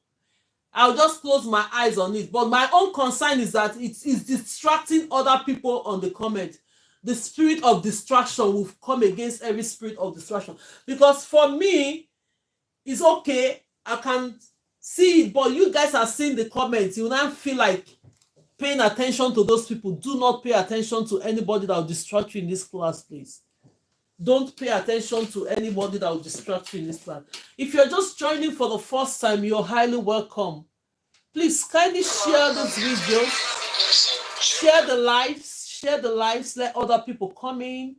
I'll just close my eyes on it. But my own concern is that it is distracting other people on the comment. The spirit of distraction will come against every spirit of distraction. Because for me, it's okay. I can see it. But you guys are seeing the comments. You will not feel like paying attention to those people. Do not pay attention to anybody that will distract you in this class, please. Don't pay attention to anybody that will distract you in this plan. If you're just joining for the first time, you're highly welcome. Please kindly share this video, share the lives, let other people come in.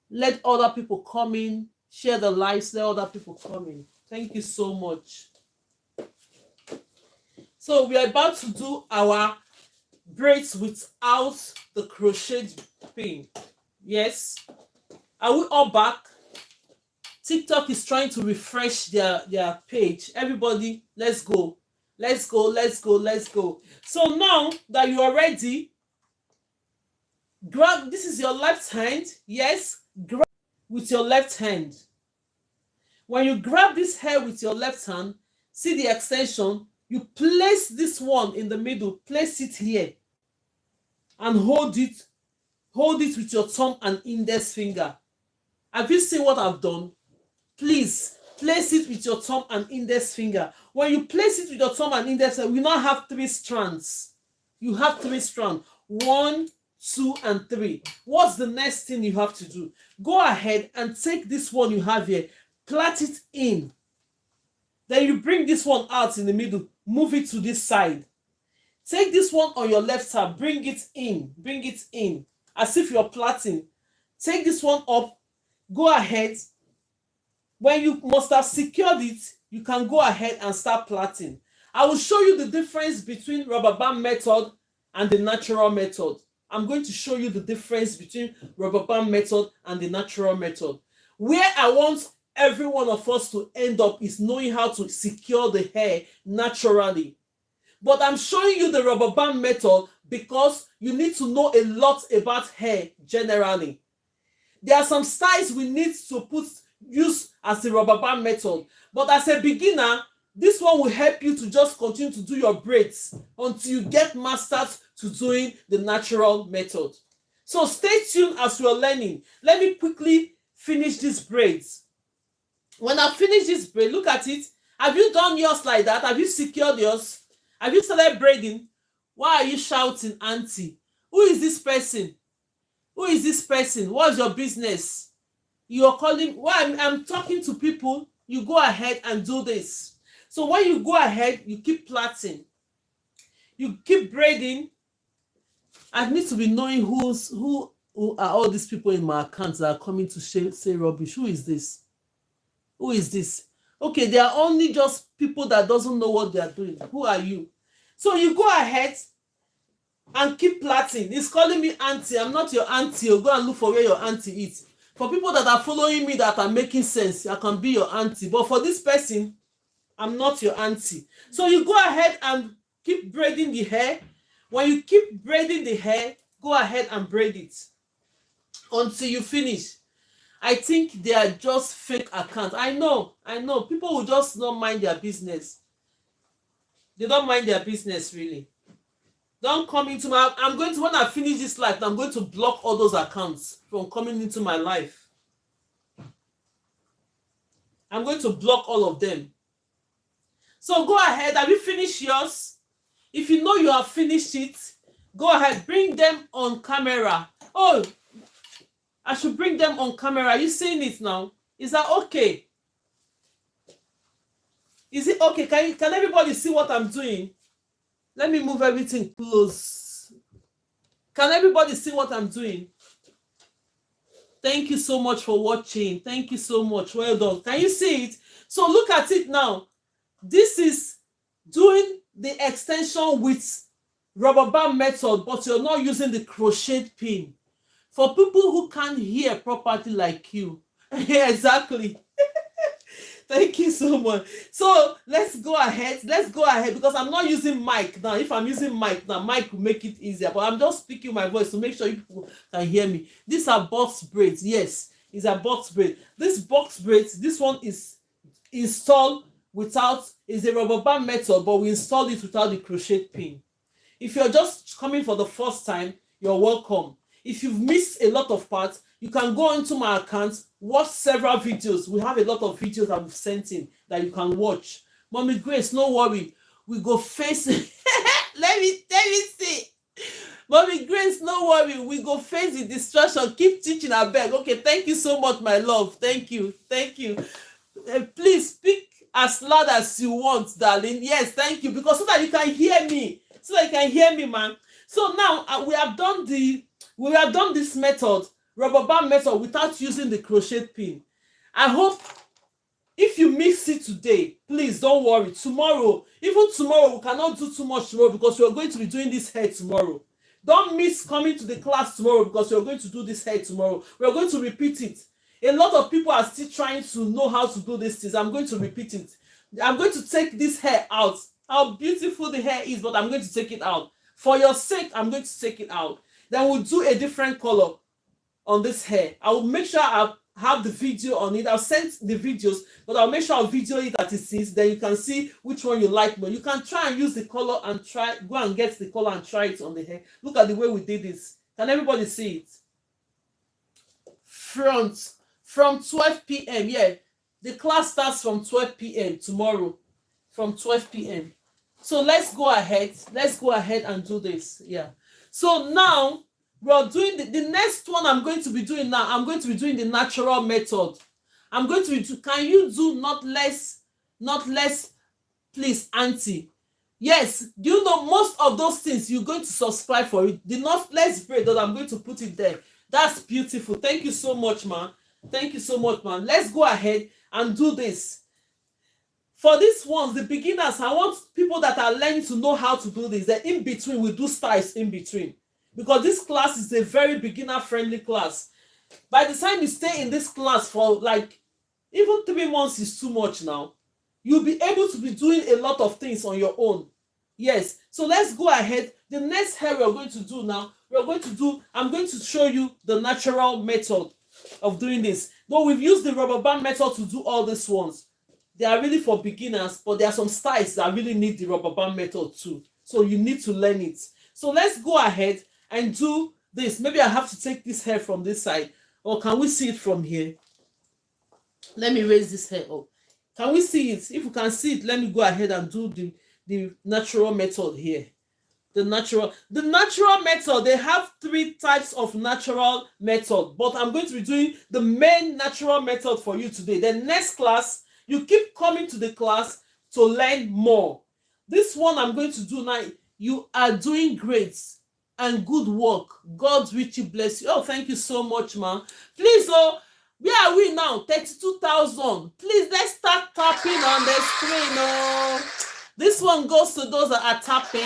Let other people come in. Share the lives, let other people come in. Thank you so much. So we are about to do our braids without the crochet pin. Yes. Are we all back? TikTok is trying to refresh their page. Everybody, let's go. Let's go, let's go, let's go. So now that you are ready, grab, this is your left hand. Yes, grab with your left hand. When you grab this hair with your left hand, see the extension, you place this one in the middle, place it here, and hold it with your thumb and index finger. Have you seen what I've done? Please place it with your thumb and index finger. When you place it with your thumb and index finger, we now have 3 strands. You have 3 strands. 1, 2, and 3. What's the next thing you have to do? Go ahead and take this one you have here, plait it in. Then you bring this one out in the middle, move it to this side. Take this one on your left side, bring it in, as if you're plaiting. Take this one up, go ahead. When you must have secured it, you can go ahead and start plaiting. I will show you the difference between rubber band method and the natural method. I'm going to show you the difference between rubber band method and the natural method. Where I want every one of us to end up is knowing how to secure the hair naturally. But I'm showing you the rubber band method because you need to know a lot about hair generally. There are some styles we need to use as the rubber band method. But as a beginner, this one will help you to just continue to do your braids until you get mastered to doing the natural method. So stay tuned as we're learning. Let me quickly finish these braids. When I finish this braid, look at it. Have you done yours like that? Have you secured yours? Have you started braiding? Why are you shouting, auntie? Who is this person? Who is this person? What's your business? You're calling, well, I'm talking to people. You go ahead and do this. So when you go ahead, you keep plaiting. You keep braiding. I need to be knowing who are all these people in my accounts that are coming to say rubbish. Who is this? Who is this? Okay, they are only just people that doesn't know what they are doing. Who are you? So you go ahead and keep plaiting. He's calling me auntie. I'm not your auntie. You go and look for where your auntie is. For people that are following me that are making sense, I can be your auntie. But for this person, I'm not your auntie. So you go ahead and keep braiding the hair. When you keep braiding the hair, go ahead and braid it until you finish. I think they are just fake accounts. I know. People will just not mind their business. They don't mind their business, really. Don't come into my... when I finish this life, I'm going to block all those accounts from coming into my life. I'm going to block all of them. So go ahead. Have you finished yours? If you know you have finished it, go ahead. Bring them on camera. Oh, I should bring them on camera. Are you seeing it now? Is that okay? Is it okay? Can everybody see what I'm doing? Let me move everything close. Can everybody see what I'm doing? Thank you so much for watching. Thank you so much. Well done. Can you see it? So look at it now. This is doing the extension with rubber band method, but you're not using the crochet pin. For people who can't hear properly like you. Yeah, exactly. Thank you so much. So let's go ahead because I'm not using mic now. If I'm using mic now, mic will make it easier. But I'm just speaking my voice to make sure you people can hear me. These are box braids. Yes, it's a box braid. This box braids, this one is installed without, is a rubber band method, but we install it without the crochet pin. If you're just coming for the first time, you're welcome. If you've missed a lot of parts, you can go into my account, watch several videos. We have a lot of videos that we've sent in that you can watch. Mommy Grace, no worry. We go face it. let me see. Mommy Grace, no worry, we go face the distraction. Keep teaching, abeg. Okay, thank you so much, my love. Thank you, thank you. Please speak as loud as you want, darling. Yes, thank you, because so that you can hear me, man. So now we have done this method, rubber band method, without using the crochet pin. I hope if you mix it today, please don't worry. Tomorrow, even tomorrow, we cannot do too much tomorrow because we are going to be doing this hair tomorrow. Don't miss coming to the class tomorrow because we are going to do this hair tomorrow. We are going to repeat it. A lot of people are still trying to know how to do these things. I'm going to repeat it. I'm going to take this hair out. How beautiful the hair is, but I'm going to take it out. For your sake, I'm going to take it out. Then we'll do a different color on this hair. I will make sure I have the video on it. I'll send the videos, but I'll make sure I'll video it at it is. Then you can see which one you like more. You can try and use the color and go and get the color and try it on the hair. Look at the way we did this. Can everybody see it? From 12 p.m. Yeah, the class starts from 12 p.m. tomorrow, from 12 p.m. So let's go ahead and do this. Yeah. So now we're doing the next one. I'm going to be doing now. I'm going to be doing the natural method. I'm going to be can you do not less, please, auntie? Yes. Do you know most of those things you're going to subscribe for it? The not less braid that I'm going to put it there. That's beautiful. Thank you so much, man. Thank you so much, man. Let's go ahead and do this. For these ones, the beginners, I want people that are learning to know how to do this. The in between, we do styles in between. Because this class is a very beginner-friendly class. By the time you stay in this class for like, even 3 months is too much now. You'll be able to be doing a lot of things on your own. Yes. So let's go ahead. The next hair we're going to do now, I'm going to show you the natural method of doing this. Though we've used the rubber band method to do all these ones. They are really for beginners, but there are some styles that really need the rubber band method too. So you need to learn it. So let's go ahead and do this. Maybe I have to take this hair from this side, or can we see it from here? Let me raise this hair up. Can we see it? If you can see it, let me go ahead and do the natural method here. The natural method, they have 3 types of natural method, but I'm going to be doing the main natural method for you today. The next class, you keep coming to the class to learn more. This one I'm going to do now. You are doing great and good work. God richly bless you. Oh, thank you so much, man. Please, where are we now? 32,000. Please, let's start tapping on the screen. This one goes to those that are tapping.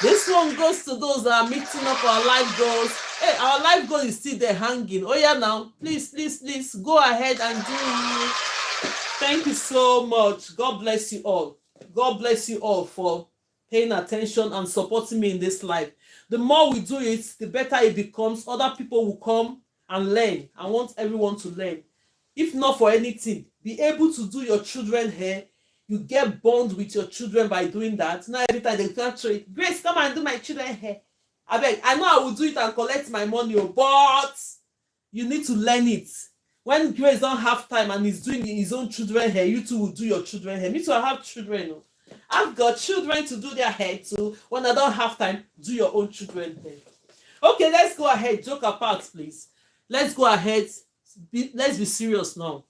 This one goes to those that are meeting up our life goals. Hey, our life goal is still there hanging. Oh yeah, now please go ahead and do it. Thank you so much. God bless you all. God bless you all for paying attention and supporting me in this life. The more we do it, the better it becomes. Other people will come and learn. I want everyone to learn. If not for anything, be able to do your children hair. You get bond with your children by doing that. Not every time they can't say, Grace, come and do my children hair. I know I will do it and collect my money, but you need to learn it. When Grace don't have time and he's doing his own children hair, you too will do your children hair. Me too, I have children. I've got children to do their hair too. When I don't have time, do your own children hair. Okay, let's go ahead. Joke apart, please. Let's go ahead. Let's be serious now.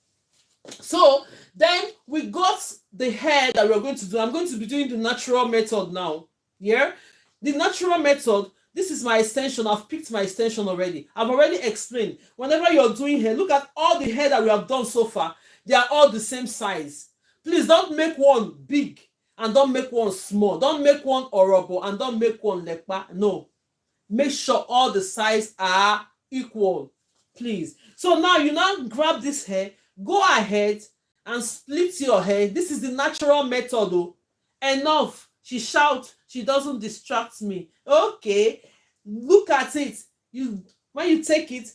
So then we got the hair that we're going to do. I'm going to be doing the natural method now. Yeah, the natural method. This is my extension. I've picked my extension already. I've already explained. Whenever you're doing hair, look at all the hair that we have done so far. They are all the same size. Please don't make one big and don't make one small. Don't make one horrible and don't make one lekpa. No. Make sure all the size are equal. Please. So now you now grab this hair. Go ahead and split your hair. This is the natural method. Oh. Enough. She shouts. She doesn't distract me. Okay. Look at it. When you take it,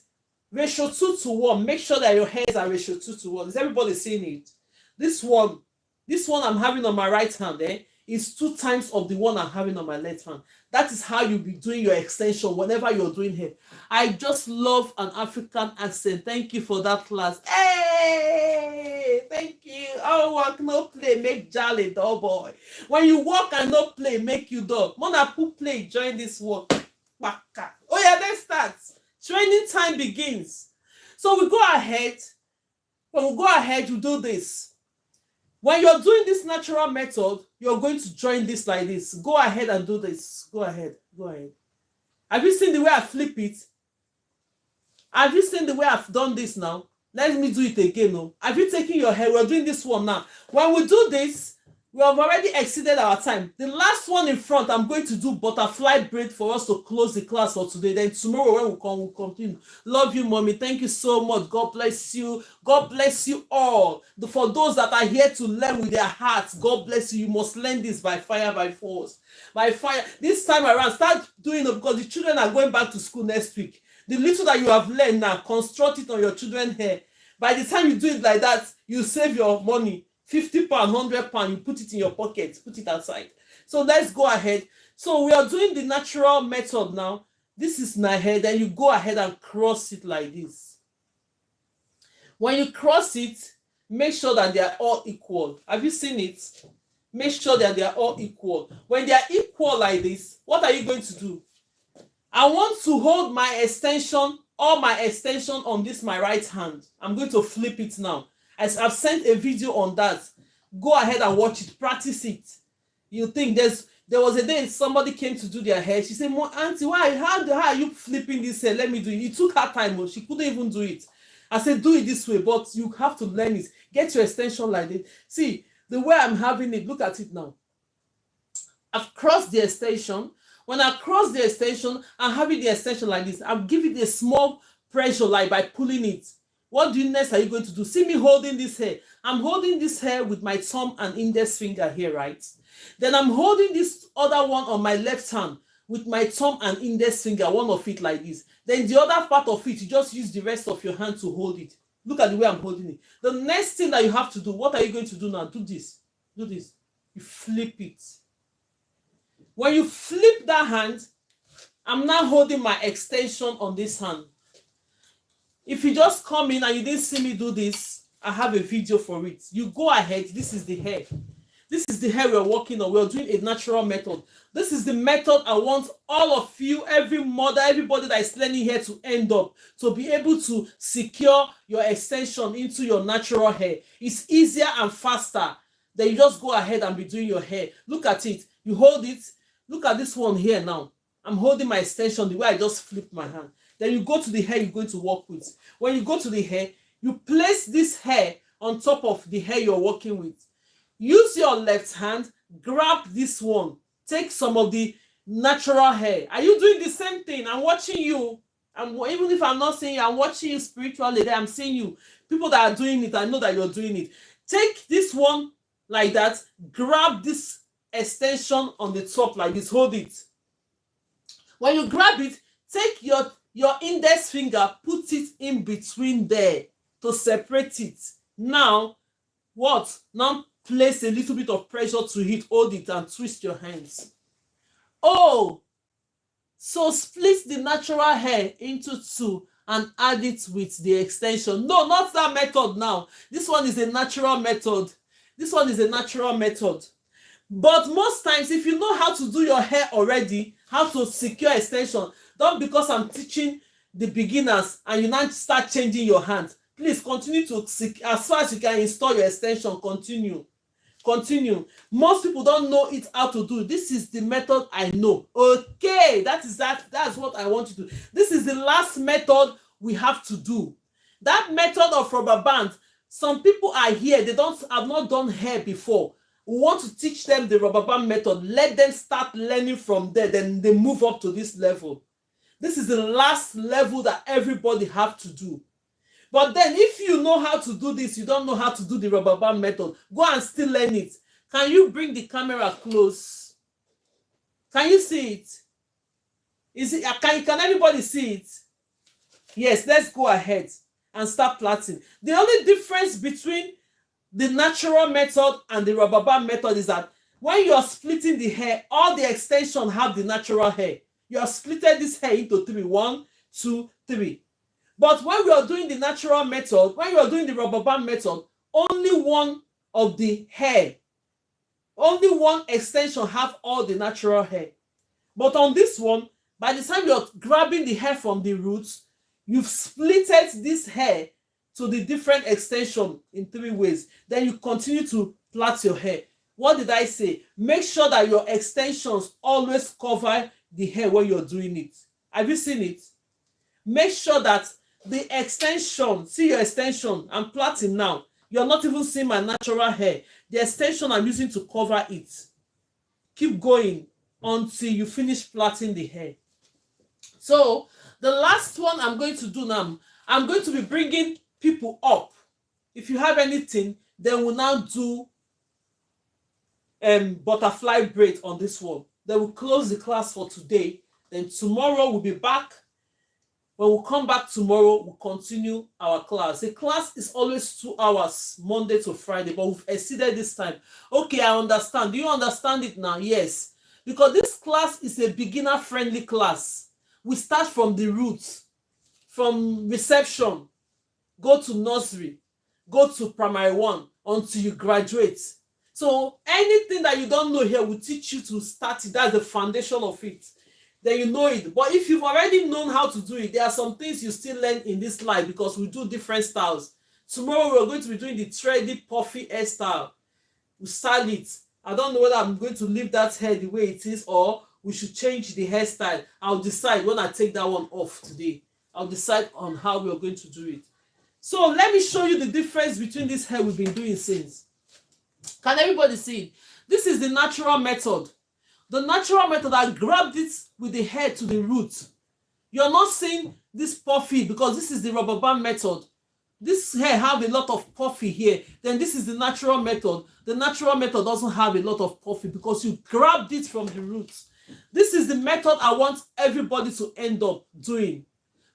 ratio 2:1. Make sure that your hairs are ratio 2:1. Is everybody seeing it? This one I'm having on my right hand is 2 times of the one I'm having on my left hand. That is how you'll be doing your extension whenever you're doing hair. I just love an African accent. Thank you for that class. Hey, thank you. Oh, walk no play, make jolly dull boy. When you walk and no play, make you dull. Mona put play, join this work. Oh yeah, let's start. Training time begins. So we go ahead. When we go ahead, you do this. When you're doing this natural method, you're going to join this like this. Go ahead and do this. Go ahead. Go ahead. Have you seen the way I flip it? Have you seen the way I've done this now? Let me do it again. No. Have you taken your hair? We're doing this one now. When we do this, we have already exceeded our time. The last one in front, I'm going to do butterfly braid for us to close the class for today. Then tomorrow when we come, we'll continue. Love you, mommy. Thank you so much. God bless you. God bless you all. For those that are here to learn with their hearts, God bless you. You must learn this by fire, by force. By fire. This time around, start doing it because the children are going back to school next week. The little that you have learned now, construct it on your children's hair. By the time you do it like that, you save your money. £50, £100, you put it in your pocket, put it aside. So let's go ahead. So we are doing the natural method now. This is my hair. Then you go ahead and cross it like this. When you cross it, make sure that they are all equal. Have you seen it? Make sure that they are all equal. When they are equal like this, what are you going to do? I want to hold my extension, all my extension on this my right hand. I'm going to flip it now. As I've sent a video on that. Go ahead and watch it. Practice it. You think there was a day somebody came to do their hair. She said, Auntie, how are you flipping this hair? Let me do it. It took her time. She couldn't even do it. I said, do it this way, but you have to learn it. Get your extension like this. See, the way I'm having it, look at it now. I've crossed the extension. When I cross the extension, I'm having the extension like this. I'm giving it a small pressure like by pulling it. What next are you going to do? See me holding this hair. I'm holding this hair with my thumb and index finger here, right? Then I'm holding this other one on my left hand with my thumb and index finger, one of it like this. Then the other part of it, you just use the rest of your hand to hold it. Look at the way I'm holding it. The next thing that you have to do, what are you going to do now? Do this. Do this. You flip it. When you flip that hand, I'm now holding my extension on this hand. If you just come in and you didn't see me do this, I have a video for it. You go ahead. This is the hair. This is the hair we're working on. We're doing a natural method. This is the method I want all of you, every mother, everybody that is learning here to end up, to be able to secure your extension into your natural hair. It's easier and faster. Then you just go ahead and be doing your hair. Look at it. You hold it. Look at this one here now. I'm holding my extension the way I just flipped my hand. Then you go to the hair you're going to work with. When you go to the hair, you place this hair on top of the hair you're working with. Use your left hand, grab this one. Take some of the natural hair. Are you doing the same thing? I'm watching you. Even if I'm not seeing you, I'm watching you spiritually. I'm seeing you. People that are doing it, I know that you're doing it. Take this one like that. Grab this extension on the top like this. Hold it. When you grab it, take your index finger, put it in between there to separate it. Now, what? Now place a little bit of pressure to it, hold it and twist your hands. Oh, so split the natural hair into two and add it with the extension. No, not that method now. This one is a natural method. This one is a natural method. But most times, if you know how to do your hair already, how to secure extension, don't because I'm teaching the beginners and you now start changing your hand. Please continue to, as far as you can install your extension, continue. Continue. Most people don't know it how to do. This is the method I know. Okay, that's what I want you to do. This is the last method we have to do. That method of rubber band, some people are here, they have not done hair before. We want to teach them the rubber band method. Let them start learning from there. Then they move up to this level. This is the last level that everybody have to do. But then if you know how to do this, you don't know how to do the rubber band method, go and still learn it. Can you bring the camera close? Can you see it? Can everybody see it? Yes, let's go ahead and start plaiting. The only difference between the natural method and the rubber band method is that when you are splitting the hair, all the extension have the natural hair. You have splitted this hair into three. 1, 2, 3. But when we are doing the natural method, when you are doing the rubber band method, only one of the hair, only one extension have all the natural hair. But on this one, By the time you're grabbing the hair from the roots, you've splitted this hair to the different extension in 3 ways. Then you continue to plait your hair. What did I say? Make sure that your extensions always cover the hair when you're doing it. Have you seen it? Make sure that the extension, see your extension, I'm plaiting now. You're not even seeing my natural hair. The extension I'm using to cover it. Keep going until you finish plaiting the hair. So the last one I'm going to do now, I'm going to be bringing people up. If you have anything, then we'll now do butterfly braid on this one. Then we'll close the class for today. Then tomorrow we'll be back. When we come back tomorrow, we'll continue our class. The class is always 2 hours, Monday to Friday, but we've exceeded this time. Okay, I understand. Do you understand it now? Yes. Because this class is a beginner-friendly class. We start from the roots, from reception, go to nursery, go to primary 1 until you graduate. So anything that you don't know here, will teach you to start it. That's the foundation of it. Then you know it. But if you've already known how to do it, there are some things you still learn in this life because we do different styles. Tomorrow we're going to be doing the trendy puffy hairstyle. We style it. I don't know whether I'm going to leave that hair the way it is or we should change the hairstyle. I'll decide when I take that one off today. I'll decide on how we're going to do it. So let me show you the difference between this hair we've been doing since. Can everybody see it? This is the natural method. The natural method, I grabbed it with the hair to the root. You're not seeing this puffy because this is the rubber band method. This hair have a lot of puffy here. Then this is the natural method. The natural method doesn't have a lot of puffy because you grabbed it from the roots. This is the method I want everybody to end up doing.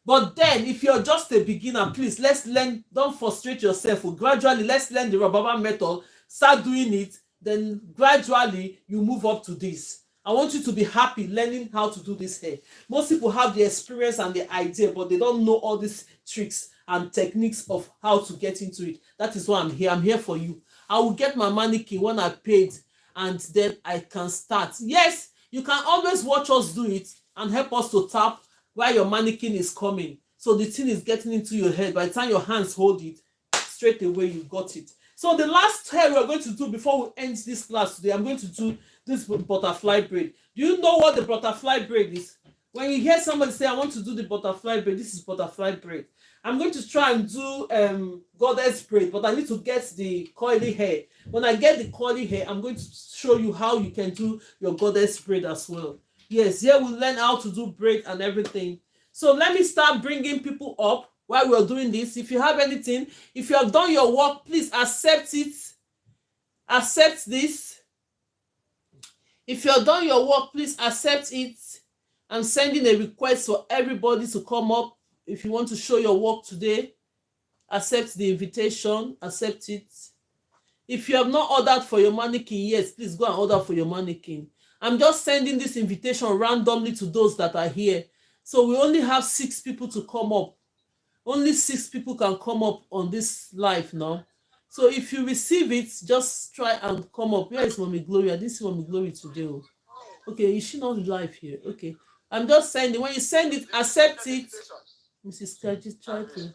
But then, if you're just a beginner, please, let's learn. Don't frustrate yourself. Gradually, let's learn the rubber band method. Start doing it. Then gradually, you move up to this. I want you to be happy learning how to do this hair. Most people have the experience and the idea, but they don't know all these tricks and techniques of how to get into it. That is why I'm here. I'm here for you. I will get my mannequin when I paid, and then I can start. Yes, you can always watch us do it and help us to tap while your mannequin is coming. So the thing is getting into your head. By the time your hands hold it, straight away you got it. So the last hair we're going to do before we end this class today, I'm going to do this butterfly braid. Do you know what the butterfly braid is? When you hear somebody say, I want to do the butterfly braid, this is butterfly braid. I'm going to try and do goddess braid, but I need to get the curly hair. When I get the curly hair, I'm going to show you how you can do your goddess braid as well. Yes, here we'll learn how to do braid and everything. So let me start bringing people up while we're doing this. If you have anything, if you have done your work, please accept it. Accept this. If you have done your work, please accept it. I'm sending a request for everybody to come up. If you want to show your work today, accept the invitation. Accept it. If you have not ordered for your mannequin yet, please go and order for your mannequin. I'm just sending this invitation randomly to those that are here. So we only have 6 people to come up. Only 6 people can come up on this live now. So if you receive it, just try and come up. Where is Mommy Glory? I didn't see Mommy Glory today. Okay, is she not live here? Okay. I'm just sending. When you send it, accept it. Mrs. Kaji, try to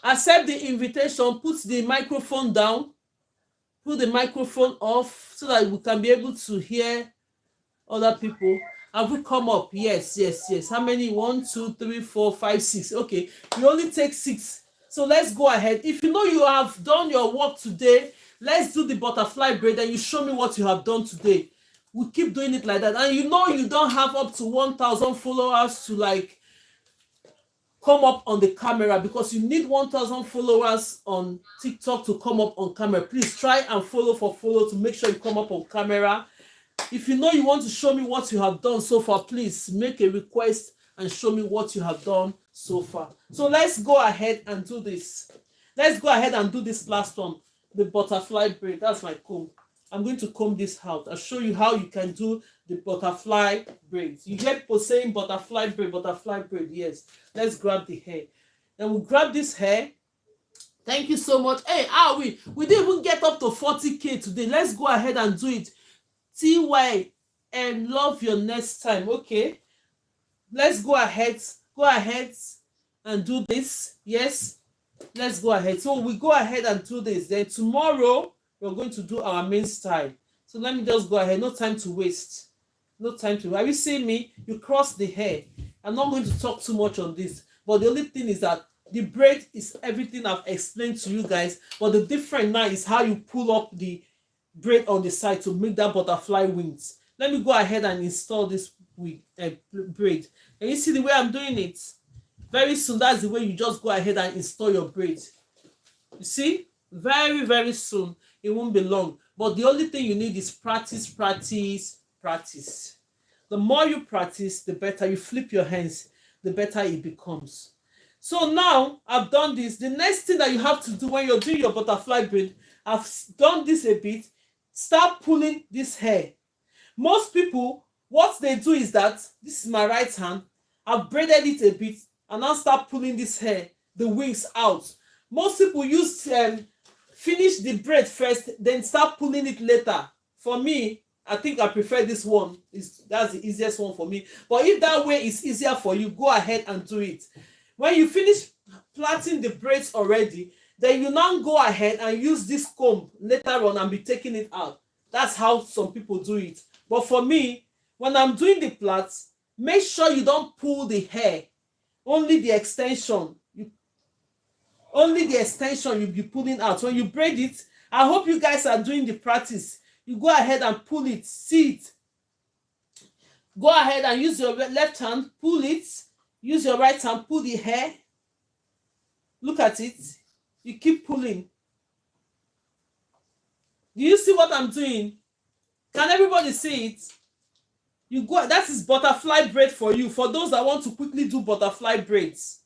accept the invitation. Put the microphone down. Put the microphone off so that we can be able to hear other people. Have we come up? Yes, yes, yes. How many? 1, 2, 3, 4, 5, 6. Okay. You only take 6. So let's go ahead. If you know you have done your work today, let's do the butterfly braid and you show me what you have done today. We keep doing it like that. And you know you don't have up to 1,000 followers to like come up on the camera because you need 1,000 followers on TikTok to come up on camera. Please try and follow to make sure you come up on camera. If you know you want to show me what you have done so far, please make a request and show me what you have done so far. So let's go ahead and do this. Let's go ahead and do this last one, the butterfly braid. That's my comb. I'm going to comb this out. I'll show you how you can do the butterfly braids. You get people saying butterfly braid. Yes. Let's grab the hair. Then we'll grab this hair. Thank you so much. Hey, we didn't even get up to 40K today. Let's go ahead and do it. TY and love your next time. Okay. let's go ahead. Go ahead and do this. Yes, let's go ahead. So we go ahead and do this. Then tomorrow we're going to do our main style. So let me just go ahead. No time to waste. No time to. Have you seen me? You cross the hair. I'm not going to talk too much on this, but the only thing is that the braid is everything I've explained to you guys. But the difference now is how you pull up the braid on the side to make that butterfly wings. Let me go ahead and install this with braid. And you see the way I'm doing it? Very soon, that's the way you just go ahead and install your braid. You see? Very, very soon. It won't be long. But the only thing you need is practice, practice, practice. The more you practice, the better you flip your hands, the better it becomes. So now I've done this. The next thing that you have to do when you're doing your butterfly braid, I've done this a bit. Start pulling this hair. Most people, what they do is that this is my right hand. I've braided it a bit and now start pulling this hair, the wings out. Most people use finish the braid first, then start pulling it later. For me, I think I prefer this one. That's the easiest one for me. But if that way is easier for you, go ahead and do it. When you finish plaiting the braids already, then you now go ahead and use this comb later on and be taking it out. That's how some people do it. But for me, when I'm doing the plaits, make sure you don't pull the hair. Only the extension. Only the extension you'll be pulling out. When you braid it, I hope you guys are doing the practice. You go ahead and pull it. See it. Go ahead and use your left hand. Pull it. Use your right hand. Pull the hair. Look at it. You keep pulling. Do you see what I'm doing? Can everybody see it? You go. That is butterfly braid for you. For those that want to quickly do butterfly braids.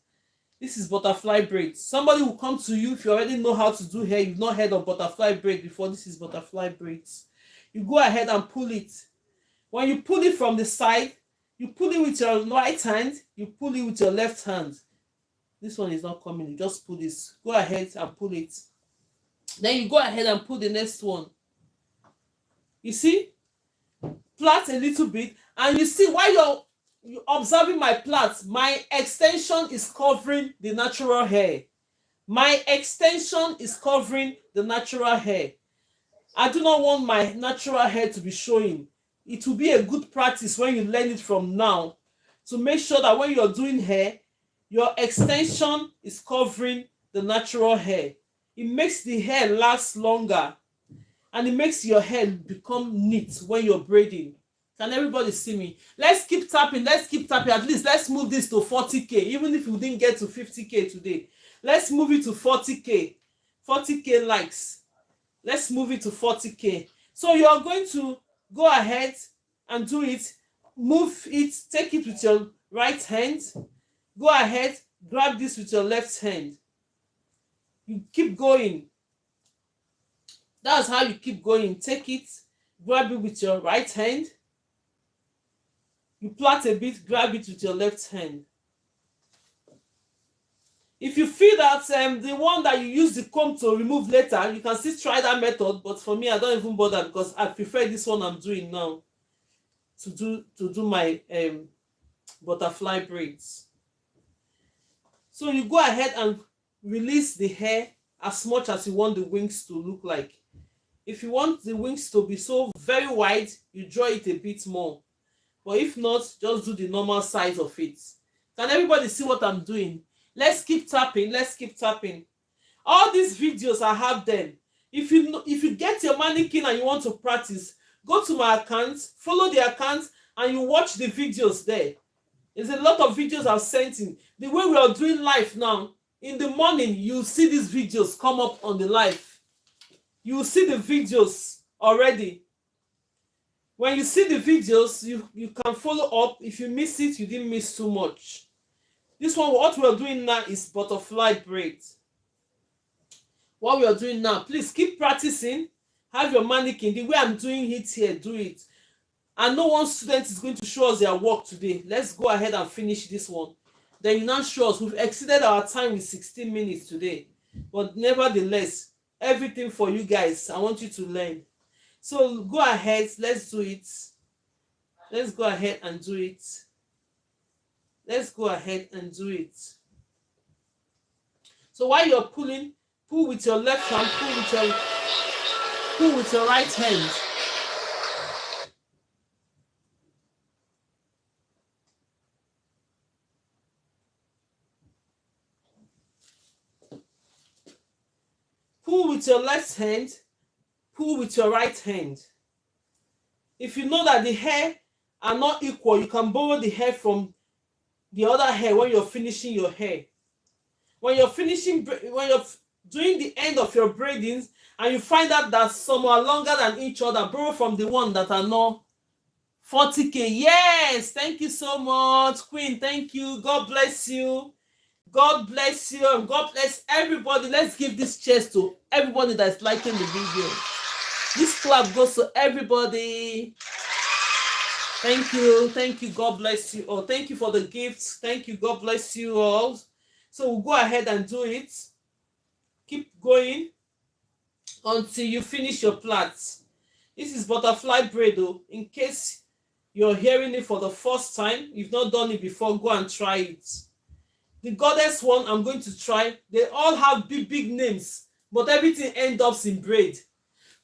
This is butterfly braid. Somebody will come to you if you already know how to do hair. You've not heard of butterfly braid before. This is butterfly braids. You go ahead and pull it. When you pull it from the side, you pull it with your right hand. You pull it with your left hand. This one is not coming. You just pull this. Go ahead and pull it. Then you go ahead and pull the next one. You see? Plait a little bit. And you see, while you're observing my plait, my extension is covering the natural hair. My extension is covering the natural hair. I do not want my natural hair to be showing. It will be a good practice when you learn it from now to make sure that when you're doing hair, your extension is covering the natural hair. It makes the hair last longer and it makes your hair become neat when you're braiding. Can everybody see me? Let's keep tapping. Let's keep tapping. At least let's move this to 40K. Even if we didn't get to 50K today, let's move it to 40K. 40K likes. Let's move it to 40K. So you're going to go ahead and do it. Move it. Take it with your right hand. Go ahead. Grab this with your left hand. You keep going. That's how you keep going. Take it. Grab it with your right hand. You plait a bit, grab it with your left hand. If you feel that the one that you use the comb to remove later, you can still try that method. But for me, I don't even bother because I prefer this one I'm doing now to do my butterfly braids. So you go ahead and release the hair as much as you want the wings to look like. If you want the wings to be so very wide, you draw it a bit more. But if not, just do the normal size of it. Can everybody see what I'm doing? Let's keep tapping. Let's keep tapping. All these videos, I have them. If you get your mannequin and you want to practice, go to my account, follow the account, and you watch the videos there. There's a lot of videos I've sent in. The way we are doing live now, in the morning, you'll see these videos come up on the live. You'll see the videos already. When you see the videos, you can follow up. If you miss it, you didn't miss too much. This one, what we are doing now is butterfly braid. What we are doing now, please keep practicing. Have your mannequin. The way I'm doing it here, do it. And no one student is going to show us their work today. Let's go ahead and finish this one. Then you now show us. We've exceeded our time with 16 minutes today. But nevertheless, everything for you guys. I want you to learn. So go ahead, let's do it. Let's go ahead and do it. Let's go ahead and do it. So while you're pulling, pull with your left hand, pull with your right hand. Pull with your left hand, pull with your right hand. If you know that the hair are not equal, you can borrow the hair from the other hair when you're finishing your hair. When you're doing the end of your braidings and you find out that some are longer than each other, borrow from the one that are not 40K. Yes, thank you so much, Queen. Thank you. God bless you. God bless you and God bless everybody. Let's give this cheers to everybody that's liking the video. This clap goes to everybody. Thank you. Thank you. God bless you all. Thank you for the gifts. Thank you. God bless you all. So we'll go ahead and do it. Keep going until you finish your plaits. This is butterfly braid though. In case you're hearing it for the first time, you've not done it before, go and try it. The goddess one I'm going to try, they all have big names, but everything ends up in braid.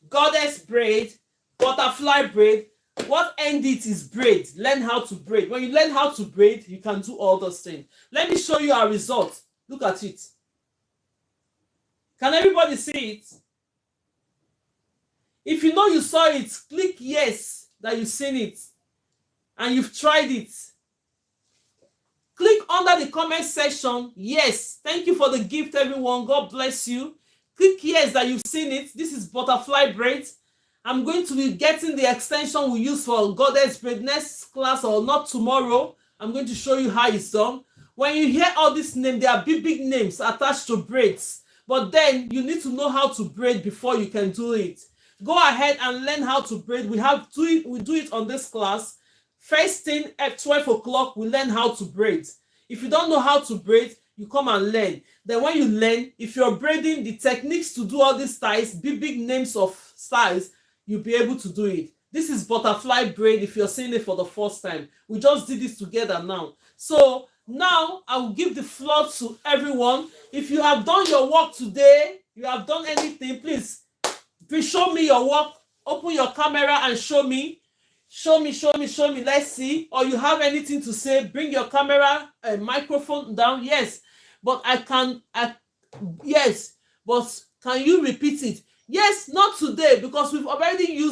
Goddess braid, butterfly braid, what end it is braid. Learn how to braid. When you learn how to braid, you can do all those things. Let me show you our result. Look at it. Can everybody see it? If you know you saw it, click yes that you've seen it and you've tried it. Click under the comment section. Yes. Thank you for the gift, everyone. God bless you. Click yes that you've seen it. This is butterfly braid. I'm going to be getting the extension we use for goddess braid next class, or not tomorrow. I'm going to show you how it's done. When you hear all these names, there are big names attached to braids. But then you need to know how to braid before you can do it. Go ahead and learn how to braid. We do it on this class. First thing at 12 o'clock, we learn how to braid. If you don't know how to braid, you come and learn. Then when you learn, if you're braiding, the techniques to do all these styles, big names of styles, you'll be able to do it. This is butterfly braid if you're seeing it for the first time. We just did this together now. So now I will give the floor to everyone. If you have done your work today, you have done anything, please show me your work. Open your camera and show me. Show me. Let's see. Or you have anything to say, bring your camera and microphone down. Yes, but yes, but can you repeat it? Yes, not today, because we've already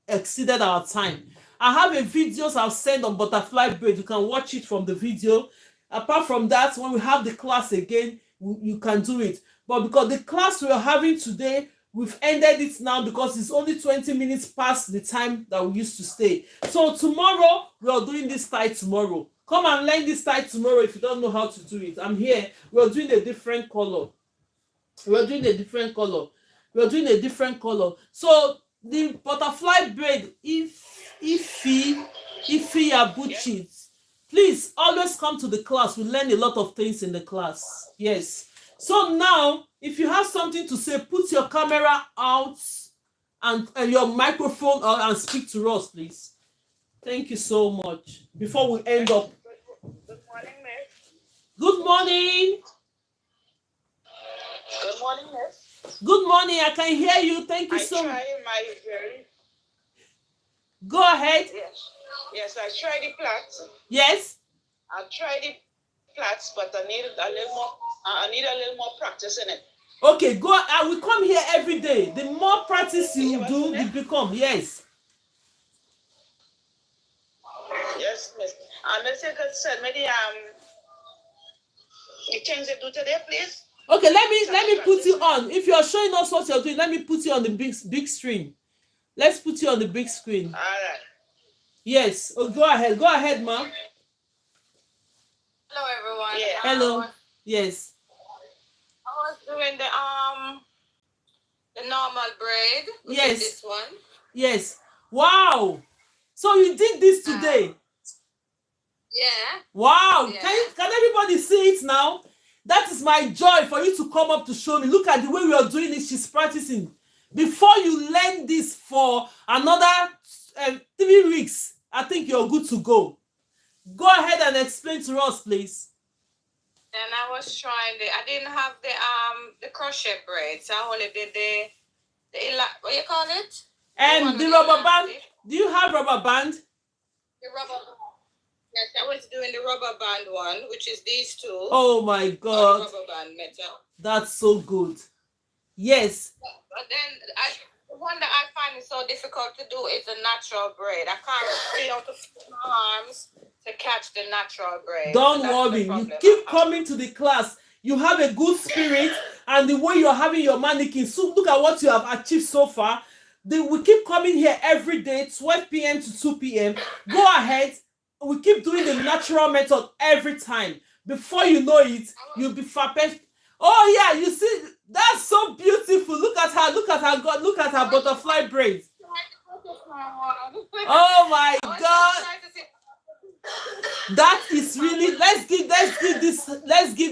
exceeded our time. I have a videos I'll send on butterfly braid. You can watch it from the video. Apart from that, when we have the class again, you can do it. But because the class we're having today, we've ended it now because it's only 20 minutes past the time that we used to stay. So tomorrow, we are doing this style tomorrow. Come and learn this style tomorrow if you don't know how to do it. I'm here. We're doing a different color. So the butterfly braid, if Abuchit, please always come to the class. We learn a lot of things in the class. Yes. So now, if you have something to say, put your camera out and your microphone and speak to us, please. Thank you so much. Before we end up. Good morning, Miss. Good morning. Good morning, Miss. Good morning. I can hear you. Thank you so much. I tried my very. Go ahead. Yes, I tried the plaits. Yes. I tried the plaits, but I need a little more. I need a little more practice in it. Okay, go. I will come here every day. The more practice you do, you become. Yes. Yes, Miss. Miss, you could send me the things you do today, please. Okay, let me put you on. If you're showing us what you're doing, let me put you on the big screen. Let's put you on the big screen. All right. Yes. Oh, go ahead, ma'am. Hello, everyone. Yeah. Hello. Yes. I was doing the normal braid. Yes. This one. Yes. Wow. So you did this today. Yeah. Wow. Yeah. Can everybody see it now? That is my joy for you to come up to show me. Look at the way we are doing it. She's practicing. Before you learn this for another 3 weeks, I think you're good to go. Go ahead and explain to us, please. And I was trying I didn't have the crochet braid, so I only did what you call it? And the rubber band. Do you have rubber band? The rubber band. Yes, I was doing the rubber band one, which is these two. Oh my God. Rubber band metal. That's so good. Yes. But then the one that I find is so difficult to do is the natural braid. I can't feel out my arms to catch the natural braid. Don't worry. You keep coming to the class. You have a good spirit, and the way you're having your mannequin. So look at what you have achieved so far. We keep coming here every day, 12 p.m. to 2 p.m. Go ahead. We keep doing the natural method every time. Before you know it, you'll be perfect. Oh yeah, you see, that's so beautiful. Look at her. Look at her. God, look at her butterfly braids. Oh my God. That is really. Let's give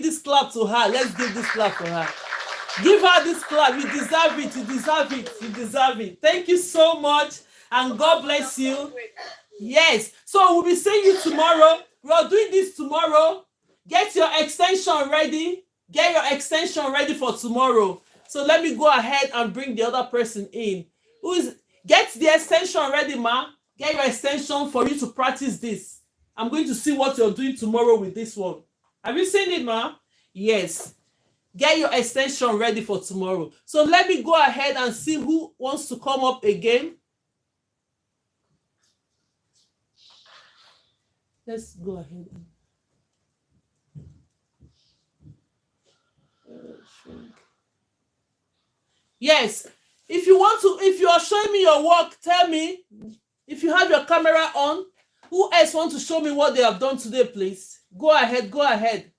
this clap to her. Let's give this clap to her. Give her this clap. You deserve it. You deserve it. You deserve it. Thank you so much, and God bless you. Yes. So we'll be seeing you tomorrow. We're doing this tomorrow. Get your extension ready. Get your extension ready for tomorrow. So let me go ahead and bring the other person in. Get the extension ready, ma. Get your extension for you to practice this. I'm going to see what you're doing tomorrow with this one. Have you seen it, ma? Yes. Get your extension ready for tomorrow. So let me go ahead and see who wants to come up again. Let's go ahead. Yes. If you are showing me your work, tell me. If you have your camera on, who else wants to show me what they have done today, please? Go ahead, go ahead.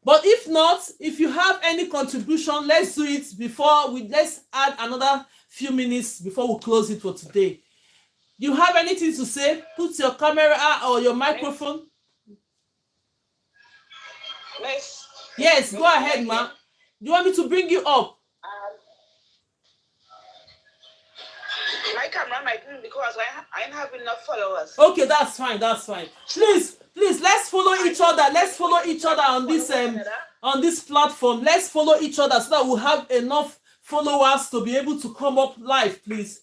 But if not, if you have any contribution, let's do it let's add another few minutes before we close it for today. You have anything to say? Put your camera or your microphone. Yes, go ahead, ma. Do you want me to bring you up? My camera might be because I don't have enough followers. Okay, that's fine. That's fine. Please, let's follow each other. Let's follow each other on this platform. Let's follow each other so that we'll have enough followers to be able to come up live. Please.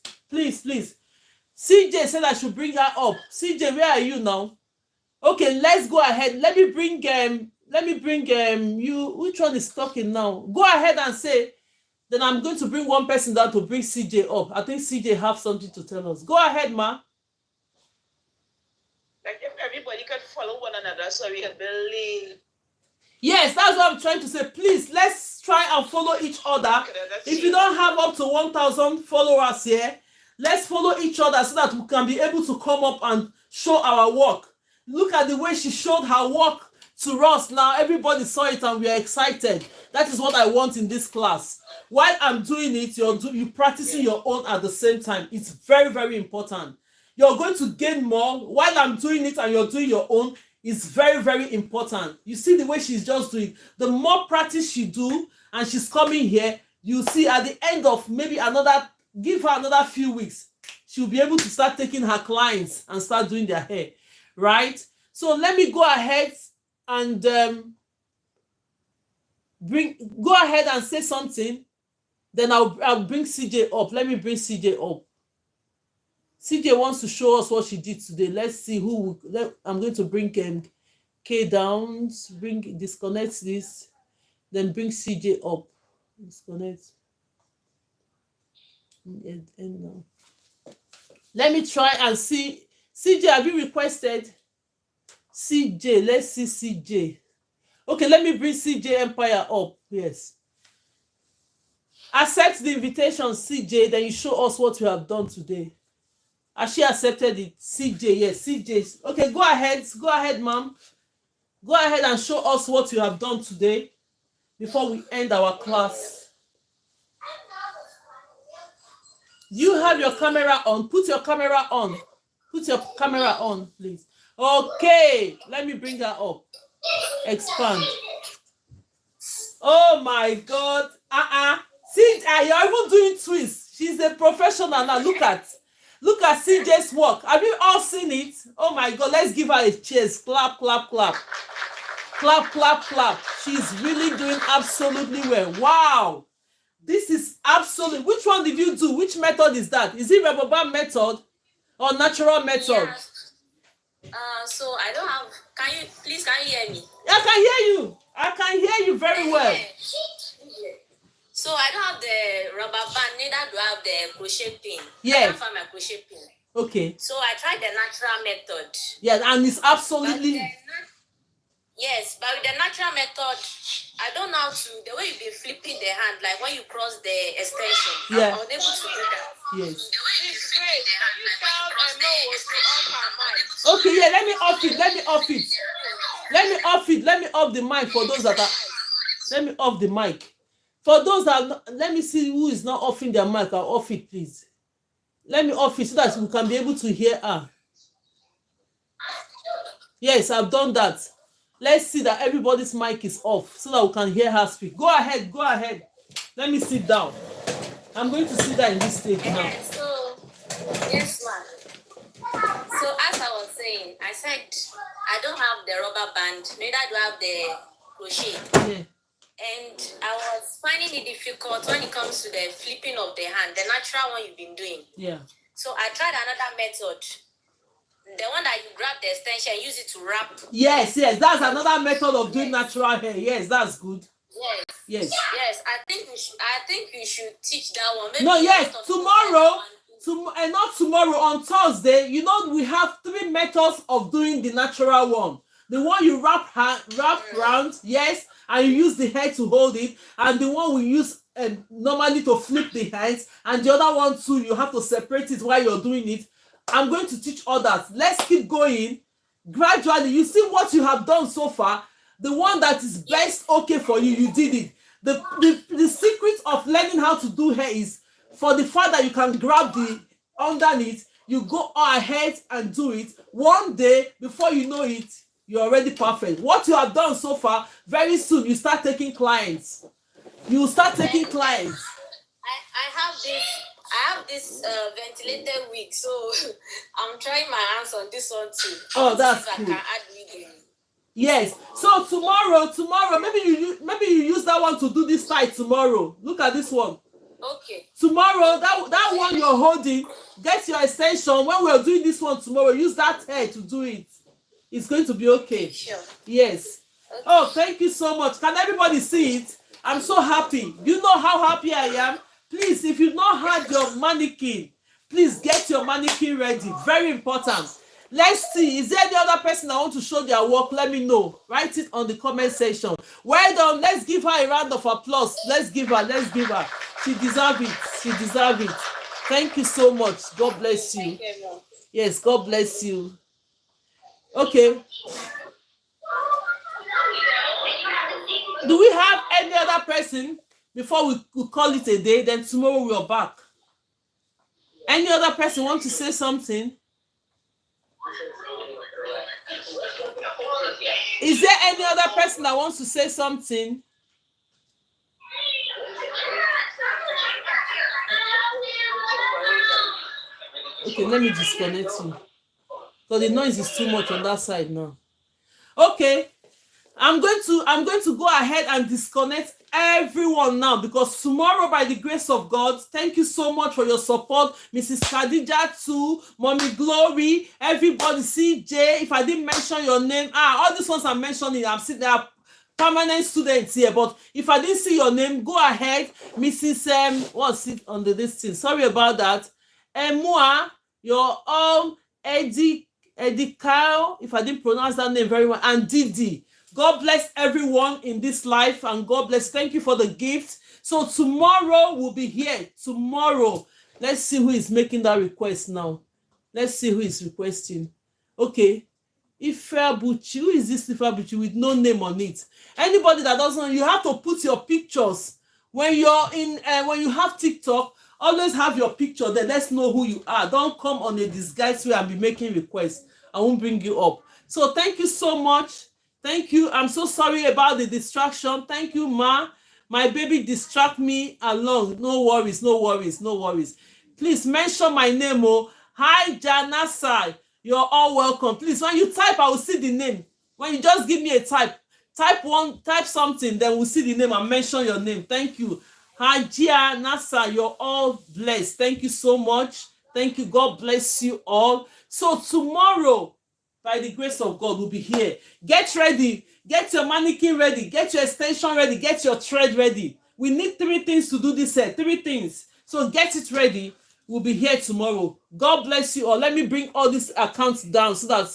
CJ said I should bring her up. CJ, where are you now? Okay, let's go ahead. Let me bring you. Which one is talking now? Go ahead and say. Then I'm going to bring one person down to bring CJ up. I think CJ have something to tell us. Go ahead, ma. Like if everybody can follow one another so we can believe. Yes, that's what I'm trying to say. Please, let's try and follow each other. Okay, if you don't have up to 1,000 followers here, let's follow each other so that we can be able to come up and show our work. Look at the way she showed her work to us. Now everybody saw it and we are excited. That is what I want in this class. While I'm doing it, you're practicing your own at the same time. It's very, very important. You're going to gain more while I'm doing it and you're doing your own. It's very, very important. You see the way she's just doing. The more practice she do and she's coming here, you see at the end of maybe give her another few weeks, she'll be able to start taking her clients and start doing their hair, right? So let me go ahead and go ahead and say something. Then I'll bring CJ up. Let me bring CJ up. CJ wants to show us what she did today. Let's see I'm going to bring K down. Disconnect this. Then bring CJ up. Disconnect. No. Let me try and see. CJ, have you requested? CJ, let's see CJ. Okay, let me bring CJ Empire up. Yes. Accept the invitation, CJ. Then you show us what you have done today. Has she accepted it? CJ, yes, CJ. Okay, go ahead, ma'am. Go ahead and show us what you have done today before we end our class. You have your camera on. Put your camera on. Put your camera on, please. Okay, let me bring her up. Expand. Oh my God. See, you're even doing twists. She's a professional now. Look at. Look at CJ's work. Have you all seen it? Oh my God, let's give her a cheers. Clap, clap, clap. Clap, clap, clap. She's really doing absolutely well. Wow. This is absolutely. Which one did you do? Which method is that? Is it rubber band method or natural method? Yeah. So I don't have. Can you hear me? I can hear you. I can hear you very well. So I don't have the rubber band, neither do I have the crochet pin. Yeah. I can't find my crochet pin. Okay. So I tried the natural method. Yeah, and it's absolutely. Yes, but with the natural method, I don't know how to. The way you've been flipping the hand, like when you cross the extension, Yeah. I'm unable to do that. Yes. It's great. Can you tell Emma to off her mic? Okay, yeah, let me off it. Let me off it. Let me off it. Let me off the mic for those that are. Let me off the mic. For those that are not, let me see who is not offing their mic. I'll off it, please. Let me off it so that we can be able to hear her. Yes, I've done that. Let's see that everybody's mic is off so that we can hear her speak. Go ahead, go ahead. Let me sit down. I'm going to sit down in this stage now. So, yes, ma'am. So, as I was saying, I said I don't have the rubber band, neither do I have the crochet. Yeah. And I was finding it difficult when it comes to the flipping of the hand, the natural one you've been doing. Yeah. So, I tried another method. The one that you grab the extension and use it to wrap. Yes, that's another method of doing natural hair. Yes, that's good. Yes. I think you should teach that one. Maybe No, yes, tomorrow, and not tomorrow, on Thursday, you know, we have 3 methods of doing the natural one. The one you wrap round, yes, and you use the hair to hold it, and the one we use normally to flip the hands, and the other one too, you have to separate it while you're doing it. I'm going to teach others. Let's keep going gradually. You see what you have done so far. The one that is best okay for you, you did it. The secret of learning how to do hair is for the fact that you can grab the underneath, you go ahead and do it. One day, before you know it, you're already perfect. What you have done so far, very soon you start taking clients. You will start taking clients. I have this ventilated wig, so I'm trying my hands on this one too. Oh, that's cool. I can add wig. Yes. So tomorrow, maybe you use that one to do this side tomorrow. Look at this one. Okay. Tomorrow, that one you're holding, get your extension. When we're doing this one tomorrow, use that hair to do it. It's going to be okay. Sure. Yes. Okay. Oh, thank you so much. Can everybody see it? I'm so happy. You know how happy I am? Please, if you've not had your mannequin, please get your mannequin ready. Very important. Let's see. Is there any other person that want to show their work? Let me know. Write it on the comment section. Well done. Let's give her a round of applause. Let's give her. She deserves it. Thank you so much. God bless you. Thank you, Mom. Yes, God bless you. Okay. Do we have any other person before we call it a day? Then tomorrow we are back. Any other person want to say something? Is there any other person that wants to say something? Okay, let me disconnect you. Because the noise is too much on that side now. Okay. I'm going to go ahead and disconnect everyone now, because tomorrow, by the grace of God, thank you so much for your support, Mrs. Khadija too, Mommy Glory, everybody, CJ. If I didn't mention your name, all these ones I'm mentioning, I'm sitting there, permanent students here. But if I didn't see your name, go ahead, Mrs. What's it on this thing? Sorry about that. Emua, your Eddie Kyle, if I didn't pronounce that name very well, and Didi. God bless everyone in this life, and God bless. Thank you for the gift. So tomorrow we'll be here. Tomorrow. Let's see who is making that request now. Let's see who is requesting. Okay. Ifeabuchi. Who is this Ifeabuchi with no name on it? Anybody that doesn't know, you have to put your pictures. When you're in, when you have TikTok, always have your picture there. Let's know who you are. Don't come on a disguised way and be making requests. I won't bring you up. So thank you so much. Thank you. I'm so sorry about the distraction. Thank you, Ma. My baby distract me along. No worries. Please mention my name, Hi, Janasa. You're all welcome. Please, when you type, I will see the name. When you just give me a type something, then we'll see the name and mention your name. Thank you. Hi, Gia, Nasa. You're all blessed. Thank you so much. Thank you. God bless you all. So tomorrow, by the grace of God, we'll be here. Get ready. Get your mannequin ready. Get your extension ready. Get your thread ready. We need 3 things to do this hair. 3 things. So get it ready. We'll be here tomorrow. God bless you all. Let me bring all these accounts down so that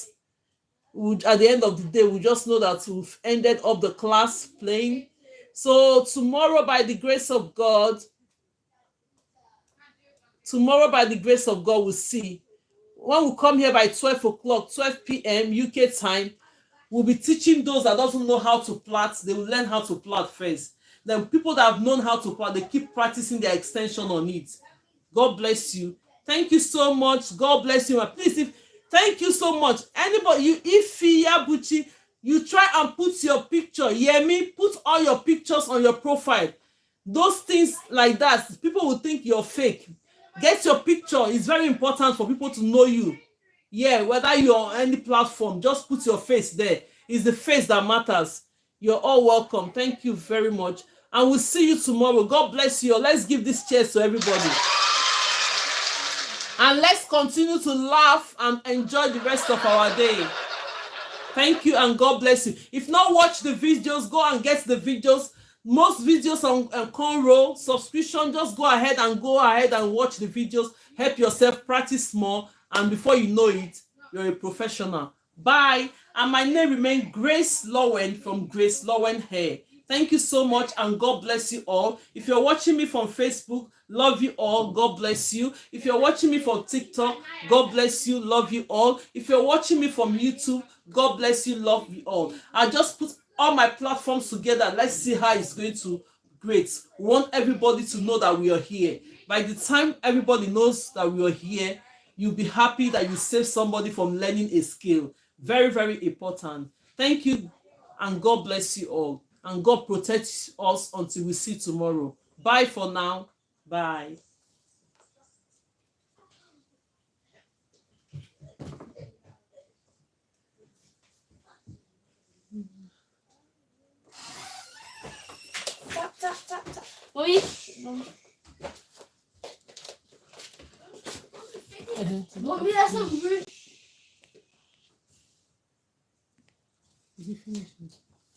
at the end of the day, we just know that we've ended up the class playing. So tomorrow, by the grace of God, we'll see. When we come here by 12 o'clock, 12 p.m. UK time, we'll be teaching those that doesn't know how to plait. They will learn how to plait first. Then people that have known how to plait, they keep practicing their extension on it. God bless you. Thank you so much. God bless you. Please, thank you so much. Anybody, if Buchi, you try and put your picture. Hear me? Put all your pictures on your profile. Those things like that, people will think you're fake. Get your picture. It's very important for people to know you. Yeah, whether you're on any platform, just put your face there. It's the face that matters. You're all welcome. Thank you very much. And we'll see you tomorrow. God bless you. Let's give this cheers to everybody. And let's continue to laugh and enjoy the rest of our day. Thank you and God bless you. If not watch the videos, go and get the videos. Most videos on Conroe subscription, just go ahead and watch the videos. Help yourself, practice more, and before you know it, you're a professional. Bye. And my name remains Grace Lowen from GraceLawendhair. Thank you so much and God bless you all. If you're watching me from Facebook, love you all. God bless you. If you're watching me from TikTok, God bless you. Love you all. If you're watching me from YouTube, God bless you. Love you all. I just put all my platforms together. Let's see how it's going to great. We want everybody to know that we are here. By the time everybody knows that we are here, you'll be happy that you saved somebody from learning a skill. Very, very important. Thank you and God bless you all. And God protect us until we see tomorrow. Bye for now. Bye. Tap, tap, tap, tap. Oui. Mommy, that's a Is he finished?